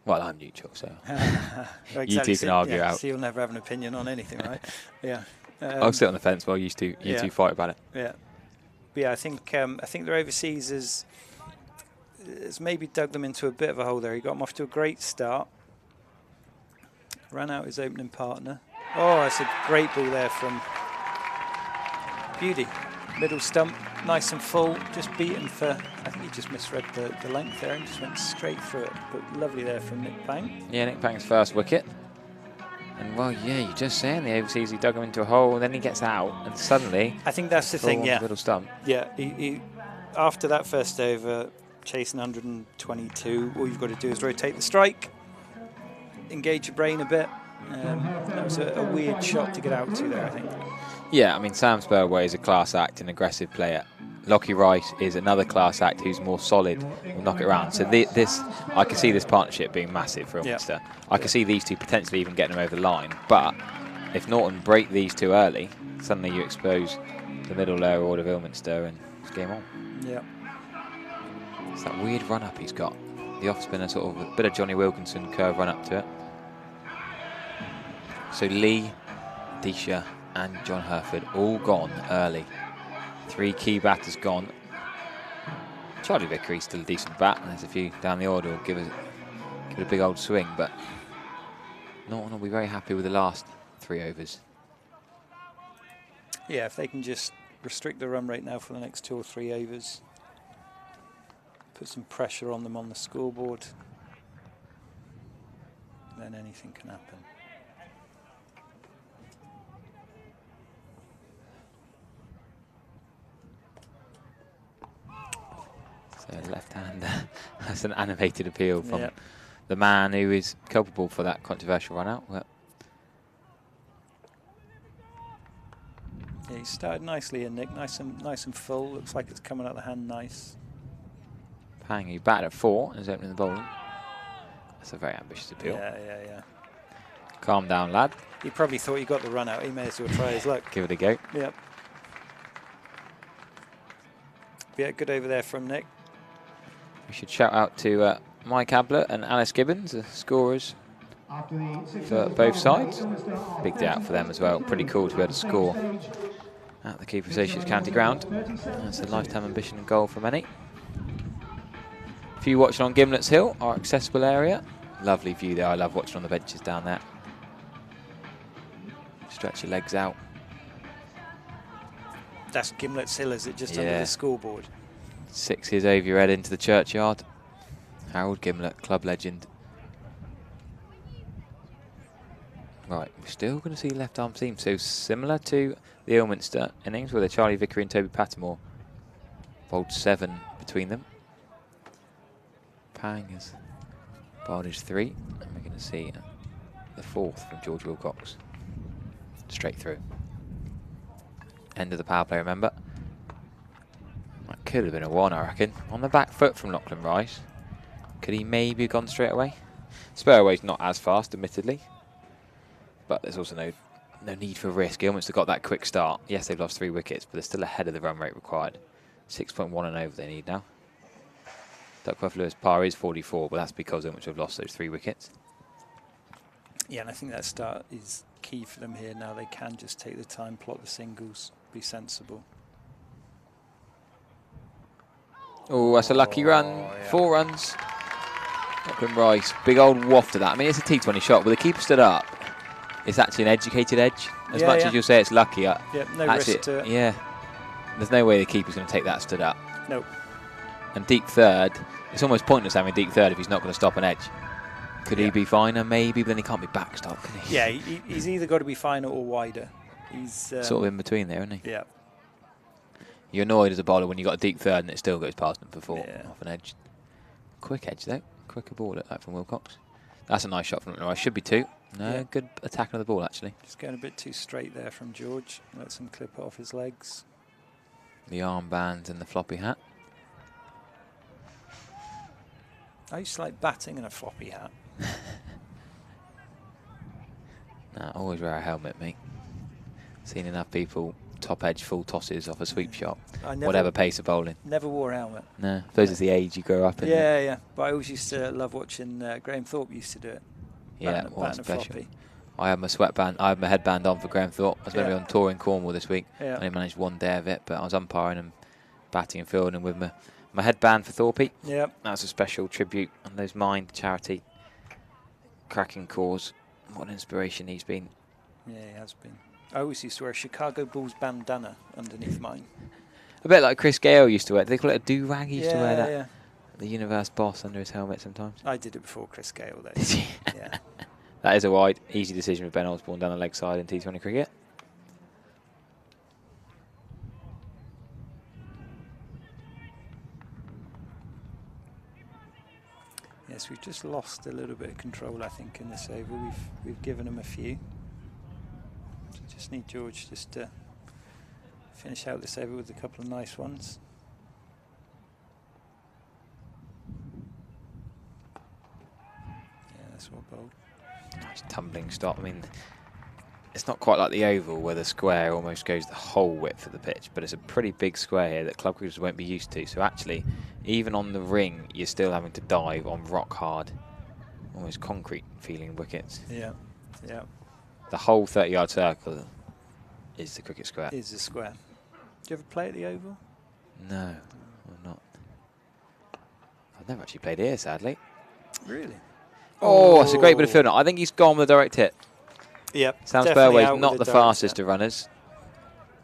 Well, I'm neutral, so exactly. You two can argue out. So you'll never have an opinion on anything, right? Yeah. I'll sit on the fence while you two fight about it. Yeah. But yeah, I think their overseas has maybe dug them into a bit of a hole there. He got them off to a great start. Ran out his opening partner. Oh, that's a great ball there from Beauty. Middle stump, nice and full. Just beaten for, I think he just misread the length there and just went straight through it. But lovely there from Nick Pang. Yeah, Nick Pang's first wicket. And well, yeah, you're just saying the overseas, he dug him into a hole, and then he gets out, and suddenly... I think that's the thing, yeah. Middle stump. Yeah, he after that first over, chasing 122, all you've got to do is rotate the strike, engage your brain a bit. That was a weird shot to get out to there, I think. Yeah, I mean, Sam Spurway is a class act, an aggressive player. Lockie Rice is another class act who's more solid, will knock it around. So I can see this partnership being massive for Ilminster. I can see these two potentially even getting them over the line. But if Norton break these two early, suddenly you expose the middle lower order of Ilminster and it's game on. Yeah. It's that weird run-up he's got. The off-spinner, sort of a bit of Johnny Wilkinson curve run-up to it. So Lee, Disha and John Herford all gone early. 3 key batters gone. Charlie Vickery's still a decent bat, and there's a few down the order who'll give it a big old swing, but Norton will be very happy with the last 3 overs. Yeah, if they can just restrict the run rate now for the next 2 or 3 overs, put some pressure on them on the scoreboard, then anything can happen. So left hand, that's an animated appeal from the man who is culpable for that controversial run out. But yeah, he started nicely here, Nick. Nice and full. Looks like it's coming out of the hand nice. Pang, he batted at 4 and is opening the bowling. That's a very ambitious appeal. Yeah. Calm down, lad. He probably thought he got the run out. He may as well try his luck. Give it a go. Yep. Yeah, good over there from Nick. We should shout out to Mike Ablett and Alice Gibbons, the scorers for both sides. Big day out for them as well. Pretty cool to be able to score at the Cooper Associates County Ground. That's a lifetime ambition and goal for many. If you watching on Gimlet's Hill, our accessible area. Lovely view there. I love watching on the benches down there. Stretch your legs out. That's Gimlet's Hill, is it? Just under the scoreboard. 6 years over your head into the churchyard. Harold Gimlet, club legend. Right, we're still going to see left arm seam. So similar to the Ilminster innings where Charlie Vickery and Toby Pattermore bowled 7 between them. Pang has bowled his 3, and we're going to see the 4th from George Wilcox. Straight through. End of the power play, remember. That could have been a 1, I reckon. On the back foot from Lachlan Rice. Could he maybe have gone straight away? Spur away's not as fast, admittedly. But there's also no need for risk. Ilminster got that quick start. Yes, they've lost 3 wickets, but they're still ahead of the run rate required. 6.1 and over they need now. Duckworth Lewis par is 44, but that's because Ilminster have lost those 3 wickets. Yeah, and I think that start is key for them here now. They can just take the time, plot the singles, be sensible. Oh, that's a lucky run. Yeah. 4 runs. Lachlan Rice, big old waft of that. I mean, it's a T20 shot, but the keeper stood up. It's actually an educated edge. As much as you'll say it's lucky. Yeah, no risk to it. Yeah. There's no way the keeper's going to take that stood up. Nope. And deep third, it's almost pointless having deep third if he's not going to stop an edge. Could he be finer? Maybe, but then he can't be backstop, can he? Yeah, he's either got to be finer or wider. He's sort of in between there, isn't he? Yeah. You're annoyed as a bowler when you got a deep third and it still goes past him for 4 off an edge. Quick edge though, quicker ball at that from Wilcox. That's a nice shot from Lachlan Rice. Should be 2. No, good attack on the ball actually. Just going a bit too straight there from George. Lets him clip it off his legs. The armbands and the floppy hat. I used to like batting in a floppy hat. Nah, always wear a helmet, mate. Seen enough people top edge full tosses off a sweep shot, whatever pace of bowling. Never wore a helmet. No, I suppose it's the age you grow up in. Yeah. But I always used to love watching Graham Thorpe used to do it. Yeah, it was special. I had my sweatband, I had my headband on for Graham Thorpe. I was going to be on tour in Cornwall this week. I only managed 1 day of it, but I was umpiring and batting and fielding with my headband for Thorpe. Yeah. That's a special tribute on those Mind charity. Cracking cause. What an inspiration he's been. Yeah, he has been. I always used to wear a Chicago Bulls bandana underneath mine. A bit like Chris Gale used to wear. They call it a do-rag. He used to wear that. Yeah. The Universe Boss under his helmet sometimes. I did it before Chris Gale, though. Yeah. That is a wide, easy decision with Ben Osborne down the leg side in T20 cricket. Yes, we've just lost a little bit of control, I think, in this over. We've given him a few. So just need George just to finish out this over with a couple of nice ones. Yeah, that's well bowled. Nice tumbling stop. I mean, it's not quite like the oval where the square almost goes the whole width of the pitch, but it's a pretty big square here that club cricketers won't be used to. So actually, even on the ring, you're still having to dive on rock hard, almost concrete feeling wickets. Yeah. The whole 30-yard circle is the cricket square. Is the square. Do you ever play at the oval? No, I'm not. I've never actually played here, sadly. Really? Oh, it's a great bit of fielding. I think he's gone with a direct hit. Yep. Sam Spurway's not the fastest of runners.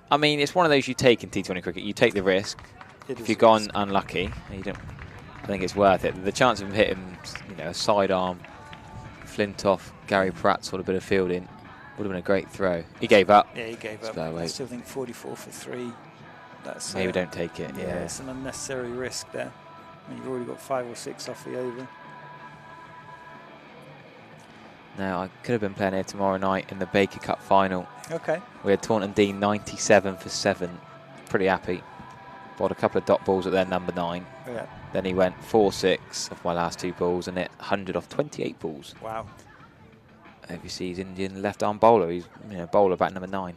I mean, it's one of those you take in T20 cricket. You take the risk. If you've gone unlucky, you don't. I think it's worth it. The chance of him hitting, a sidearm, Flintoff, Gary Pratt sort of bit of fielding would have been a great throw. He gave up. Yeah, he gave up. Spurway. I still think 44 for 3. That's maybe don't take it. Yeah, it's an unnecessary risk there. And you've already got 5 or 6 off the over. Now, I could have been playing here tomorrow night in the Baker Cup final. Okay. We had Taunton Dean 97 for 7. Pretty happy. Bought a couple of dot balls at their number 9. Yeah. Then he went 4-6 off my last 2 balls and hit 100 off 28 balls. Wow. If you see his Indian left-arm bowler, he's bowler back number 9.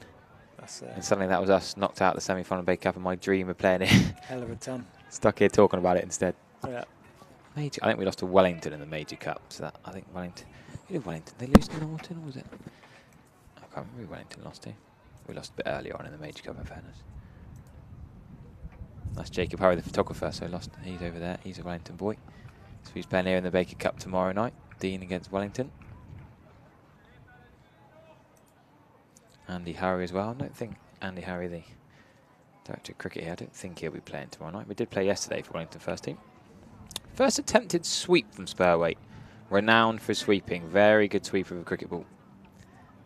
That's And suddenly that was us, knocked out the semi-final Baker Cup, and my dream of playing it. hell of a ton. Stuck here talking about it instead. Yeah. I think we lost to Wellington in the Major Cup. So I think Wellington. Who did Wellington? They lose to Norton, or was it? I can't remember who Wellington lost to. We lost a bit earlier on in the Major Cup, in fairness. That's Jacob Hurry, the photographer. So lost. He's over there. He's a Wellington boy. So he's playing here in the Baker Cup tomorrow night. Dean against Wellington. Andy Hurry as well. I don't think Andy Hurry, the director of cricket here, I don't think he'll be playing tomorrow night. We did play yesterday for Wellington first team. First attempted sweep from Spurweight. Renowned for sweeping. Very good sweeper of a cricket ball.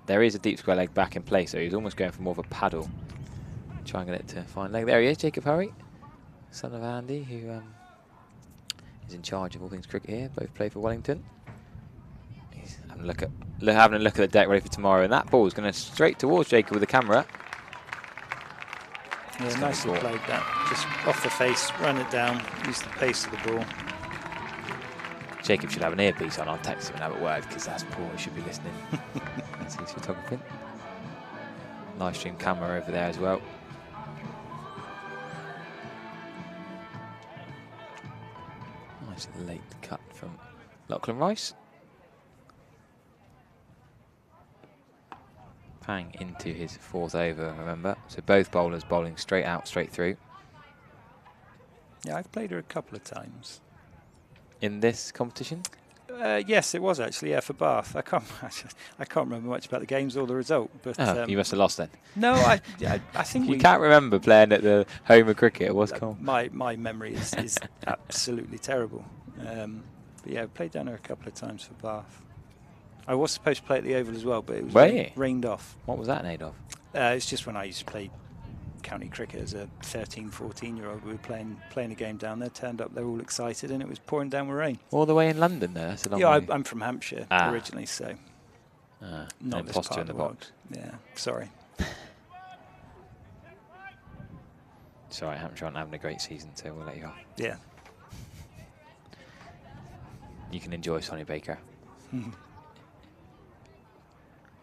There is a deep square leg back in play, so he's almost going for more of a paddle. Try and get it to fine leg. There he is, Jacob Hurry, son of Andy, who is in charge of all things cricket here. Both play for Wellington. He's having a look at the deck ready for tomorrow, and that ball is going to straight towards Jacob with the camera. Yeah, nicely played that. Just off the face, run it down, use the pace of the ball. Jacob should have an earpiece on. I'll text him and have a word, because that's Paul who should be listening. That's his photography. Live stream camera over there as well. Nice late cut from Lachlan Rice. Pang into his 4th over, remember. So both bowlers bowling straight out, straight through. Yeah, I've played her a couple of times. In this competition? Yes, it was actually. Yeah, for Bath. I can't remember much about the games or the result. But you must have lost then. No, I think you can't remember playing at the home of cricket. It was cool. My memory is absolutely terrible. But yeah, I played down there a couple of times for Bath. I was supposed to play at the Oval as well, but it was rained off. What was that made of? It's just when I used to play county cricket as a 13, 14-year-old. We were playing a game down there, turned up, they were all excited, and it was pouring down with rain. All the way in London there? That's a long way. Yeah, I'm from Hampshire originally, so not this part of the world. Yeah, sorry. Sorry, Hampshire aren't having a great season, so we'll let you off. Yeah. You can enjoy Sonny Baker.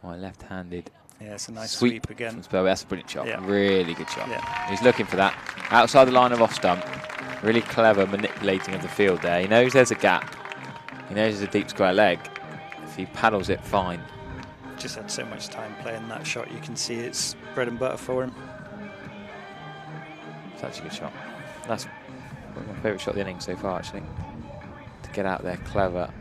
My left-handed. Yeah, it's a nice sweep again. That's a brilliant shot. Yeah. Really good shot. Yeah. He's looking for that. Outside the line of off stump. Really clever manipulating of the field there. He knows there's a gap. He knows there's a deep square leg. If he paddles it, fine. Just had so much time playing that shot. You can see it's bread and butter for him. Such a good shot. That's my favourite shot of the innings so far, actually. To get out there, clever.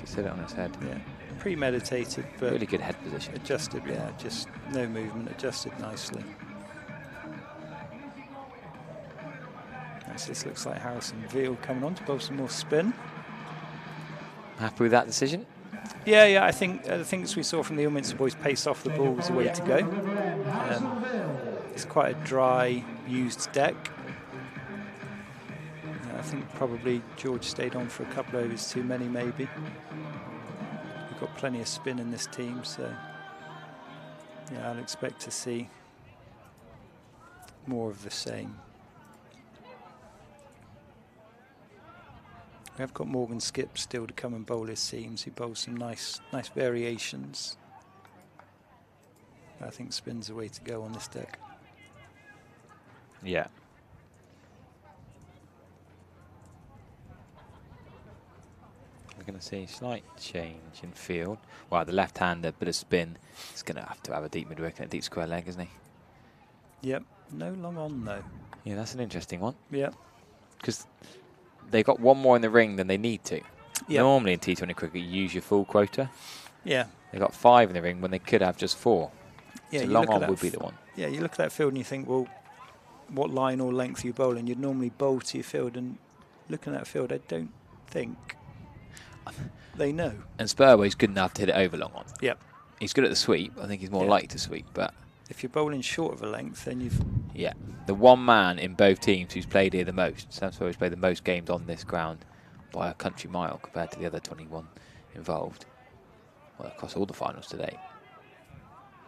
Just hit it on his head. Yeah. Premeditated, but really good head position. Adjusted, yeah, just no movement, adjusted nicely. This looks like Harrison Veal coming on to bowl some more spin. Happy with that decision? Yeah, I think as we saw from the Ilminster boys, pace off the ball was the way to go. It's quite a dry, used deck. I think probably George stayed on for a couple of overs too many, maybe. We've got plenty of spin in this team, so yeah, I'd expect to see more of the same. We have got Morgan Skip still to come and bowl his seams. He bowls some nice variations. I think spin's the way to go on this deck. Yeah. We're going to see a slight change in field. Well, the left-hander, bit of spin. He's going to have a deep mid-wicket and a deep square leg, isn't he? Yep. No long on, though. Yeah, that's an interesting one. Yep. Because they got one more in the ring than they need to. Yep. Normally in T20 cricket, you use your full quota. Yeah. They got 5 in the ring when they could have just 4. Yeah, so long on would be the one. Yeah, you look at that field and you think, well, what line or length are you bowling? You'd normally bowl to your field, and looking at that field, I don't think they know. And Spurway's good enough to hit it over long on. Yep. He's good at the sweep. I think he's more likely to sweep, but if you're bowling short of a length, then Yeah, the one man in both teams who's played here the most. Somerset has played the most games on this ground by a country mile compared to the other 21 involved. Well, across all the finals today.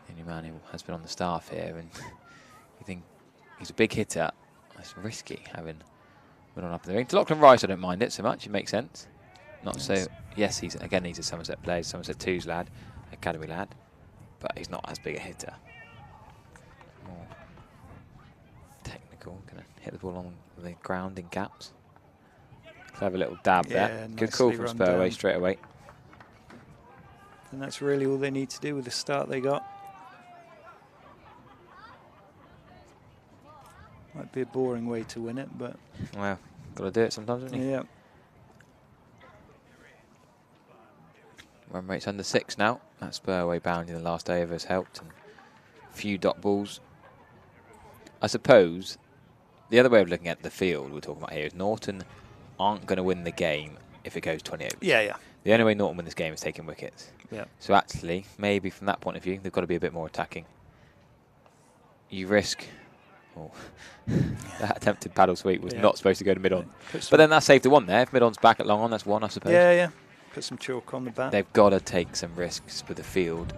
The only man who has been on the staff here, and you think he's a big hitter. It's risky having Midon up in the ring. To Lachlan Rice, I don't mind it so much. It makes sense. Not so. Yes, he's a Somerset player, Somerset 2's lad, academy lad, but he's not as big a hitter. More technical, gonna hit the ball on the ground in gaps. Clever little dab there. Good call from Spurway straight away. And that's really all they need to do with the start they got. Might be a boring way to win it, but... Well, got to do it sometimes, haven't you? Yeah. Run rate's under 6 now. That Spurway bound in the last over has helped. And a few dot balls. I suppose the other way of looking at the field we're talking about here is Norton aren't going to win the game if it goes 20 overs. Yeah, yeah. The only way Norton win this game is taking wickets. Yeah. So actually, maybe from that point of view, they've got to be a bit more attacking. You risk... Oh, that attempted paddle sweep was not supposed to go to mid-on. But then that saved the one there. If mid-on's back at long on, that's one, I suppose. Yeah, yeah. Put some chalk on the bat. They've got to take some risks with the field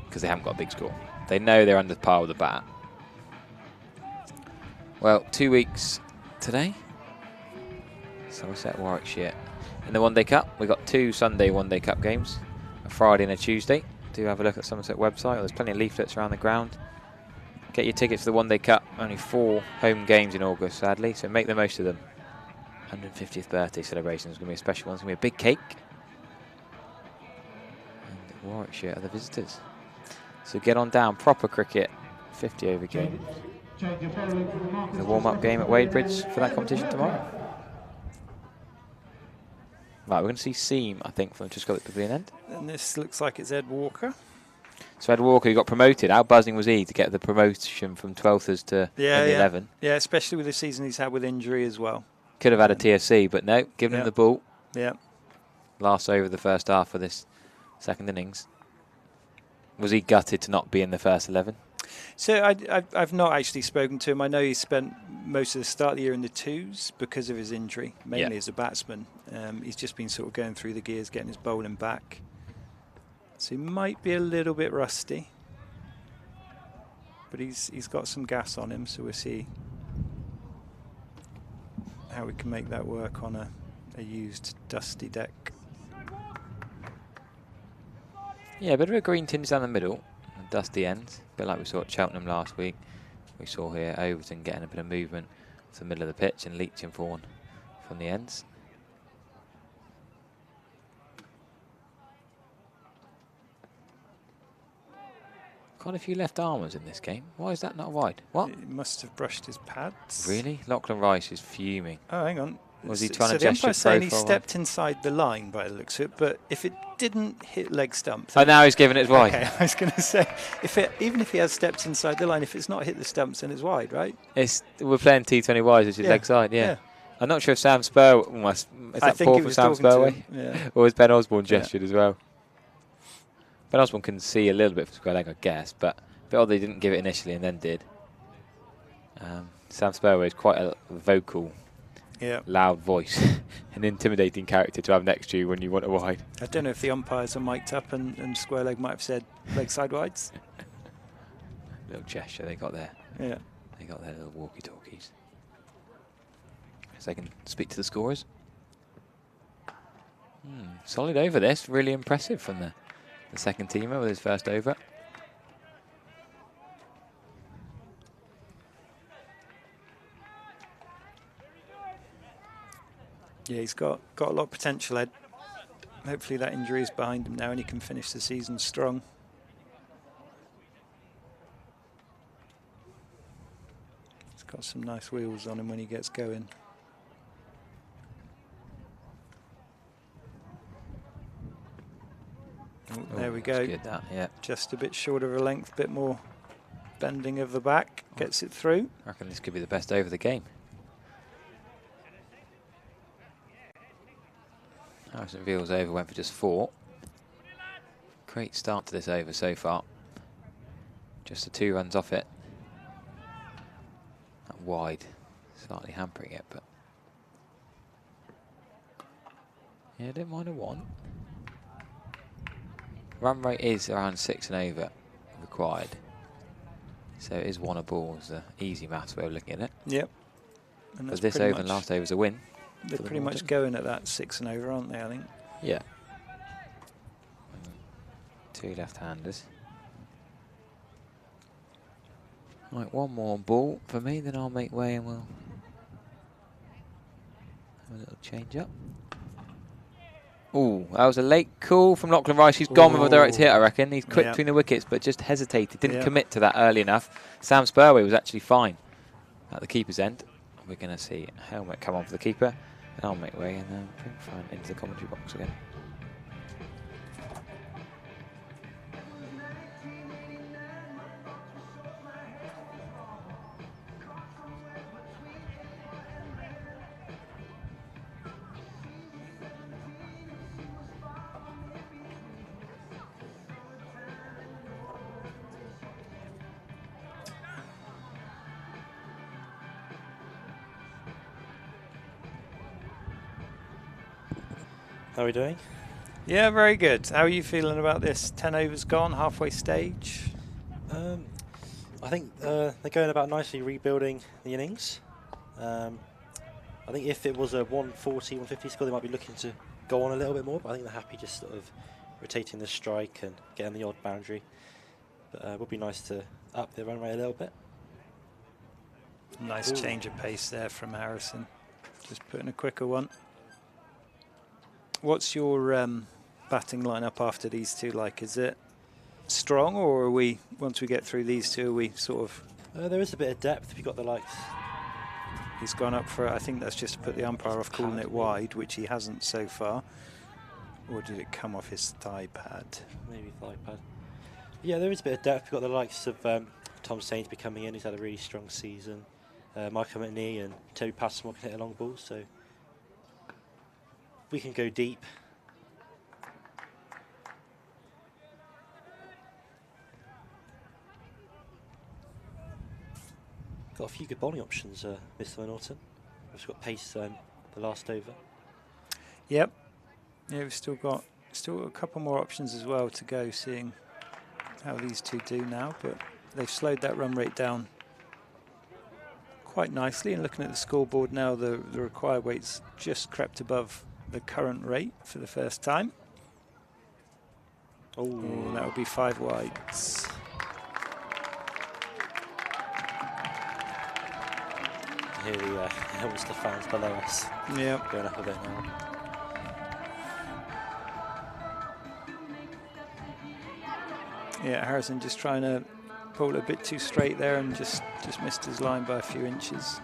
because they haven't got a big score. They know they're under par with the bat. Well, 2 weeks today. Somerset, Warwickshire. In the One Day Cup, we've got 2 Sunday One Day Cup games, a Friday and a Tuesday. Do have a look at Somerset website. There's plenty of leaflets around the ground. Get your tickets for the One Day Cup. Only 4 home games in August, sadly, so make the most of them. 150th birthday celebration is going to be a special one. It's going to be a big cake. And Warwickshire are the visitors. So get on down. Proper cricket. 50 over game. The warm-up game at Wadebridge for that competition tomorrow. Right, we're going to see Seam, I think, from Triscollop Pavilion End. And this looks like it's Ed Walker. So Ed Walker, who got promoted. How buzzing was he to get the promotion from 12thers to 11? Yeah, especially with the season he's had with injury as well. Could have had a TSC, but no, giving him the ball. Yeah. Last over the first half of this second innings. Was he gutted to not be in the first 11? So I've not actually spoken to him. I know he spent most of the start of the year in the 2s because of his injury, mainly as a batsman. He's just been sort of going through the gears, getting his bowling back. So he might be a little bit rusty. But he's got some gas on him, so we'll see how we can make that work on a used dusty deck. Yeah, a bit of a green tinge down the middle, and dusty ends, a bit like we saw at Cheltenham last week. We saw here Overton getting a bit of movement to the middle of the pitch and leeching for one from the ends. Quite a few left armers in this game. Why is that not wide? What? He must have brushed his pads. Really? Lachlan Rice is fuming. Oh, hang on. Was he trying to the gesture umpire's saying he profile? stepped inside the line by the looks of it, but if it didn't hit leg stump... Oh, now he's giving it wide. Okay, I was going to say, even if he has stepped inside the line, if it's not hit the stumps, then it's wide, right? We're playing T20 wide, which is leg side, yeah. I'm not sure if Sam Spurway... Is that poor for Sam Spurway? Yeah. Or was Ben Osborne gestured as well? Ben Osborne can see a little bit for square leg, I guess, but a bit odd they didn't give it initially and then did. Sam Spurway is quite a vocal, loud voice, an intimidating character to have next to you when you want a wide. I don't know if the umpires are mic'd up and square leg might have said leg side wides. Little gesture they got there. Yeah. They got their little walkie-talkies. So they can speak to the scorers. Solid over this, really impressive from the second teamer with his first over. Yeah, he's got a lot of potential, Ed. Hopefully that injury is behind him now and he can finish the season strong. He's got some nice wheels on him when he gets going. There we go. Good, that, yeah. Just a bit short of a length, bit more bending of the back, gets it through. I reckon this could be the best over of the game. Harrison Veal's over went for just 4. Great start to this over so far. Just the 2 runs off it. wide, slightly hampering it, but yeah, I don't mind a 1. Run rate is around 6 and over required, so it is 1 a ball is the easy maths way of looking at it. Yep. And But that's this pretty over and much- last over is a win. They're for the pretty much Norton. going at that 6 and over, aren't they, I think? Yeah. 2 left-handers. Right, 1 more ball for me, then I'll make way and we'll have a little change up. Ooh, that was a late call from Lachlan Rice. He's gone with a direct hit, I reckon. He's quick between the wickets, but just hesitated. Didn't commit to that early enough. Sam Spurway was actually fine at the keeper's end. We're going to see a helmet come on for the keeper. And I'll make way and then bring Fran into the commentary box again. How are we doing? Yeah, very good. How are you feeling about this? 10 overs gone, halfway stage? I think they're going about nicely rebuilding the innings. I think if it was a 140, 150 score, they might be looking to go on a little bit more, but I think they're happy just sort of rotating the strike and getting the odd boundary. But it would be nice to up the run rate a little bit. Nice change of pace there from Harrison. Just putting a quicker one. What's your batting lineup after these two like? Is it strong, or are we, once we get through these two, are we sort of... There is a bit of depth. We've got the likes. He's gone up for, I think that's just to put the umpire off calling it wide, which he hasn't so far. Or did it come off his thigh pad? Maybe thigh pad. Yeah, there is a bit of depth. We've got the likes of Tom Sainsbury coming in. He's had a really strong season. Michael McNee and Toby Passmore can hit a long ball, so we can go deep. Got a few good bowling options, Midsomer Norton. We've got pace the last over. Yep. Yeah, we've still got a couple more options as well to go, seeing how these two do now, but they've slowed that run rate down quite nicely. And looking at the scoreboard now, the required weight's just crept above the current rate for the first time. Oh, that would be 5 wides. Here the Ilminster fans below us. Yeah. Going up a bit now. Yeah, Harrison just trying to pull a bit too straight there and just missed his line by a few inches.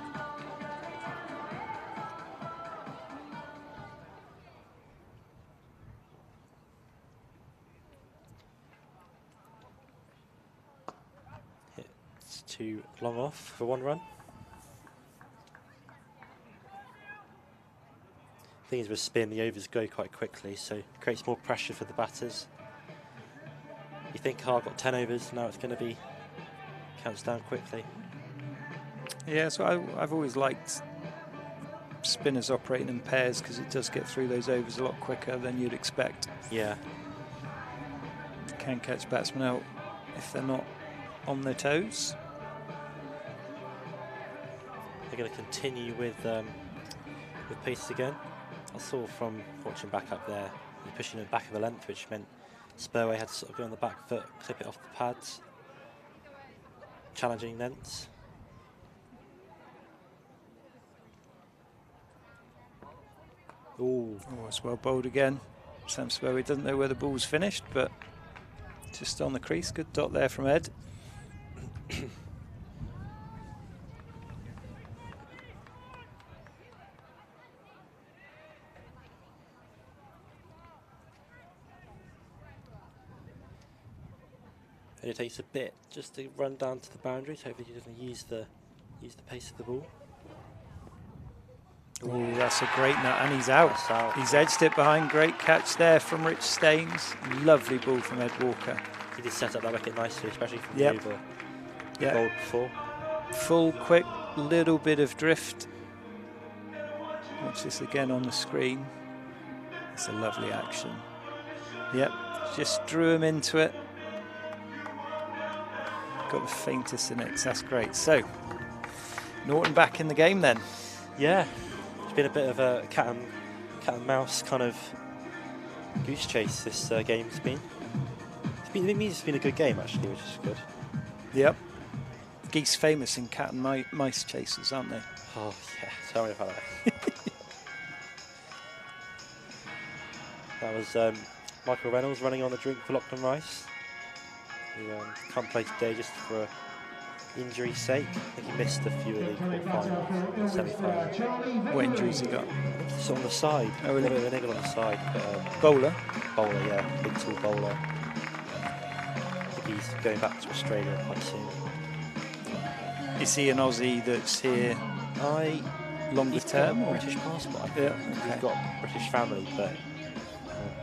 It's too long off for 1 run. Thing is with spin, the overs go quite quickly, so it creates more pressure for the batters. You think, oh, I've got 10 overs, now it's going to be, counts down quickly. Yeah, so I've always liked spinners operating in pairs because it does get through those overs a lot quicker than you'd expect. Yeah. Can catch batsmen out if they're not on their toes. They're going to continue with pace again. I saw from watching back up there, they're pushing the back of the length, which meant Spurway had to sort of go on the back foot, clip it off the pads. Challenging lengths. Ooh. Oh, it's well bowled again. Sam Spurway doesn't know where the ball's finished, but just on the crease. Good dot there from Ed. And it takes a bit just to run down to the boundaries. Hopefully he doesn't use the pace of the ball. Oh, that's a great nut, and he's out. Out. He's edged it behind. Great catch there from Rich Staines. Lovely ball from Ed Walker. He did set up that wicket nicely, especially from the over. Yeah. Bowled before. Full, quick little bit of drift. Watch this again on the screen. It's a lovely action. Yep, just drew him into it. Got the faintest innings, that's great. So, Norton back in the game then. Yeah, it's been a bit of a cat and mouse kind of goose chase this game's been. It means it's been a good game actually, which is good. Yep. Geese famous in cat and mice chases, aren't they? Oh yeah, tell me about that. That was Michael Reynolds running on the drink for Lockton Rice, who can't play today just for injury's sake. I think he missed a few of the quarterfinals, semi-finals. What injuries he got? Just on the side. Oh, really? A bit of a niggle on the side. But, Bowler? Bowler, yeah. Big tall bowler. I think he's going back to Australia quite soon. Is he an Aussie that's here longer He's term? got a British passport, I think. Yeah, He's okay. got a British family, but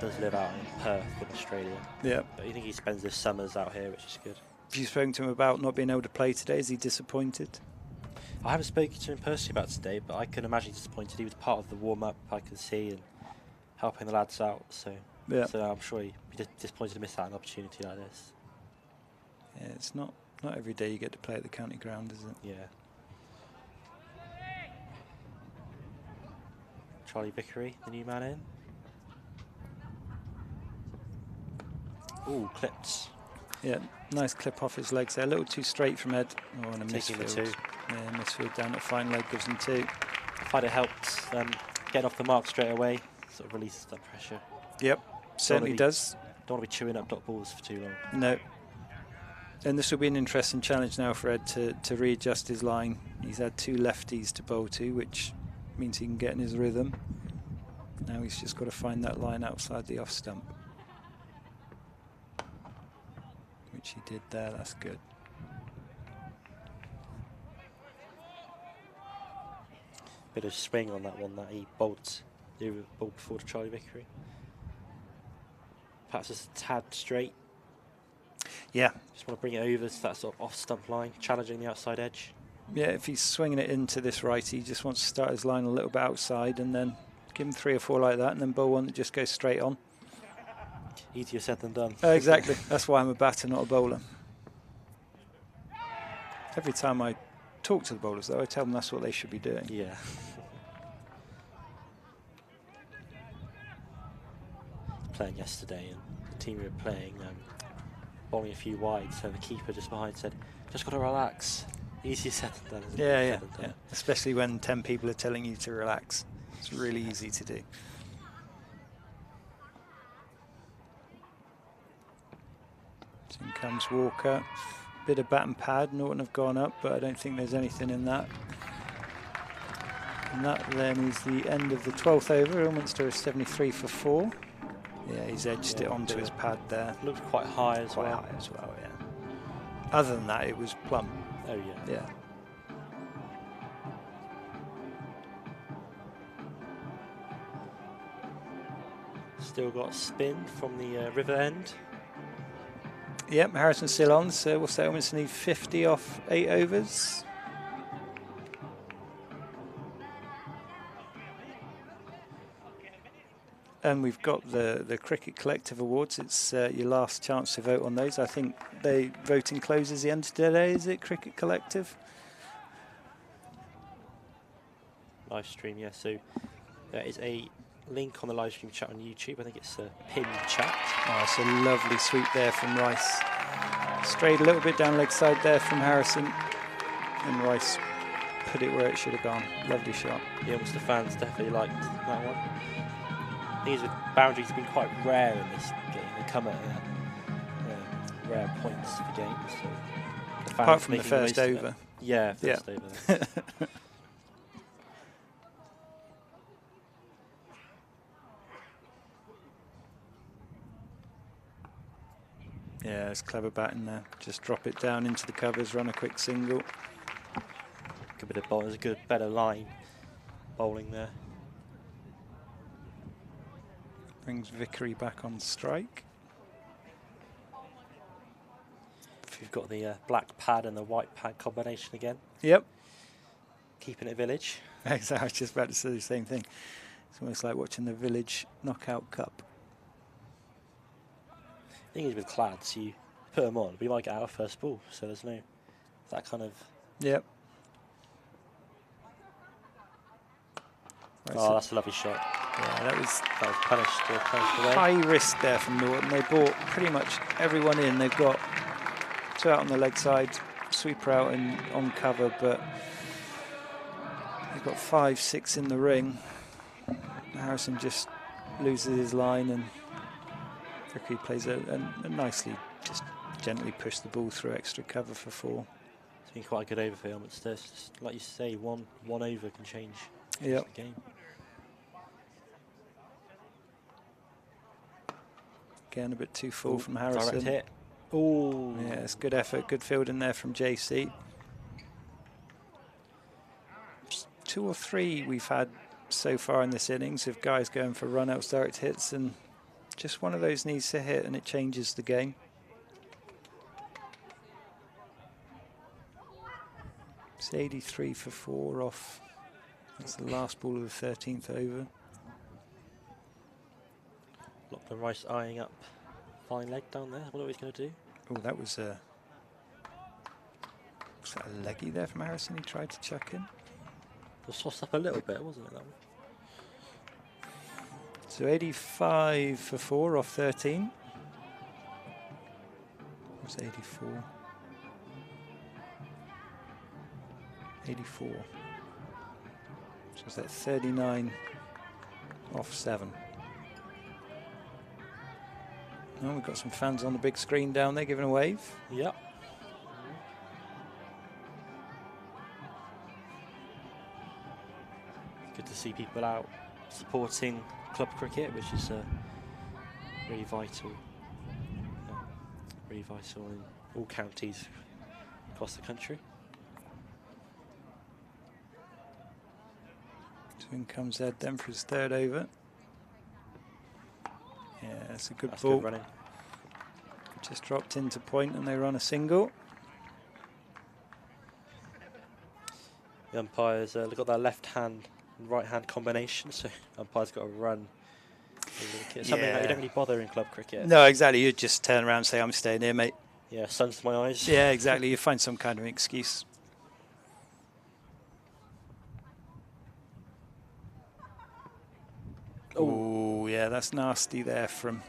does live out in Perth in Australia. Yeah. But I think he spends his summers out here, which is good. Have you spoken to him about not being able to play today? Is he disappointed? I haven't spoken to him personally about today, but I can imagine he's disappointed. He was part of the warm-up, I can see, and helping the lads out. So I'm sure he'd be disappointed to miss out an opportunity like this. Yeah, it's not every day you get to play at the county ground, is it? Yeah. Charlie Vickery, the new man in. Ooh, clipped. Yeah, nice clip off his legs there. A little too straight from Ed. Oh, and a Taking the misfield. two. Yeah, misfield down at fine leg gives him 2. I find it helps getting off the mark straight away, sort of releases that pressure. Yep, certainly does. Don't want to be chewing up dot balls for too long. No. And this will be an interesting challenge now for Ed to readjust his line. He's had 2 lefties to bowl to, which means he can get in his rhythm. Now he's just got to find that line outside the off stump. Which he did there, that's good. Bit of swing on that one that he bowled before to Charlie Vickery. Perhaps just a tad straight. Yeah. Just want to bring it over to that sort of off stump line, challenging the outside edge. Yeah, if he's swinging it into this righty, he just wants to start his line a little bit outside and then give him 3 or 4 like that and then bowl one that just goes straight on. Easier said than done. Exactly. That's why I'm a batter, not a bowler. Every time I talk to the bowlers, though, I tell them that's what they should be doing. Yeah. Playing yesterday, and the team we were playing, bowling a few wide, so the keeper just behind said, just got to relax. Easier said than done. Yeah. Especially when 10 people are telling you to relax. It's really easy to do. So in comes Walker. Bit of bat and pad. Norton have gone up, but I don't think there's anything in that. And that then is the end of the 12th over. Ilminster is 73 for 4. Yeah, he's edged it onto his pad there. Looked quite high as well. Quite high as well, yeah. Other than that, it was plumb. Oh, yeah. Yeah. Still got spin from the river end. Yep, Harrison still on, so what's that? Ilminster need 50 off 8 overs. And we've got the Cricket Collective Awards. It's your last chance to vote on those. I think voting closes the end of today, is it, Cricket Collective? Live stream, yeah. So there is a link on the live stream chat on YouTube. I think it's a pinned chat. Oh, it's a lovely sweep there from Rice. Strayed a little bit down leg side there from Harrison. And Rice put it where it should have gone. Lovely shot. Yeah, Ilminster fans definitely liked that one. I think with boundaries have been quite rare in this game. They come at rare points for games. So the fans Apart from the making first most of over. it. Yeah, first over. Yeah, it's clever batting there. Just drop it down into the covers, run a quick single. Good bit of bowling. There's a good, better line bowling there. Brings Vickery back on strike. If you've got the black pad and the white pad combination again. Yep. keeping it village. Exactly, I was just about to say the same thing. It's almost like watching the Village Knockout Cup. The thing is with clads, you put them on, we might get out of first ball, so there's no that kind of. Yep. Right, Oh, that's a lovely shot. yeah, that was Punished away. high risk there from Norton. They brought pretty much everyone in. They've got 2 out on the leg side, sweeper out and on cover, but they've got 5, 6 in the ring. Harrison just loses his line, and Vickery plays a nicely, just gently push the ball through extra cover for 4. It's been quite a good over for Ilminster. Just like you say, one over can change Yep. the game. Again, a bit too full Ooh, from Harrison. Direct hit. Oh, Yeah, it's good effort, good fielding there from JC. Just 2 or 3 we've had so far in this innings of guys going for run-outs, direct hits, and just one of those needs to hit and it changes the game. It's 83 for 4 off. That's the last ball of the 13th over. Lachlan Rice eyeing up fine leg down there. What are we going to do? Oh, that was a leggy there from Harrison? He tried to chuck in. It was tossed up a little bit, wasn't it, that one? So 85 for 4 off 13. It was 84. 84. So is that 39 off 7? Oh, we've got some fans on the big screen down there giving a wave. Yep. Good to see people out supporting club cricket, which is really vital. Really vital in all counties across the country. So in comes Ed then for his 3rd over. Yeah, it's a good That's ball. good running. Just dropped into point and they run a single. The umpires got that left hand and right hand combination, so umpire's got to run. It's something that you don't really bother in club cricket. No, exactly. You just turn around and say, I'm staying here, mate. Yeah, sun's to my eyes. Yeah, exactly. You find some kind of excuse. Oh, yeah, that's nasty there from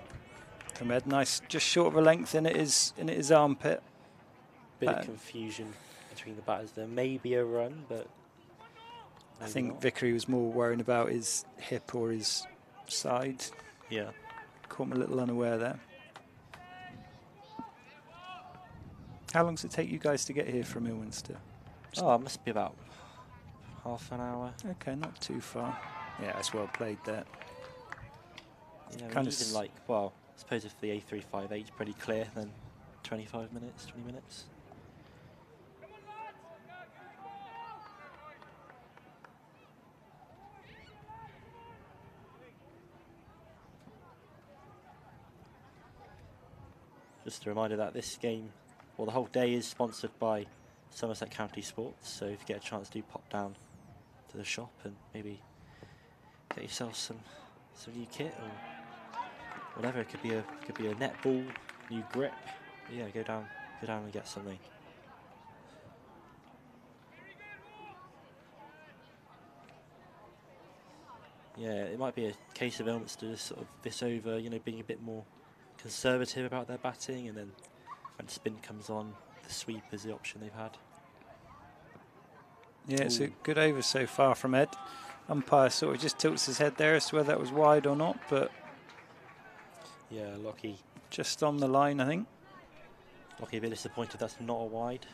Ed. Nice, just short of a length in his armpit. Bit of confusion between the batters. There may be a run, but I think not. Vickery was more worrying about his hip or his side. Yeah. Caught him a little unaware there. How long does it take you guys to get here from Ilminster? Oh, it must be about half an hour. Okay, not too far. Yeah, that's well played there. Yeah, Kind of even like, well, I suppose if the A358 is pretty clear, then 25 minutes, 20 minutes. Just a reminder that this game, well, the whole day is sponsored by Somerset County Sports, so if you get a chance, do pop down to the shop and maybe get yourself some new kit or whatever. It could be a netball, new grip. Yeah, go down and get something. Yeah, it might be a case of Ilminster just sort of this over, being a bit more conservative about their batting, and then when spin comes on, the sweep is the option they've had. Yeah, it's a good over so far from Ed. Umpire sort of just tilts his head there as to whether that was wide or not, but yeah, Lockie just on the line, I think. a bit disappointed that's not a wide.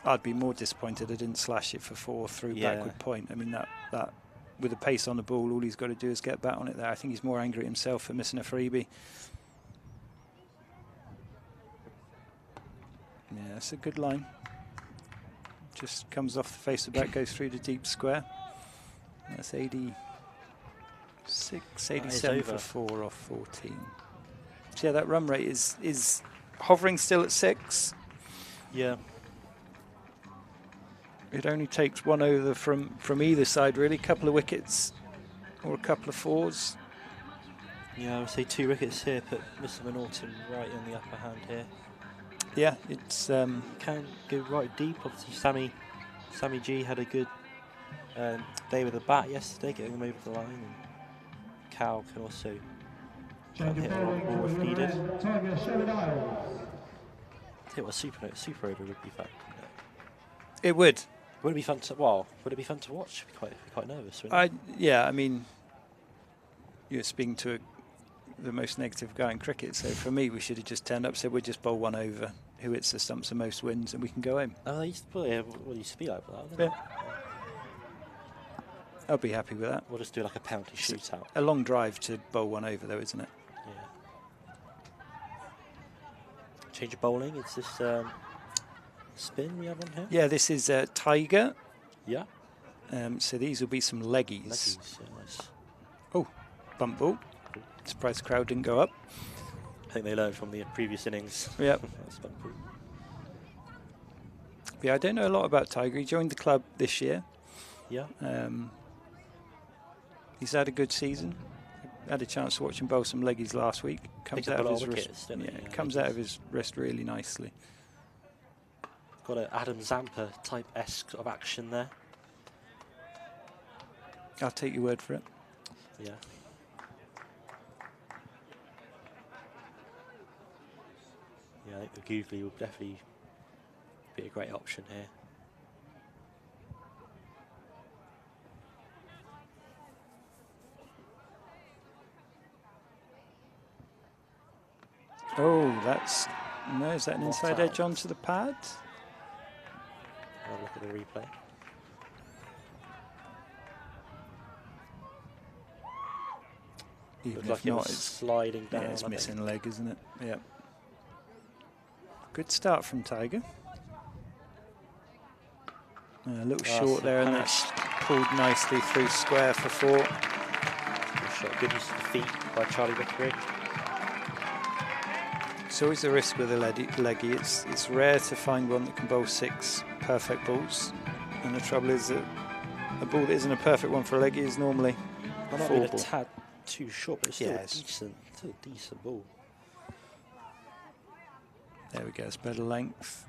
I'd be more disappointed I didn't slash it for 4 through backward point. I mean, that with the pace on the ball, all he's got to do is get back on it there. I think he's more angry at himself for missing a freebie. Yeah, that's a good line. Just comes off the face of the bat, goes through the deep square. That's 86, 87 for 4 off 14. So yeah, that run rate is hovering still at 6. Yeah. It only takes 1 over from either side, really. A couple of wickets or a couple of 4s. Yeah, I would say 2 wickets here, put Midsomer Norton right in the upper hand here. Yeah, it's... Can go right deep. Obviously, Sammy G had a good day with the bat yesterday, getting them over the line. And Cal can also hit a long ball if needed. Tiger Sherwood Isles. I tell you what, super over would be fun. It would. Would it be fun to would it be fun to watch? Be quite nervous. Yeah, I mean, you're speaking to the most negative guy in cricket. So for me, we should have just turned up, said we'll just bowl 1 over. Who hits the stumps the most wins, and we can go home. Oh, they used to be like that. Yeah. I'll be happy with that. We'll just do like a penalty shootout. A long drive to bowl 1 over, though, isn't it? Yeah. Change of bowling. It's this spin we have on here. Yeah, this is Tiger. Yeah. So these will be some leggies. Leggies, yeah, nice. Oh, bump ball. Surprised the crowd didn't go up. I think they learned from the previous innings. Yep. That's fun. Yeah, I don't know a lot about Tiger. He joined the club this year. Yeah. He's had a good season. Had a chance to watch him bowl some leggies last week. Comes out of his wrist. Yeah, comes out of his wrist really nicely. Got an Adam Zampa type-esque sort of action there. I'll take your word for it. Yeah. Yeah, I think the Googly will definitely be a great option here. Oh, that's... No, is that an What's inside that? edge onto the pad? Have a look at the replay. Even Looks if like it not, was it's sliding down. yeah, it's I missing think. a leg, isn't it? Yep. Good start from Tiger. A little short there, and that's pulled nicely through square for 4. Good shot, good use of the feet by Charlie Vickery. It's always a risk with a leggy. It's rare to find one that can bowl 6 perfect balls, and the trouble is that a ball that isn't a perfect one for a leggy is normally Might a not 4 be a ball. tad too short, but it's still, Yes. still a decent ball. There we go, it's better length.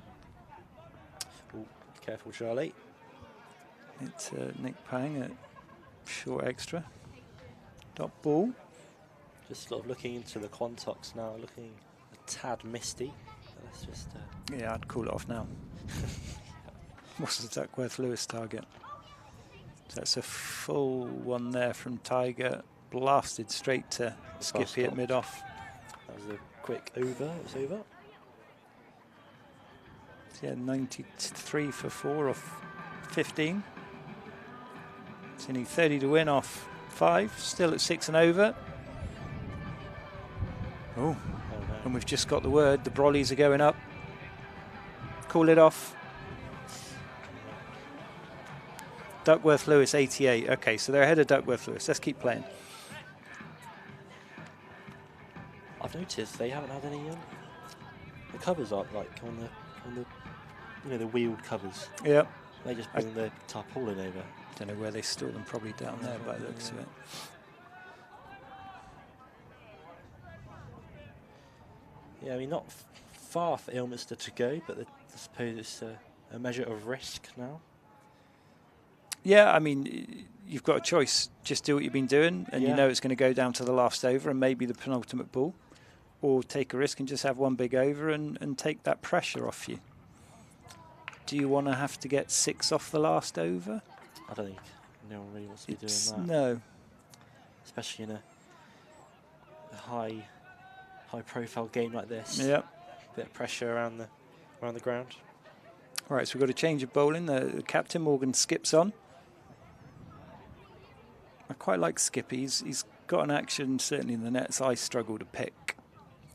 Ooh, careful, Charlie. It's Nick Pang at short extra. Dot ball. Just sort of looking into the Quantox now, looking a tad misty. Let's just. Yeah, I'd call it off now. What's the Duckworth-Lewis target? So that's a full one there from Tiger. Blasted straight to Skippy at mid-off. That was a quick over. It's over. So yeah, 93 for 4 off 15. So you need 30 to win off 5. Still at 6 and over. Oh, Oh no. and we've just got the word. The brollies are going up. Call it off. Duckworth-Lewis 88. Okay, so they're ahead of Duckworth-Lewis. Let's keep playing. I've noticed they haven't had any. The covers aren't like on the you know, the wheeled covers. Yep. They just bring the tarpaulin over. Don't know where they store them. Probably down there by the looks of it. Yeah, I mean, not far for Ilminster to go, but I suppose it's a measure of risk now. Yeah, I mean, you've got a choice. Just do what you've been doing, and you Yeah. know it's going to go down to the last over and maybe the penultimate ball, or take a risk and just have one big over and take that pressure off you. Do you want to have to get 6 off the last over? I don't think no one really wants to be doing that. No. Especially in a high-profile game like this. Yep. Bit of pressure around the ground. All right, so we've got a change of bowling. The captain, Morgan, skips on. I quite like Skippy. He's got an action, certainly in the nets, I struggle to pick.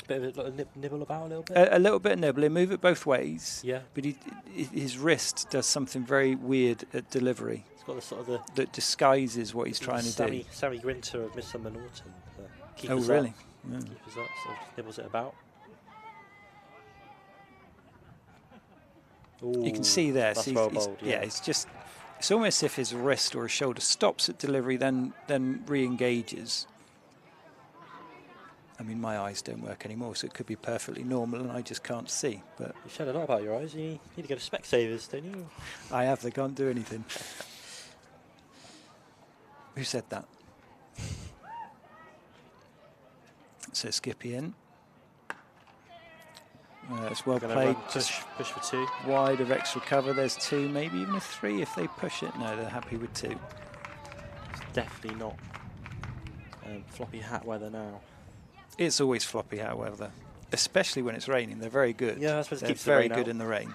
Bit of a nibble about a little bit. A little bit of nibbling, move it both ways. Yeah. But his wrist does something very weird at delivery It's got the sort of the that disguises what he's trying to do. Sammy Grinter of Midsomer Norton. Oh, really? Yeah. Keepers up, so just nibbles it about. You can see there. That's So well bowled, yeah, it's almost as if his wrist or his shoulder stops at delivery, then re-engages. I mean, my eyes don't work anymore, so it could be perfectly normal, and I just can't see. But You said a lot about your eyes. You need to go to Specsavers, don't you? I have. They can't do anything. Who said that? So Skippy in. It's well played. Just push for 2. wide of extra cover. There's 2, maybe even a 3 if they push it. No, they're happy with 2. It's definitely not floppy hat weather now. It's always floppy hat weather, especially when it's raining. They're very good. Yeah, I suppose it they're keeps the very rain good out. in the rain.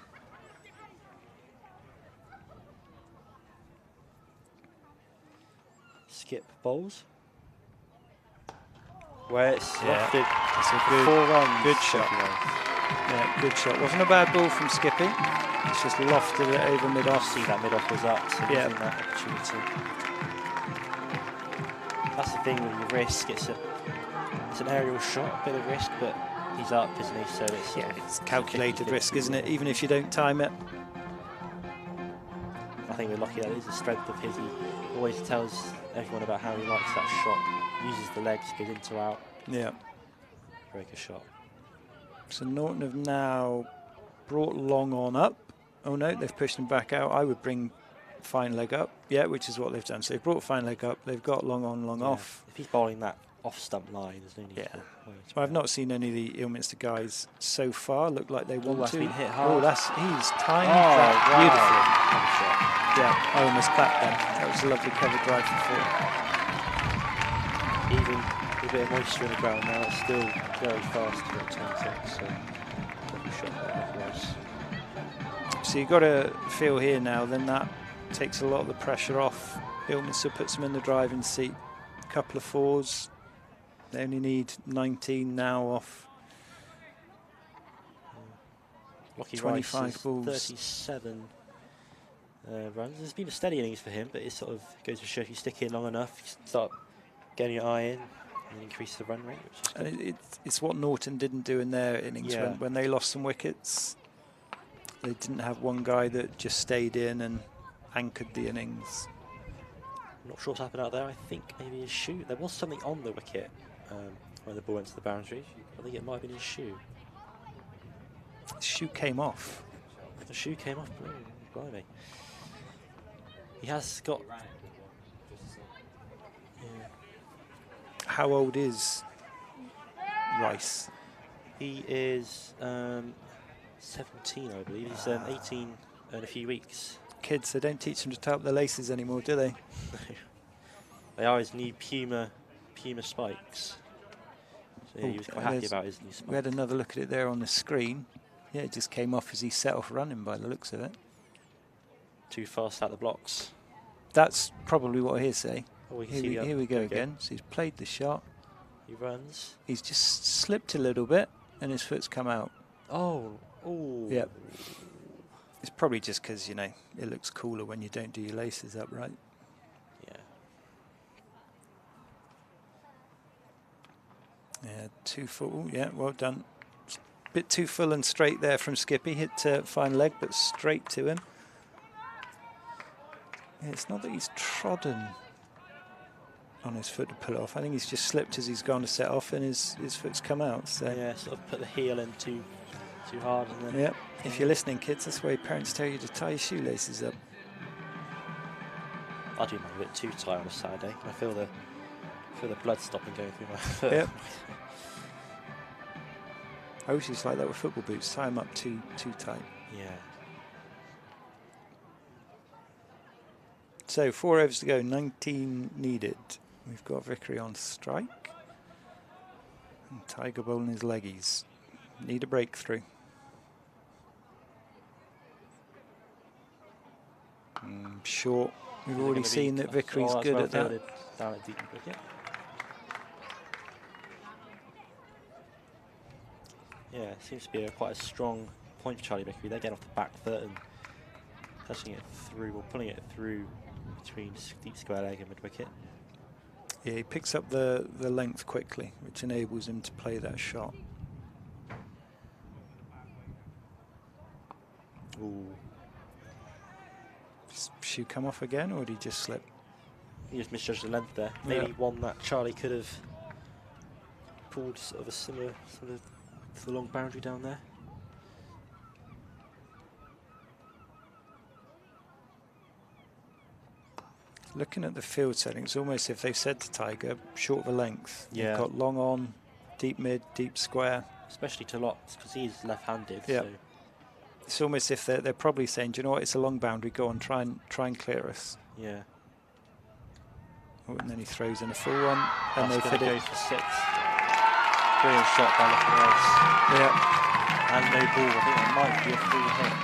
Skip bowls. Where it's Yeah, lofted. it's a good, 4 runs. good shot. Yeah, good shot. Wasn't a bad ball from Skippy. It's just lofted it over mid-off. See that mid-off was up, so Yeah. using that opportunity. That's the thing with your risk. It's an aerial shot, a bit of risk, but he's up, isn't he? So it's Yeah, it's calculated 50-50. risk, isn't it? Even if you don't time it. I think we're lucky that is the strength of his. He always tells everyone about how he likes that shot. Uses the legs, goes into out. Yeah. Break a shot. So Norton have now brought long on up. Oh no, they've pushed him back out. I would bring fine leg up. Yeah, which is what they've done. So they've brought fine leg up. They've got long on, long off. If he's bowling that off stump line, there's no need Yeah. for worries. So I've not seen any of the Ilminster guys so far look like they want that's to. been hit Oh, hard. he's timed Oh, that wow. beautifully. Good shot. Yeah, I almost clapped them. That was a lovely cover drive for 4. Even with a bit of moisture in the ground now, it's still very fast to return it. So, lovely shot there, of course. So you've got to feel here now, then that takes a lot of the pressure off. Ilminster puts them in the driving seat. A couple of 4s. They only need 19 now off Lucky 25 Rice is balls. 37 runs. There's been a steady innings for him, but it sort of goes to show if you stick in long enough, you start getting your eye in and increase the run rate, which is good. And it's what Norton didn't do in their innings Yeah. when they lost some wickets. They didn't have one guy that just stayed in and anchored the innings. I'm not sure what's happened out there. I think maybe his shoe. There was something on the wicket when the ball went to the boundary. I think it might have been his shoe. The shoe came off. The shoe came off. Oh, blimey. He has got. Yeah. How old is Rice? He is 17, I believe. He's 18 in a few weeks. Kids, they don't teach them to tie up their laces anymore, do they? They are his new Puma spikes. So yeah, he was quite happy about his new spikes. We had another look at it there on the screen. Yeah, it just came off as he set off running by the looks of it. Too fast out the blocks. That's probably what he'll say. Oh, we can see Here we go again. So he's played the shot. He runs. He's just slipped a little bit and his foot's come out. Oh. Yep. It's probably just because, you know, it looks cooler when you don't do your laces up, right? Yeah. Yeah, 2 full. Yeah, well done. Bit too full and straight there from Skippy. Hit fine leg, but straight to him. Yeah, it's not that he's trodden on his foot to pull it off. I think he's just slipped as he's gone to set off and his foot's come out. So Yeah, sort of put the heel in too hard. And then yeah, if you're listening, kids, that's why parents tell you to tie your shoelaces up. I do mine a bit too tight on a Saturday. I feel the blood stopping going through my foot. Yep. I wish it's like that with football boots. Tie them up too tight. Yeah. So 4 overs to go, 19 needed. We've got Vickery on strike. And Tiger bowling his leggies. Need a breakthrough. Short. We've already seen that Vickery's good at that. Down at deep wicket. Yeah, it seems to be quite a strong point for Charlie Vickery. They're getting off the back foot and touching it through, or pulling it through between deep square leg and mid wicket. Yeah, he picks up the length quickly, which enables him to play that shot. Ooh. Shoe come off again, or did he just slip? He just misjudged the length there. Maybe one that Charlie could have pulled sort of a similar sort of to the long boundary down there. Looking at the field settings, almost if they said to Tiger, short of a length. Yeah. You've got long on, deep mid, deep square. Especially to lots, because he's left-handed. Yeah. So. It's almost if they're probably saying, do you know what, it's a long boundary, go on, try and clear us. Yeah. Oh, and then he throws in a full one, and That's they going fit to it. go for 6. Brilliant shot by Lachlan Rice. Yeah. And no ball. I think that might be a free hit.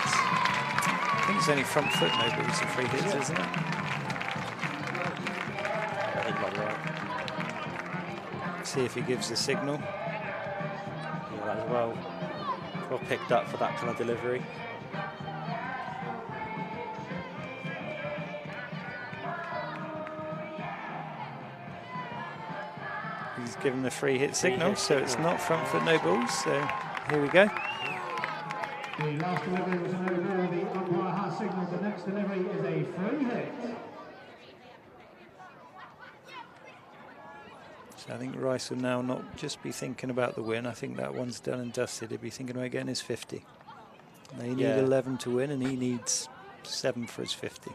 I think it's only front foot no balls and free hits, isn't it? I think might be right. See if he gives the signal. Yeah, that was well picked up for that kind of delivery. He's given the free hit signal, so it's not front foot no balls. So here we go. The last delivery was a no ball. The umpire has signalled the next delivery is a free hit. So I think Rice will now not just be thinking about the win. I think that one's done and dusted. He'll be thinking about getting his 50. They need 11 to win, and he needs 7 for his 50.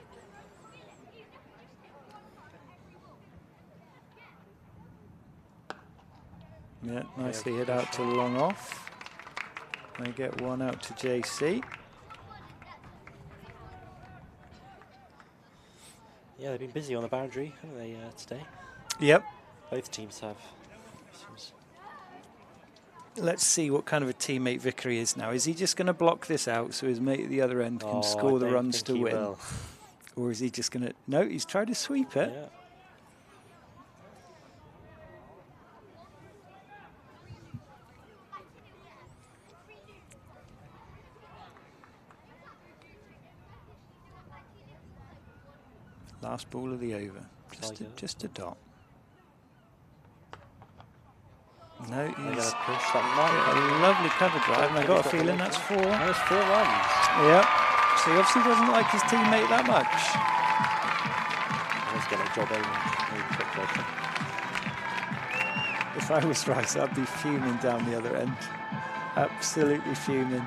Yeah, nicely hit out to long off. They get one out to JC. Yeah, they've been busy on the boundary, haven't they, today? Yep. Both teams have. Let's see what kind of a teammate Vickery is now. Is he just going to block this out so his mate at the other end can score the runs to win? Will. Or is he just going to... No, he's tried to sweep it. Yeah. Last ball of the over. Just a dot. No, he's push that a lovely cover drive, and I got a feeling that's 4. That's 4 runs. Yep. So he obviously doesn't like his teammate that much. Let's get a job over. If I was Rice, I'd be fuming down the other end. Absolutely fuming.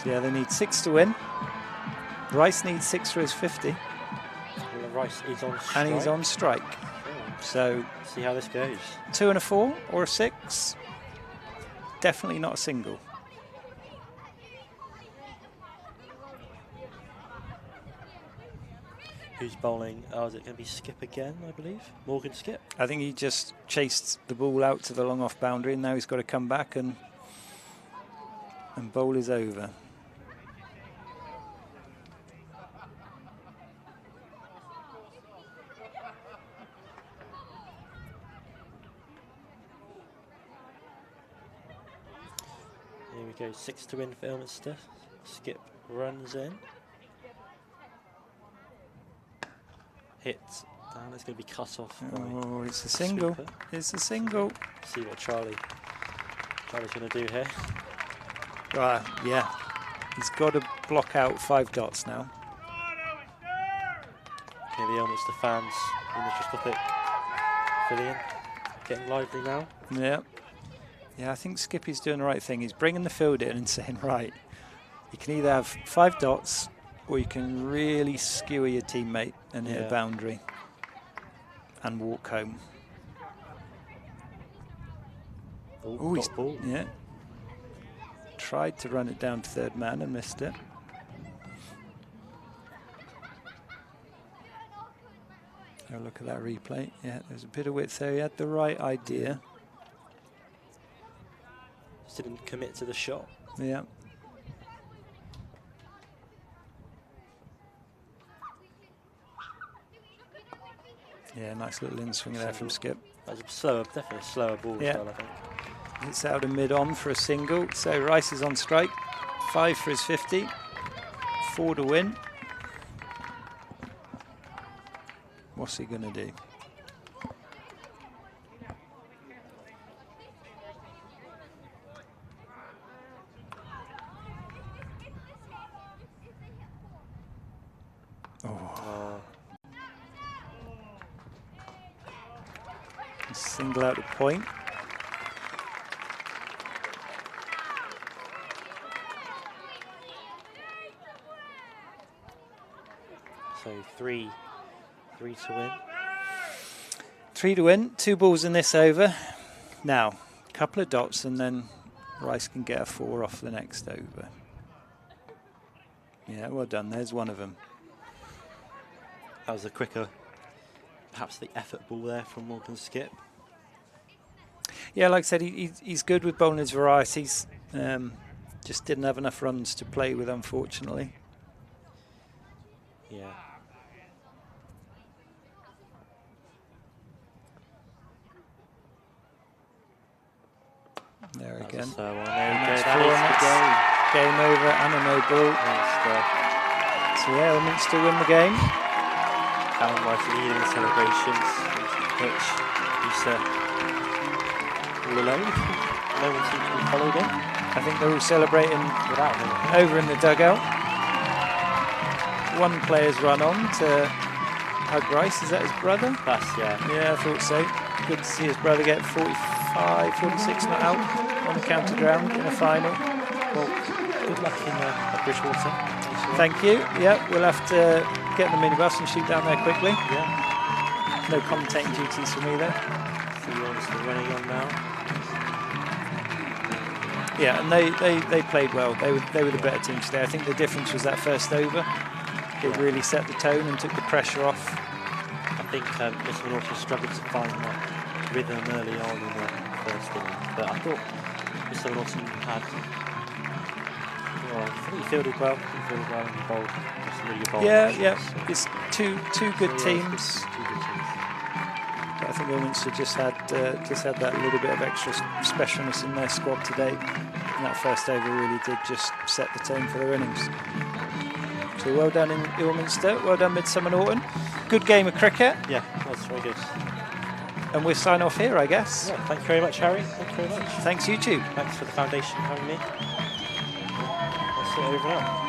So yeah, they need 6 to win. Rice needs 6 for his 50. Rice is on strike. And he's on strike. So see how this goes. 2 and a 4 or a 6. Definitely not a single. Who's bowling? Oh, is it going to be Skip again, I believe? Morgan Skip? I think he just chased the ball out to the long off boundary, and now he's got to come back and bowl is over. Here we go, 6 to win for Ilminster. Skip runs in. Hit down, it's going to be cut off. Oh, it's a single. Sweeper. It's a single. See what Charlie's going to do here. Yeah, he's got to block out 5 dots now. Okay, the Ilminster fans in the microscopic pavilion getting lively now. Yeah. Yeah, I think Skippy's doing the right thing. He's bringing the field in and saying, right, you can either have 5 dots or you can really skewer your teammate and hit a boundary and walk home. Oh, he's ball. Yeah. Tried to run it down to third man and missed it. Oh, look at that replay. Yeah, there's a bit of width there. He had the right idea. Just didn't commit to the shot. Yeah. Yeah, nice little in swing there from Skip. That was a slower, definitely a slower ball as well, I think. It's out of mid-on for a single. So Rice is on strike. 5 for his 50. 4 to win. What's he going to do? Oh. Single out the point. So three to win. 3 to win. 2 balls in this over. Now, a couple of dots, and then Rice can get a 4 off the next over. Yeah, well done. There's one of them. That was a quicker, perhaps the effort ball there from Morgan Skip. Yeah, like I said, he's good with bowling his varieties. Just didn't have enough runs to play with, unfortunately. Yeah. There That's again. There we go. That's That 4 is the game. game over and a no ball. So yeah, Ilminster win the game. Alan Rice leading the celebrations. Pitch. He's all alone. No one seems to be followed him. I think they're all celebrating Without him. over in the dugout. One player's run on to hug Rice. Is that his brother? That's, yeah. Yeah, I thought so. Good to see his brother get 45, 46 not out on the county ground in a final. Well, good luck in Bridgewater. Thank you. Yeah, we'll have to get in the minibus and shoot down there quickly. Yeah. No commentating duties for me there. So you're obviously running on now. Yeah, and they played well. They were the better team today. I think the difference was that first over. It really set the tone and took the pressure off. I think Midsomer Norton struggled to find that rhythm early on in the first inning. But I thought Midsomer Norton had... Well, I think he fielded well. And he bowled some really good bowling. Yeah. So. It's two good teams. Two good teams. But I think Ilminster just had that little bit of extra specialness in their squad today. And that first over really did just set the tone for their innings. So well done in Ilminster, well done Midsomer Norton. Good game of cricket. Yeah, that's very good. And we'll sign off here, I guess. Yeah, thank you very much, Harry. Thank you very much. Thanks, YouTube. Thanks for the foundation for having me. That's it over now.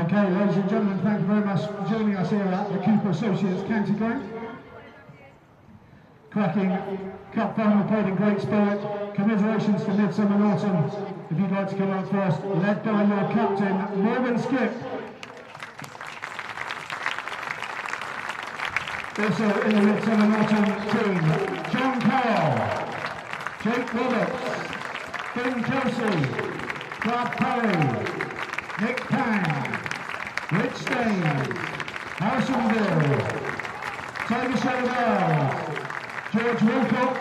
Okay, ladies and gentlemen, thank you very much for joining us here at the Cooper Associates County Ground. Cracking cup final played in great spirit. Commiserations to Midsomer Norton. If you'd like to come out first, led by your captain, Morgan Skip. Also in the Midsomer Norton team, John Carroll, Jake Roberts, Finn Kelsey, Brad Parry, Nick Pang, Rich Staines, Harrison Bill, Tiger Shadell, George Wilcox,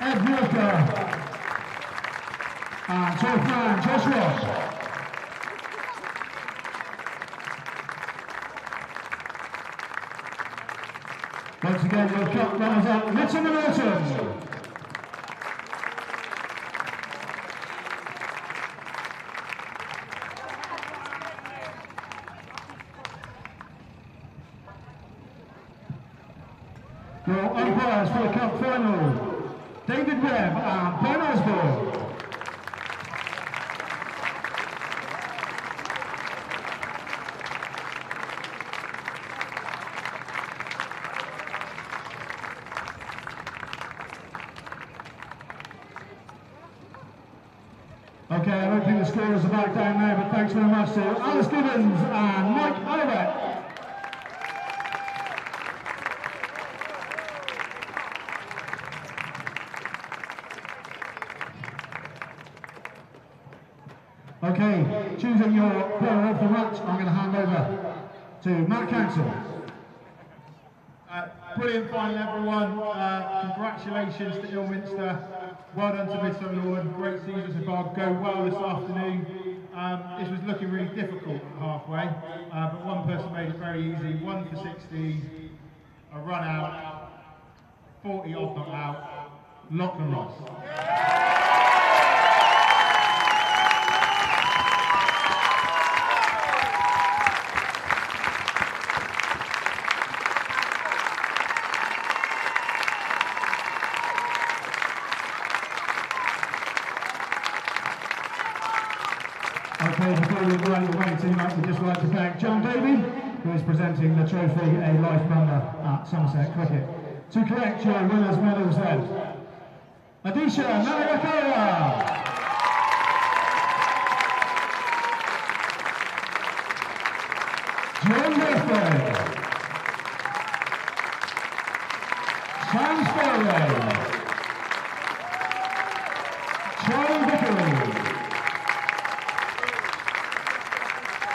Ed Walker, and top man Josh Ross. Once again, your cup runners up, Midsomer Norton. Your umpires for the cup final, David Webb and Ben Osborne. Okay, I don't think the scorers are back down there, but thanks very much to Alice Gibbons and Mike Oliver. Okay, choosing your player of the match, I'm going to hand over to Matt Council. Brilliant final, everyone. Congratulations to Ilminster. Well done to Midsomer Norton. Great season so far. Go well this afternoon. This was looking really difficult halfway, but one person made it very easy. 1 for 16, a run out, 40 off not out. Lachlan Ross. Okay, before we go on the way team up, we'd just like to thank John Davey, who is presenting the trophy, a life member at Somerset Cricket. To collect your winners' medals then, Adisha Nagarkara, John Bedford, Sam Sparrow, Charlie Vickery,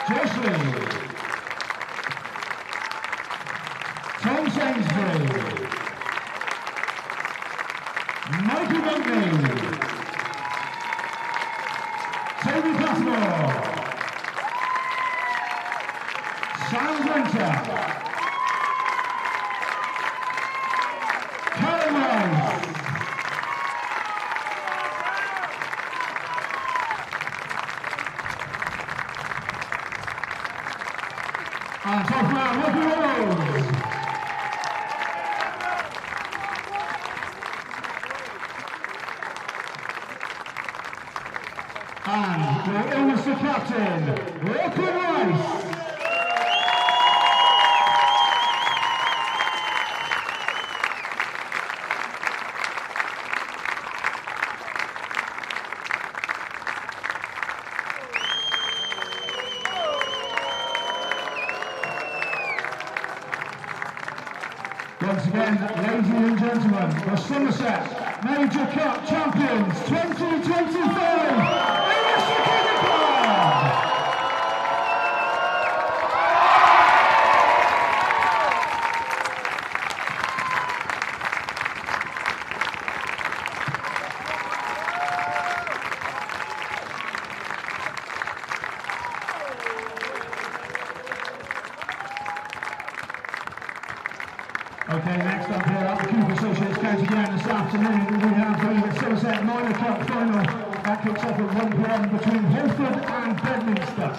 Josh Lee, Tom Sainsbury, Mikey Bentley, Toby Passmore, Sam Winter, Karen Rice, and top man, Rocky Rose. And your Ilminster captain, Rocky Rice. Once again, ladies and gentlemen, the Somerset Major Cup champions 2025, Ilminster Cricket Club! Okay, next up here at the Cooper Associates County Ground this afternoon, we have the Somerset Minor Cup final that kicks off at 1 PM between Holford and Bedminster.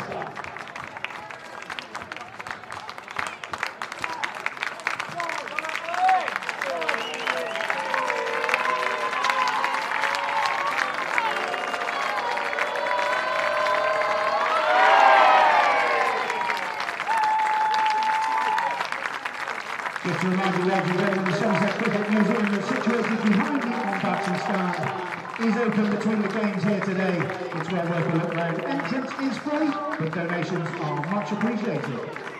Just to remind you, ladies and gentlemen, the Somerset Cricket Museum is situated behind the on-batting stand. Is open between the games here today. It's well worth a look round. Entrance is free, but donations are much appreciated.